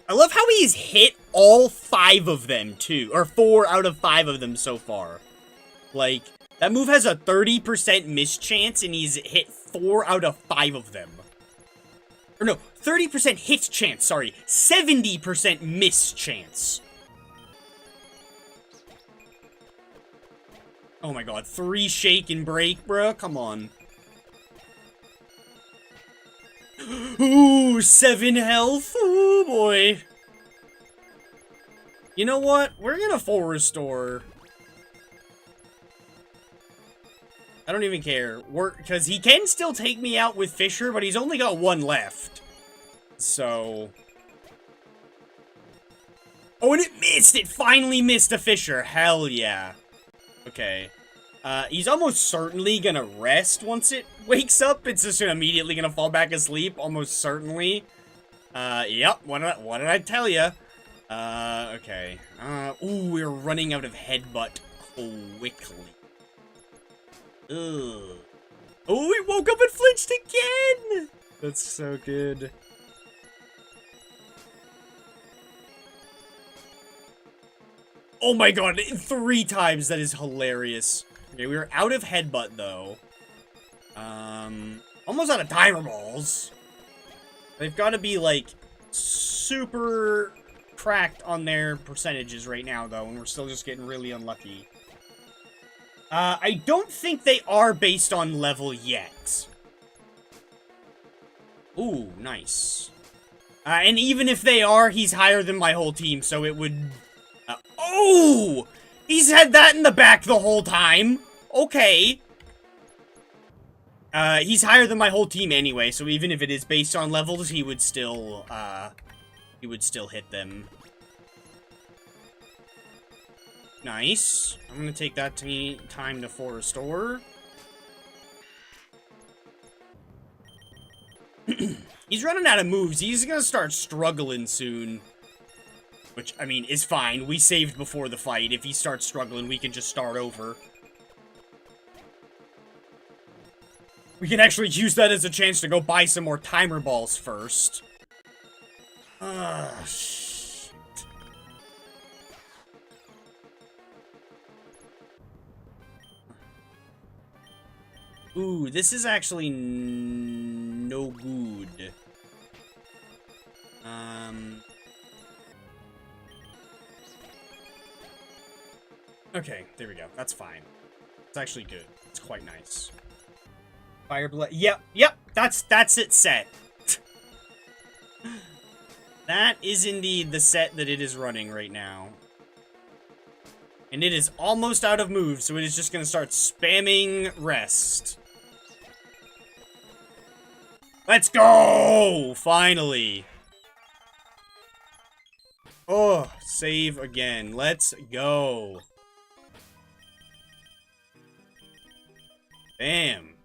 A: I love how he's hit all 5 of them, too. Or 4 out of 5 of them so far. Like, that move has a 30% miss chance, and he's hit 4 out of 5 of them. Or no, 30% hit chance, sorry. 70% miss chance. Oh my god, 3 shake and break, bruh? Come on. Ooh, 7 health? Ooh, boy. You know what? We're gonna full restore. I don't even care. Because he can still take me out with Fisher, but he's only got 1 left. So... Oh, and it missed! It finally missed a Fisher. Hell yeah. Okay. He's almost certainly gonna rest once it wakes up. It's just immediately gonna fall back asleep, almost certainly. Yep, what did I tell ya? Okay. Ooh, we're running out of headbutt quickly. Ugh. Oh, he woke up and flinched again! That's so good. Oh my god, 3 times, that is hilarious. Okay, we were out of headbutt, though. Almost out of timer balls. They've got to be, like, super cracked on their percentages right now, though, and we're still just getting really unlucky. I don't think they are based on level yet. Ooh, nice. And even if they are, he's higher than my whole team, so it would... oh! He's had that in the back the whole time. Okay. He's higher than my whole team anyway, so even if it is based on levels, he would still hit them. Nice. I'm gonna take that time to full restore. He's running out of moves. He's gonna start struggling soon. Which, I mean, is fine. We saved before the fight. If he starts struggling, we can just start over. We can actually use that as a chance to go buy some more timer balls first. Shit. Ooh, this is actually no good. Okay, there we go. That's fine. It's actually good. It's quite nice. Fire blood. Yep, that's it set. That is indeed the set that it is running right now. And it is almost out of moves, so it is just gonna start spamming rest. Let's go! Finally. Oh, save again. Let's go. Bam.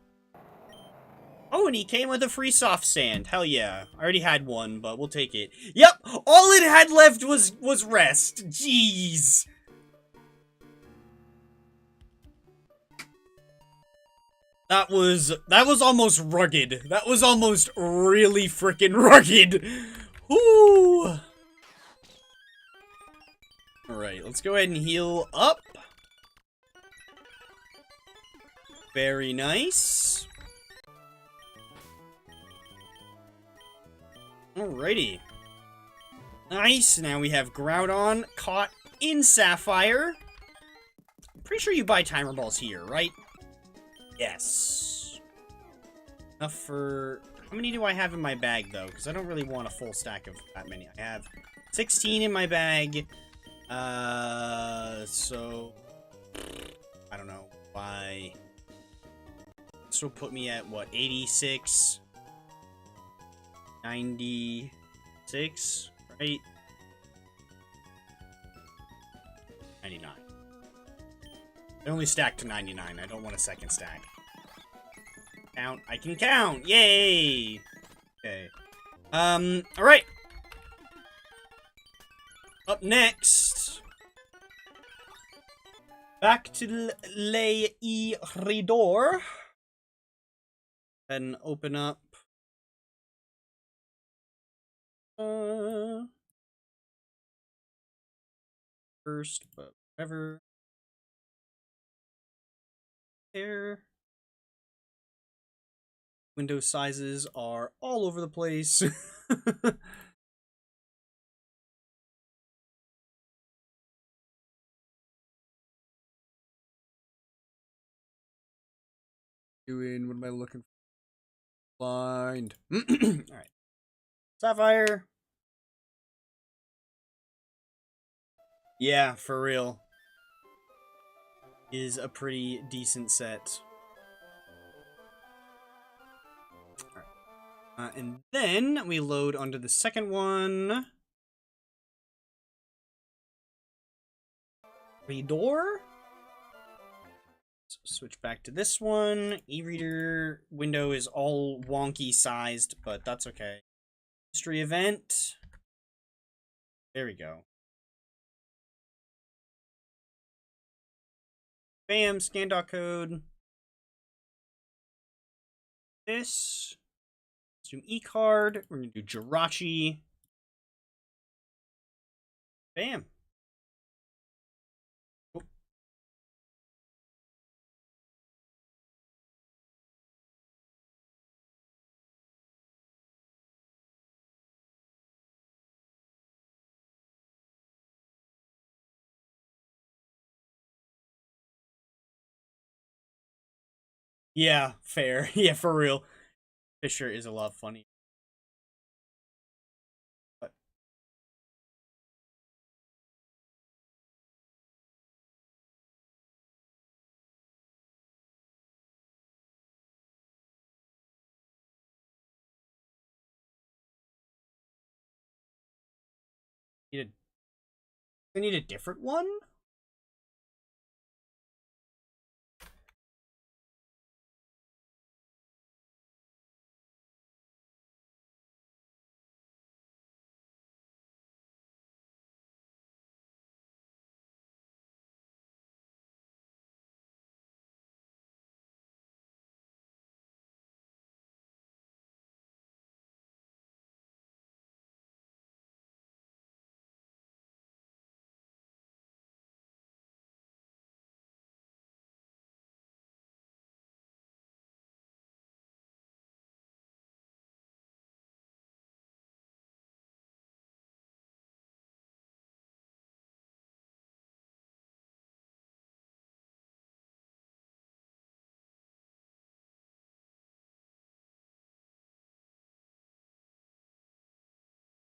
A: Oh, and he came with a free soft sand. Hell yeah. I already had one, but we'll take it. Yep! All it had left was rest. Jeez. That was almost rugged. That was almost really freaking rugged. Woo! Alright, let's go ahead and heal up. Very nice. Alrighty. Nice. Now we have Groudon caught in Sapphire. I'm pretty sure you buy timer balls here, right? Yes. Enough for How many do I have in my bag, though? Because I don't really want a full stack of that many. I have 16 in my bag. So... I don't know why. This will put me at, what, 86? 96, right? 99. I only stacked to 99. I don't want a second stack. Count. I can count! Yay! Okay. Alright. Up next. Back to Le Iridor. And open up. First, but whatever. There. Window sizes are all over the place. What am I looking for? Blind. Alright. Sapphire. Yeah, for real. Is a pretty decent set. Alright. And then we load onto the second one. Reader. Switch back to this one. E-reader window is all wonky sized, but that's okay. History event. There we go. Bam, scan dot code. This. Let's do e-card. We're gonna do Jirachi. Bam. Oh. Yeah, fair. Yeah, for real. Fisher is a lot funny. But I need a different one?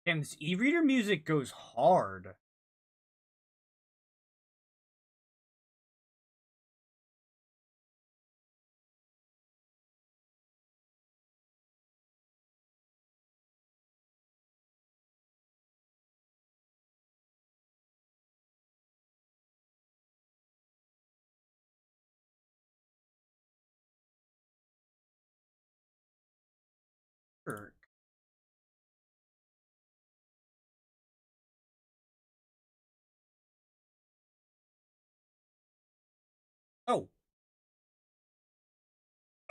A: Damn, this e-reader music goes hard. Oh.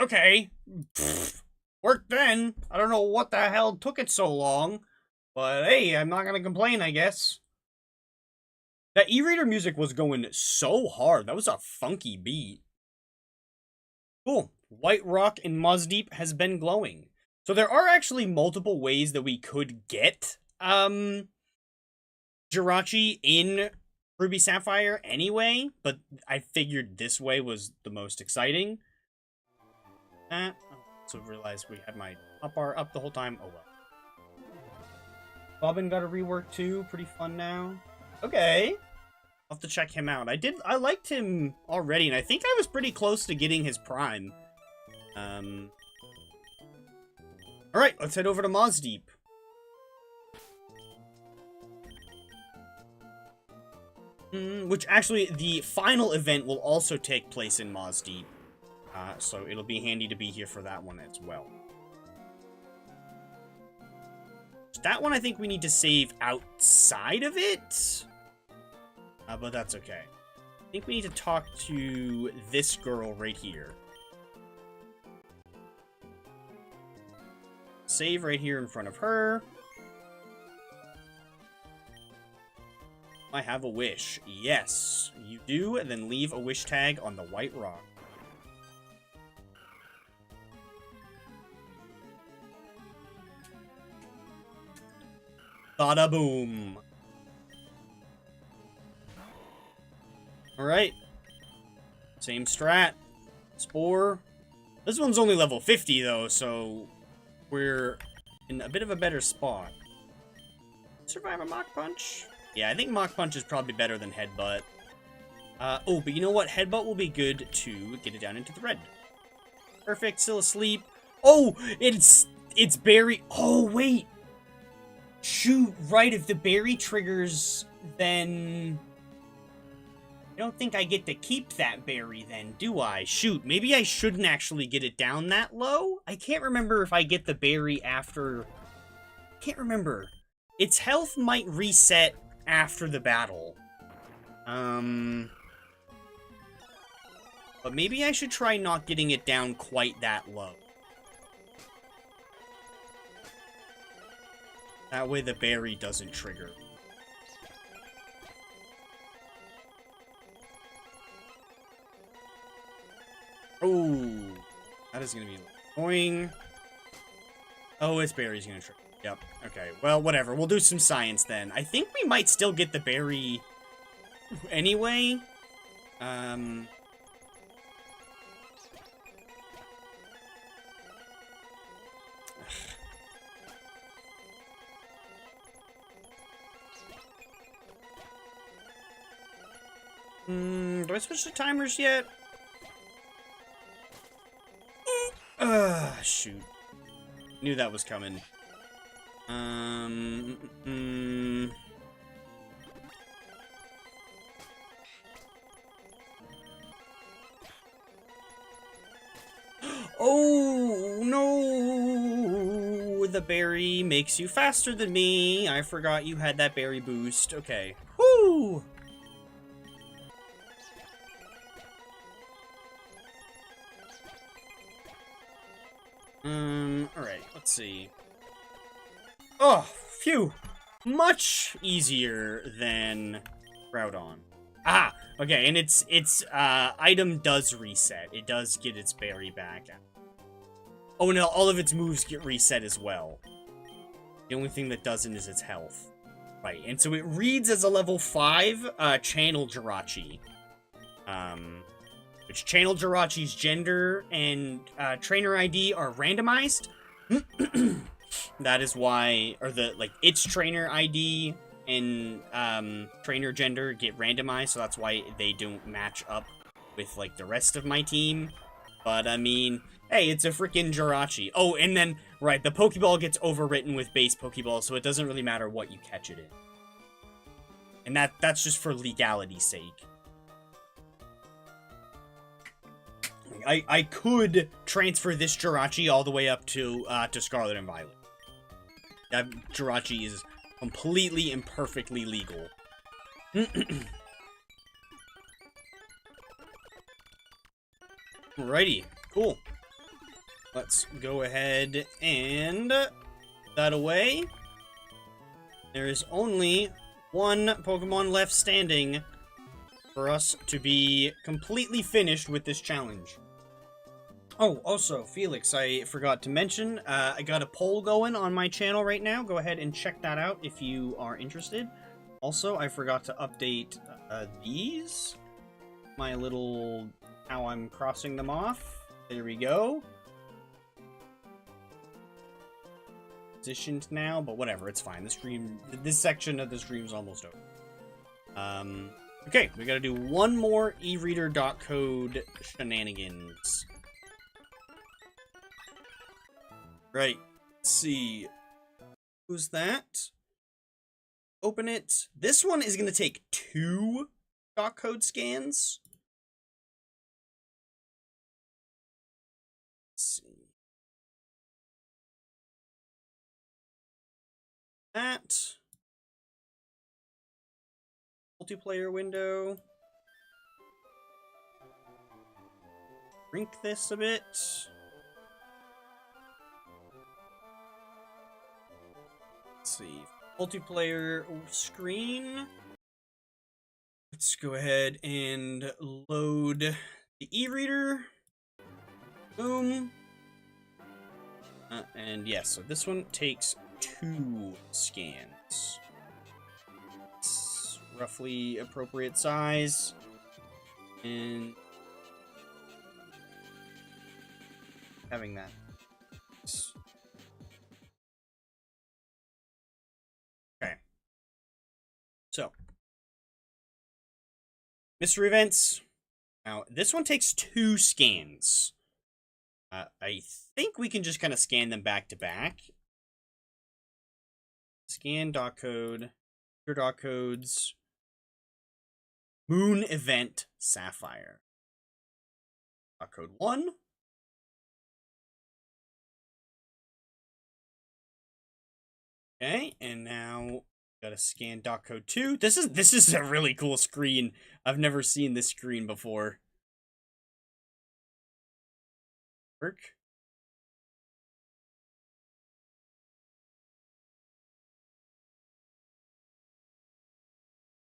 A: Okay. Pfft. Worked then. I don't know what the hell took it so long. But hey, I'm not gonna complain, I guess. That e-reader music was going so hard. That was a funky beat. Cool. White Rock in Mozdeep has been glowing. So there are actually multiple ways that we could get Jirachi in Ruby Sapphire anyway, but I figured this way was the most exciting. So realized we had my hotbar up the whole time. Oh well. Bobbin got a rework too. Pretty fun now. Okay. I'll have to check him out. I liked him already, and I think I was pretty close to getting his prime. Alright, let's head over to Moz Deep. Which actually, the final event will also take place in Moz Deep. So it'll be handy to be here for that one as well. That one I think we need to save outside of it. But that's okay. I think we need to talk to this girl right here. Save right here in front of her. I have a wish. Yes, you do, and then leave a wish tag on the white rock. Bada boom. Alright. Same strat. Spore. This one's only level 50 though, so we're in a bit of a better spot. Survive a Mach Punch? Yeah, I think Mach Punch is probably better than Headbutt. Oh, but you know what? Headbutt will be good to get it down into the red. Perfect, still asleep. Oh, it's berry. Oh, wait. Shoot, right, if the berry triggers, then I don't think I get to keep that berry then, do I? Shoot, maybe I shouldn't actually get it down that low? I can't remember if I get the berry after... Can't remember. Its health might reset after the battle. But maybe I should try not getting it down quite that low. That way the berry doesn't trigger. Oh, that is going to be annoying. Oh, its berry's going to trigger. Yep, okay. Well, whatever. We'll do some science then. I think we might still get the berry anyway. Do I switch to timers yet? Shoot. Knew that was coming. Oh, no! The berry makes you faster than me. I forgot you had that berry boost. Okay. Whoo! Alright, let's see. Oh, phew! Much easier than Groudon. Ah! Okay, and its item does reset. It does get its berry back. Oh no, all of its moves get reset as well. The only thing that doesn't is its health. Right, and so it reads as a level 5, Channel Jirachi. Which Channel Jirachi's gender and trainer ID are randomized. That is why, or its trainer ID and trainer gender get randomized, so that's why they don't match up with like the rest of my team. But I mean, hey, it's a freaking Jirachi. Oh, and then right, the Pokeball gets overwritten with base Pokeball, so it doesn't really matter what you catch it in. And that's just for legality's sake. I could transfer this Jirachi all the way up to Scarlet and Violet. That Jirachi is completely and perfectly legal. Alrighty, cool. Let's go ahead and that away. There is only one Pokemon left standing for us to be completely finished with this challenge. Oh, also, Felix, I forgot to mention, I got a poll going on my channel right now. Go ahead and check that out if you are interested. Also, I forgot to update these. My little... how I'm crossing them off. There we go. positioned now, but whatever, it's fine. This section of the stream's almost over. Okay, we gotta do one more eReader.code shenanigans. Right, let's see. Who's that? Open it. This one is gonna take 2 .code scans. Let's see. That. Multiplayer window. Shrink this a bit. Let's see. Multiplayer screen. Let's go ahead and load the e-reader. Boom. And yes, so this one takes 2 scans. It's roughly appropriate size. And having that. Okay. So, mystery events. Now, this one takes 2 scans. I think we can just kind of scan them back to back. Scan .code, codes, moon event Sapphire. .code 1. Okay, and now gotta scan .code 2. This is a really cool screen. I've never seen this screen before. Work.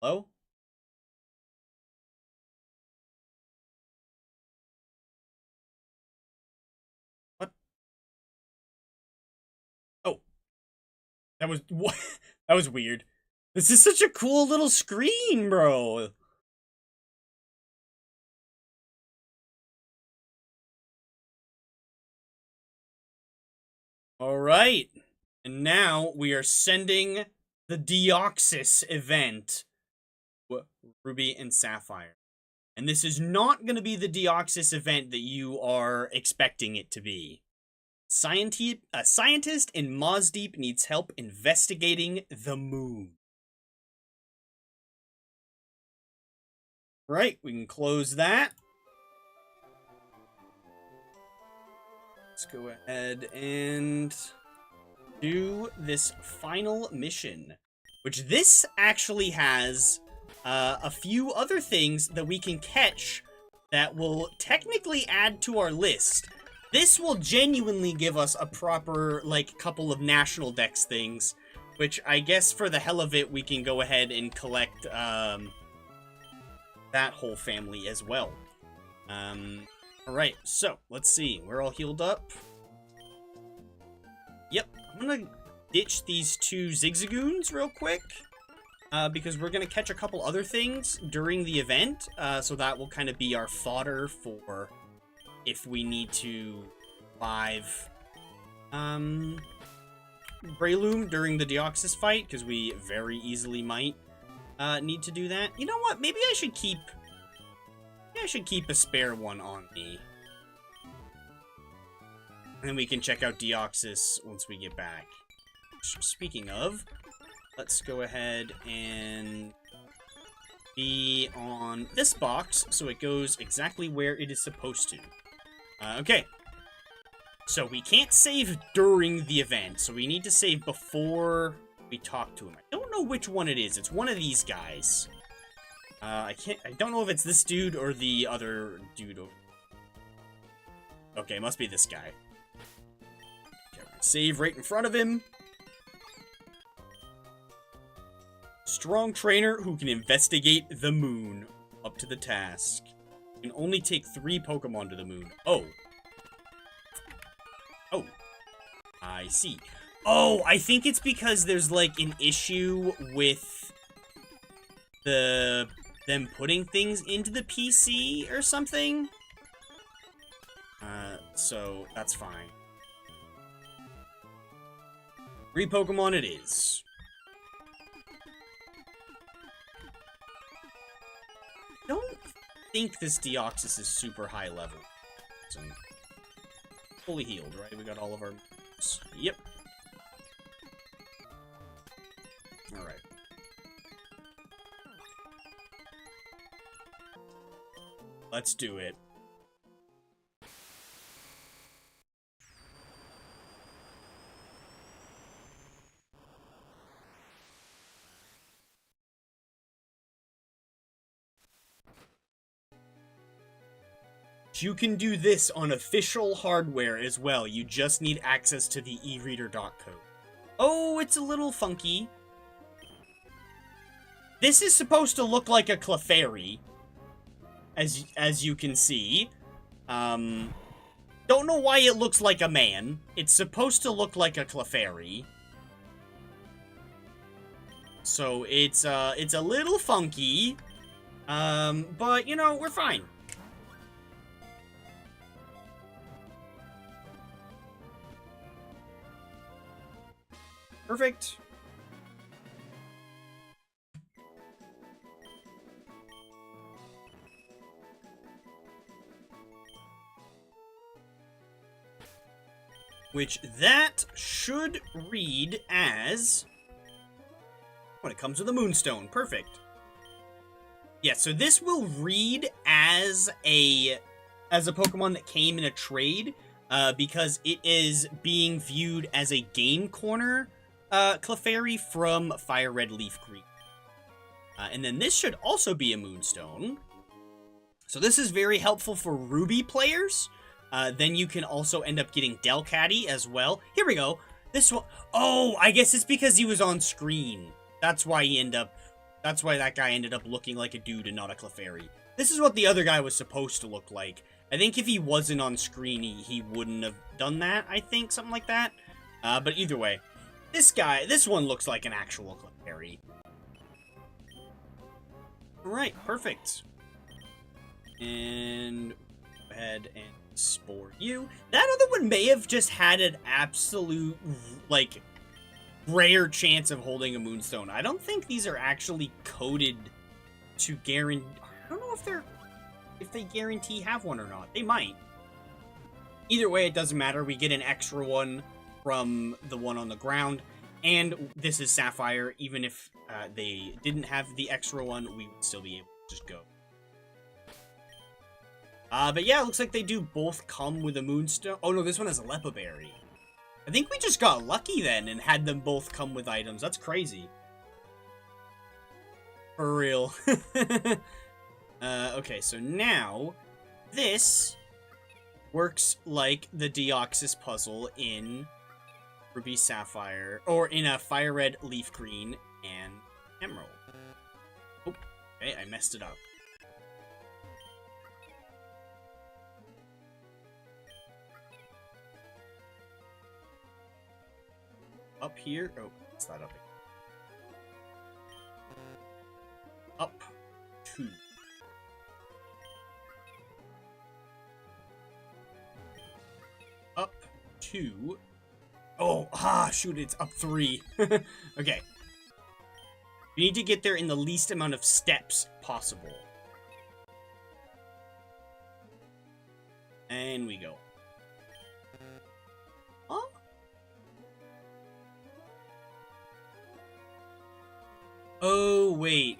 A: Hello? What? Oh. That was what? That was weird. This is such a cool little screen, bro. All right. And now we are sending the Deoxys event. Ruby and Sapphire. And this is not going to be the Deoxys event that you are expecting it to be. A scientist in Mozdeep needs help investigating the moon. Right, we can close that. Let's go ahead and do this final mission, which this actually has a few other things that we can catch that will technically add to our list. This will genuinely give us a proper, like, couple of national dex things, which I guess for the hell of it, we can go ahead and collect that whole family as well. Alright, so, let's see. We're all healed up. Yep, I'm gonna ditch these 2 Zigzagoons real quick. Because we're gonna catch a couple other things during the event. So that will kind of be our fodder for if we need to live Breloom during the Deoxys fight, because we very easily might need to do that. You know what? Maybe I should keep a spare one on me. And then we can check out Deoxys once we get back. Speaking of, let's go ahead and be on this box so it goes exactly where it is supposed to. Okay. So we can't save during the event, so we need to save before we talk to him. I don't know which one it is. It's one of these guys. I don't know if it's this dude or the other dude. Okay, must be this guy. Okay, we're gonna save right in front of him. Strong trainer who can investigate the moon. Up to the task. Can only take 3 Pokemon to the moon. Oh. Oh. I see. Oh, I think it's because there's, like, an issue with them putting things into the PC or something. So that's fine. 3 Pokemon it is. Don't think this Deoxys is super high level. So, fully healed, right? We got all of our moves. Yep. Alright. Let's do it. You can do this on official hardware as well. You just need access to the e-reader.code. Oh, it's a little funky. This is supposed to look like a Clefairy, as you can see. Don't know why it looks like a man. It's supposed to look like a Clefairy. So it's a little funky. But you know, we're fine. Perfect. Which that should read as... when it comes with a Moonstone. Perfect. Yeah, so this will read as a Pokemon that came in a trade, because it is being viewed as a Game Corner Clefairy from Fire Red Leaf Green. And then this should also be a Moonstone. So this is very helpful for Ruby players. Then you can also end up getting Delcatty as well. Here we go. This one... oh, I guess it's because he was on screen. That's why that guy ended up looking like a dude and not a Clefairy. This is what the other guy was supposed to look like. I think if he wasn't on screen, he wouldn't have done that, I think. Something like that. But either way. This one looks like an actual Clefairy. Alright, perfect. And... go ahead and Spore you. That other one may have just had an absolute, like, rare chance of holding a Moonstone. I don't think these are actually coded to guarantee... I don't know if they guarantee have one or not. They might. Either way, it doesn't matter. We get an extra one from the one on the ground. And this is Sapphire. Even if they didn't have the extra one, we would still be able to just go. But yeah, it looks like they do both come with a Moonstone. Oh no, this one has a Lepa Berry. I think we just got lucky then and had them both come with items. That's crazy. For real. Okay, so now this works like the Deoxys puzzle in Ruby Sapphire, or in a Fire Red, Leaf Green, and Emerald. Oh, okay, I messed it up. Up here. Oh, what's that up? Up 2. Up 2. Oh, shoot, it's up 3. Okay. You need to get there in the least amount of steps possible. And we go. Huh? Oh, wait.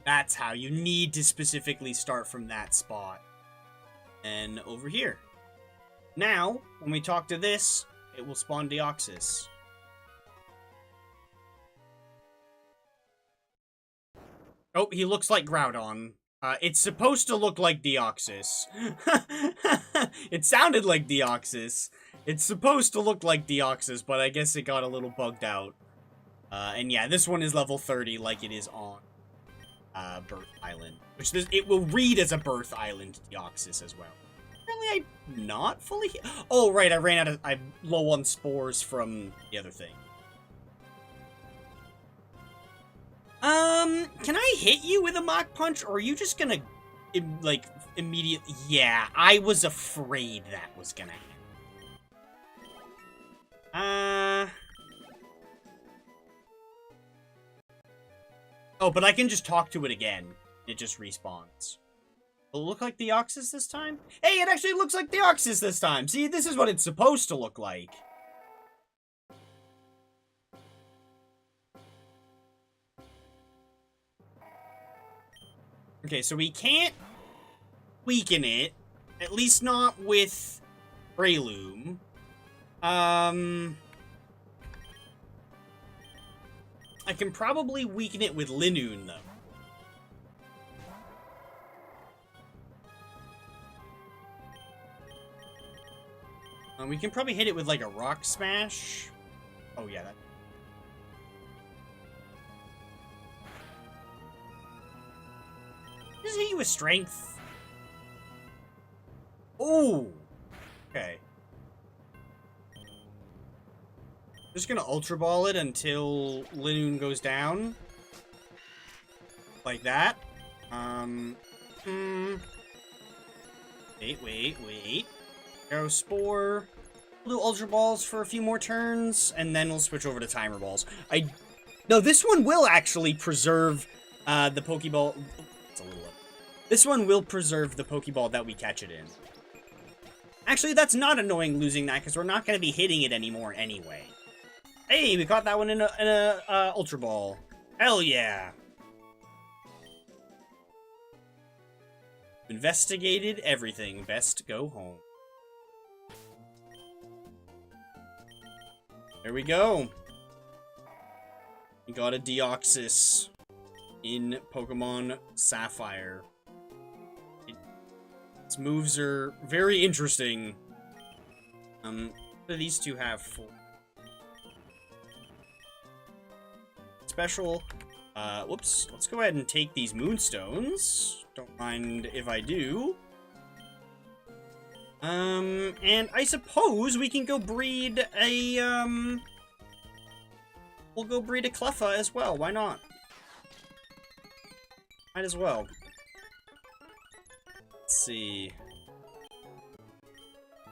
A: That's how you need to specifically start from that spot. And over here. Now, when we talk to this, it will spawn Deoxys. Oh, he looks like Groudon. It's supposed to look like Deoxys. It sounded like Deoxys. It's supposed to look like Deoxys, but I guess it got a little bugged out. And yeah, this one is level 30 like it is on Birth Island. Which it will read as a Birth Island Deoxys as well. Apparently I'm not fully... oh, right, I'm low on spores from the other thing. Can I hit you with a Mach Punch, or are you just gonna like, immediately... Yeah, I was afraid that was gonna happen. Oh, but I can just talk to it again. It just respawns. Will it look like the Deoxys this time? Hey, it actually looks like the Deoxys this time! See, this is what it's supposed to look like. Okay, so we can't weaken it. At least not with Breloom. I can probably weaken it with Linoon, though. We can probably hit it with, like, a Rock Smash. Oh, yeah, that... Just hit you with Strength. Oh! Okay. Just gonna Ultra Ball it until Linoon goes down. Like that. Wait. Go Spore. We'll do Ultra Balls for a few more turns, and then we'll switch over to Timer Balls. No, this one will actually preserve the Pokeball. It's a little low. This one will preserve the Pokeball that we catch it in. Actually, that's not annoying losing that, because we're not going to be hitting it anymore anyway. Hey, we caught that one in a Ultra Ball. Hell yeah. Investigated everything. Best go home. There we go. We got a Deoxys in Pokemon Sapphire. Its moves are very interesting. What do these two have for? Special. Whoops. Let's go ahead and take these Moonstones. Don't mind if I do. And I suppose we can go breed a, we'll go breed a Cleffa as well. Why not? Might as well. Let's see.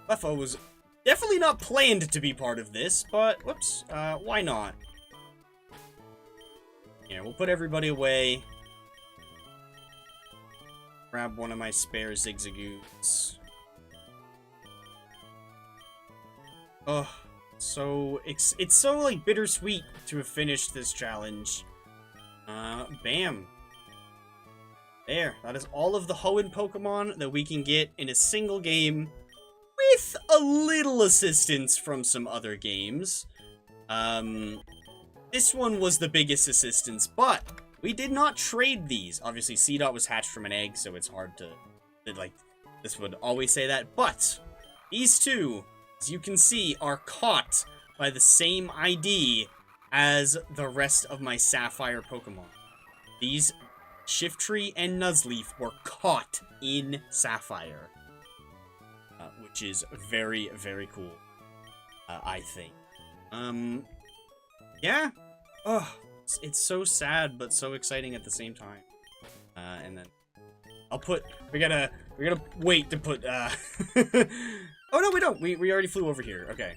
A: Cleffa was definitely not planned to be part of this, but, whoops, why not? Yeah, we'll put everybody away. Grab one of my spare Zigzagoons. Oh, so it's so like bittersweet to have finished this challenge. Bam. There, that is all of the Hoenn Pokemon that we can get in a single game with a little assistance from some other games. This one was the biggest assistance, but we did not trade these. Obviously, C-Dot was hatched from an egg, so it's hard to, like, this would always say that, but these two, as you can see, are caught by the same ID as the rest of my Sapphire Pokemon. These Shiftry and Nuzleaf were caught in Sapphire, which is very, very cool, I think. Yeah. Oh, it's so sad, but so exciting at the same time. And then I'll put, we gotta wait to put, oh no, we don't. We already flew over here. Okay.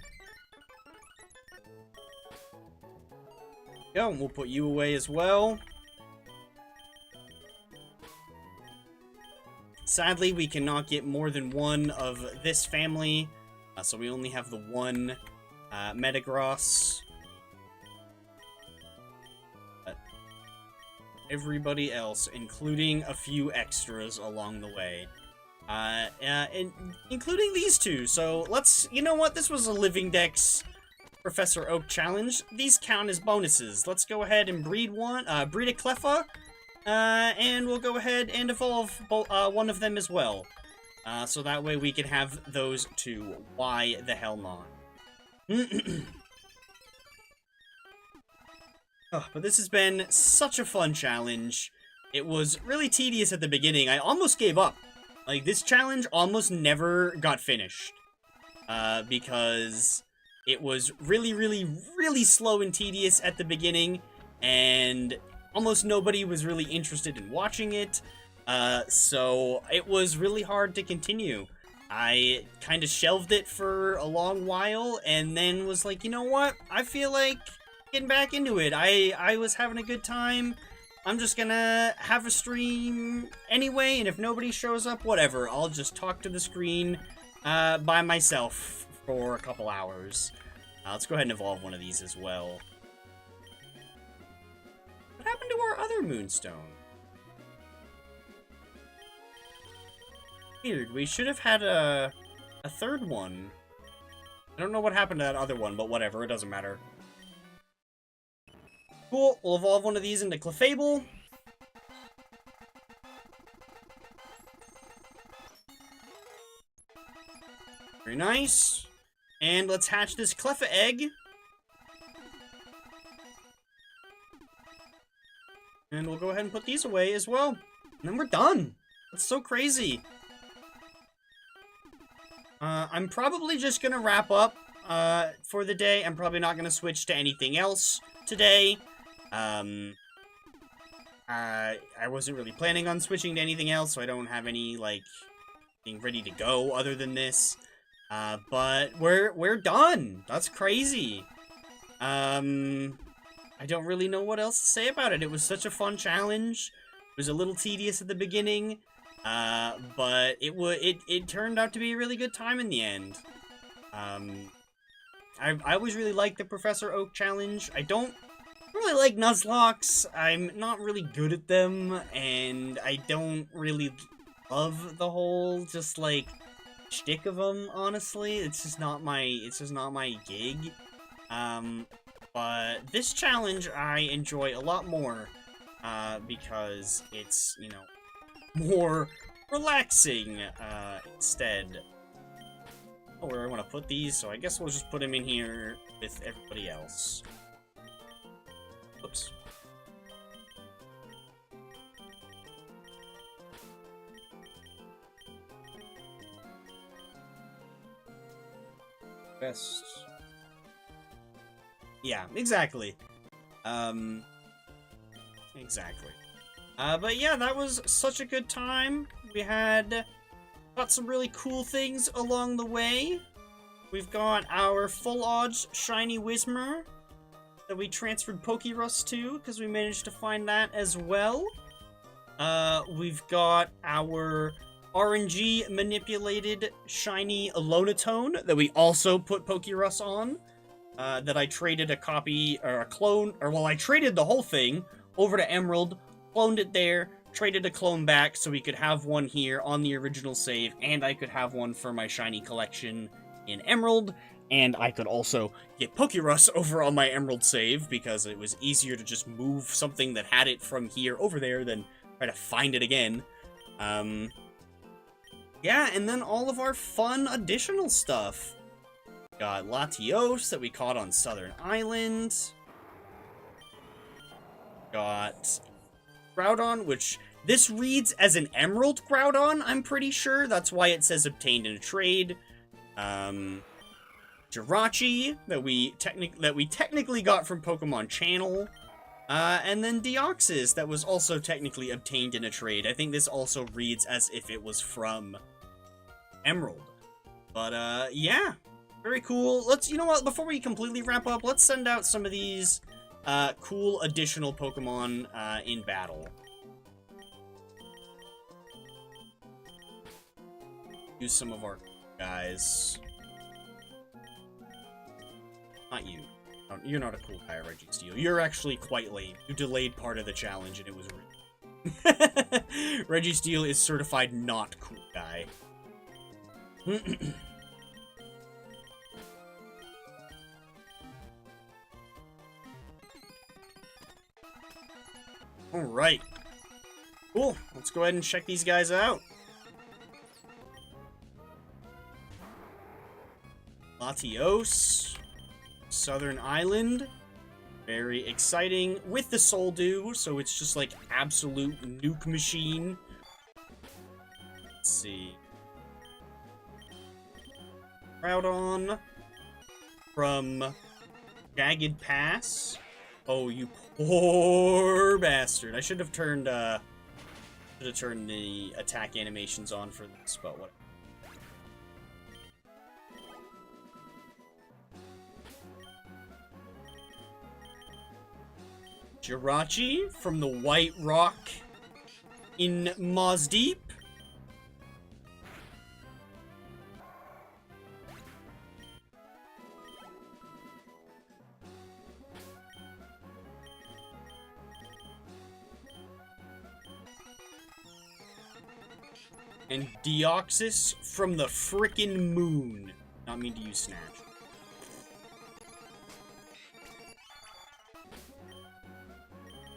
A: Go, and we'll put you away as well. Sadly, we cannot get more than one of this family, so we only have the one Metagross. But everybody else, including a few extras along the way. And including these two. So let's, you know what? This was a Living Dex Professor Oak challenge. These count as bonuses. Let's go ahead and breed breed a Cleffa. And we'll go ahead and evolve one of them as well. So that way we can have those two. Why the hell not? Oh, but this has been such a fun challenge. It was really tedious at the beginning. I almost gave up. Like, this challenge almost never got finished. Because it was really, really, really slow and tedious at the beginning. And almost nobody was really interested in watching it. So it was really hard to continue. I kind of shelved it for a long while, and then was like, you know what? I feel like getting back into it. I was having a good time. I'm just gonna have a stream anyway, and if nobody shows up, whatever. I'll just talk to the screen by myself for a couple hours. Let's go ahead and evolve one of these as well. What happened to our other moonstone? Weird. We should have had a third one. I don't know what happened to that other one, but whatever. It doesn't matter. Cool. We'll evolve one of these into Clefable. Very nice. And let's hatch this Cleffa egg. And we'll go ahead and put these away as well. And then we're done. That's so crazy. I'm probably just gonna wrap up for the day. I'm probably not gonna switch to anything else today. I wasn't really planning on switching to anything else, so I don't have any, like, thing ready to go other than this. But we're done. That's crazy. I don't really know what else to say about it. It was such a fun challenge. It was a little tedious at the beginning. But it turned out to be a really good time in the end. I always really liked the Professor Oak challenge. I don't really like Nuzlocks. I'm not really good at them, and I don't really love the whole just like shtick of them. Honestly, it's just not my gig. But this challenge I enjoy a lot more, because it's, you know, more relaxing, instead. Oh, where I want to put these, so I guess we'll just put them in here with everybody else. Oops. Best. Yeah, exactly. Exactly. But yeah, that was such a good time. We got some really cool things along the way. We've got our full odds shiny Whismur that we transferred Pokérust to, because we managed to find that as well. We've got our RNG manipulated shiny Alonatone that we also put Pokérust on. That I traded a copy, or a clone, or well, I traded the whole thing over to Emerald, cloned it there, traded a clone back so we could have one here on the original save, and I could have one for my shiny collection in Emerald, and I could also get Pokérust over on my Emerald save, because it was easier to just move something that had it from here over there than try to find it again. Yeah, and then all of our fun additional stuff. Got Latios that we caught on Southern Island. Got Groudon, which this reads as an Emerald Groudon, I'm pretty sure. That's why it says obtained in a trade. Jirachi that we technically got from Pokemon Channel. And then Deoxys that was also technically obtained in a trade. I think this also reads as if it was from Emerald. But yeah, very cool. You know what, before we completely wrap up, let's send out some of these cool additional Pokemon in battle. Use some of our guys. Not you. You're not a cool guy, Registeel. You're actually quite lame. You delayed part of the challenge and it was rude. Registeel is certified not cool guy. Alright. Cool. Let's go ahead and check these guys out. Latios. Southern Island. Very exciting. With the Soul Dew, so it's just like absolute nuke machine. Let's see. Groudon. From Jagged Pass. Oh, you poor bastard. I should have turned Should have turned the attack animations on for this, but what? Jirachi from the White Rock in Moz Deep. And Deoxys from the frickin' moon. Not mean to use Snatch.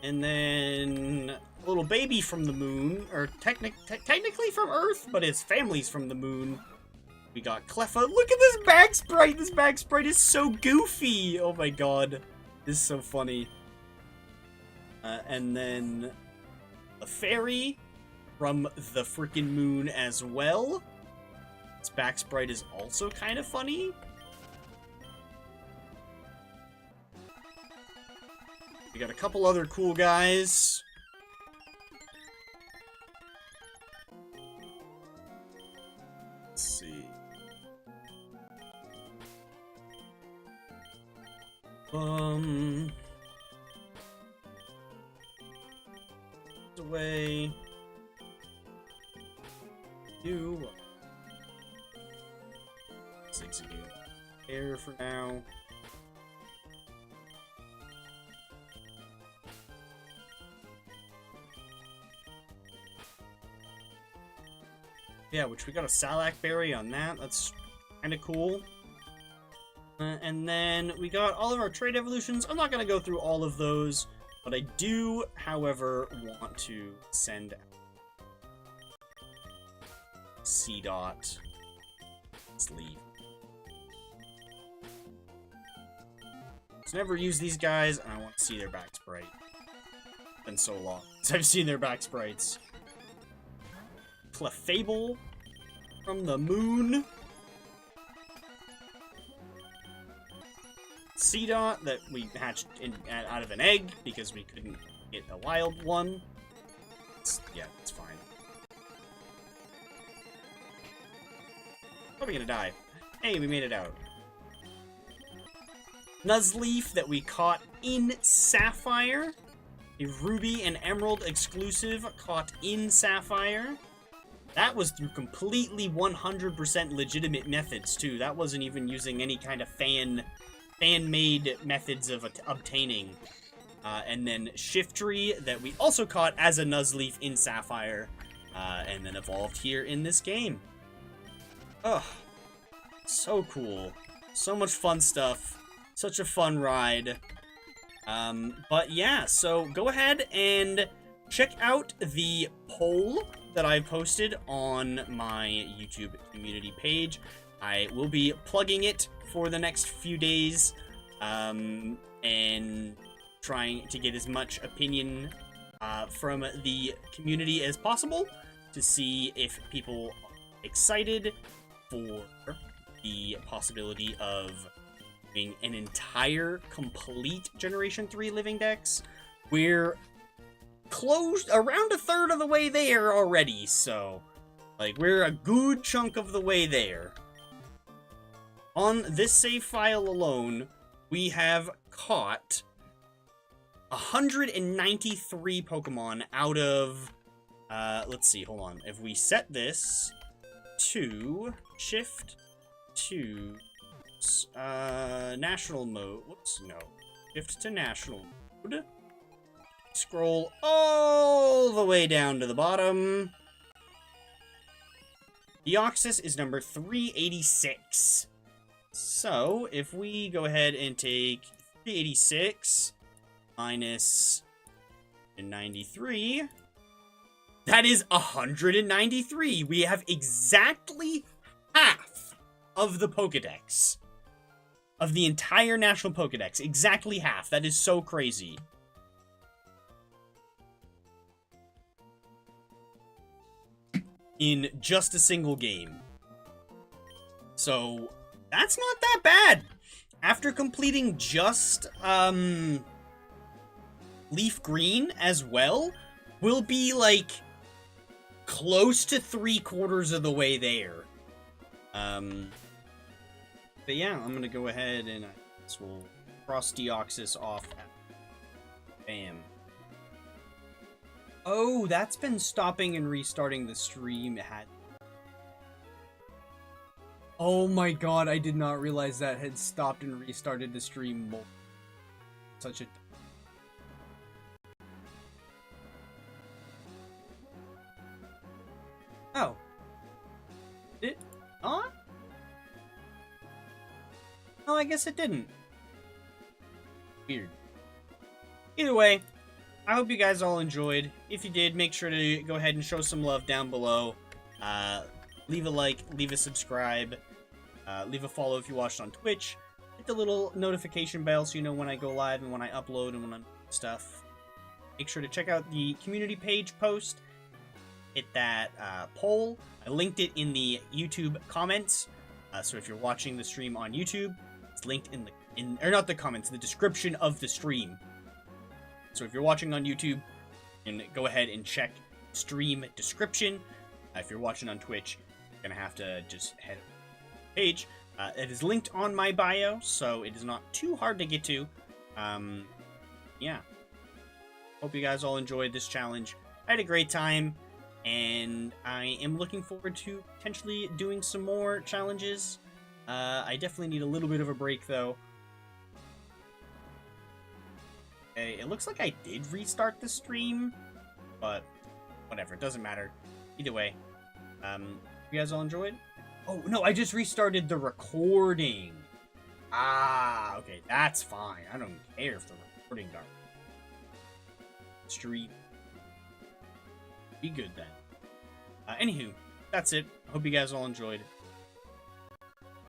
A: And then a little baby from the moon, or technically from Earth, but his family's from the moon. We got Cleffa. Look at this back sprite! This back sprite is so goofy! Oh my god. This is so funny. And then a fairy from the freaking moon as well. This back sprite is also kind of funny. We got a couple other cool guys. Let's see. Away. You. Let's execute air for now. Yeah, which we got a Salac Berry on that. That's kind of cool. And then we got all of our trait evolutions. I'm not going to go through all of those, but I do, however, want to send C dot. Let's leave. I've never used these guys, and I want to see their back sprite. It's been so long since I've seen their back sprites. Clefable from the moon. C dot that we hatched out of an egg because we couldn't get a wild one. Yeah, it's fine. Probably gonna die. Hey, we made it out. Nuzleaf that we caught in Sapphire. A Ruby and Emerald exclusive caught in Sapphire. That was through completely 100% legitimate methods, too. That wasn't even using any kind of fan-made methods of obtaining. And then Shiftry that we also caught as a Nuzleaf in Sapphire. And then evolved here in this game. Ugh. So cool. So much fun stuff. Such a fun ride. But yeah, so go ahead and check out the poll that I posted on my YouTube community page. I will be plugging it for the next few days, and trying to get as much opinion from the community as possible to see if people are excited for the possibility of doing an entire complete Generation 3 Living Dex. We're closed around a third of the way there already, so like we're a good chunk of the way there. On this save file alone, we have caught 193 Pokemon out of let's see, hold on. If we set this to shift to national mode, whoops, no. Shift to national mode. Scroll all the way down to the bottom. Deoxys is number 386. So, if we go ahead and take 386 minus 93, that is 193. We have exactly half of the Pokedex. Of the entire National Pokedex. Exactly half. That is so crazy. In just a single game. So, that's not that bad. After completing just, Leaf Green as well, we'll be, like, close to 3/4 of the way there. But yeah, I'm gonna go ahead and this will cross Deoxys off. Bam. Oh, that's been stopping and restarting the stream. It had. Oh my god, I did not realize that had stopped and restarted the stream. Such a. Oh. Did it not? No, I guess it didn't. Weird. Either way, I hope you guys all enjoyed. If you did, make sure to go ahead and show some love down below. Leave a like, leave a subscribe, leave a follow if you watched on Twitch. Hit the little notification bell so you know when I go live and when I upload and when I'm stuff. Make sure to check out the community page post. Hit that poll. I linked it in the YouTube comments. So if you're watching the stream on YouTube, it's linked in or not the comments, the description of the stream. So if you're watching on YouTube, and go ahead and check stream description. If you're watching on Twitch, you're gonna have to just head to the page. It is linked on my bio, so it is not too hard to get to. Yeah. Hope you guys all enjoyed this challenge. I had a great time, and I am looking forward to potentially doing some more challenges. I definitely need a little bit of a break, though. Okay, it looks like I did restart the stream, but whatever, it doesn't matter. Either way, you guys all enjoyed? Oh, no, I just restarted the recording. Ah, okay, that's fine. I don't care if the recording got stream. Be good then. Anywho, that's it. Hope you guys all enjoyed.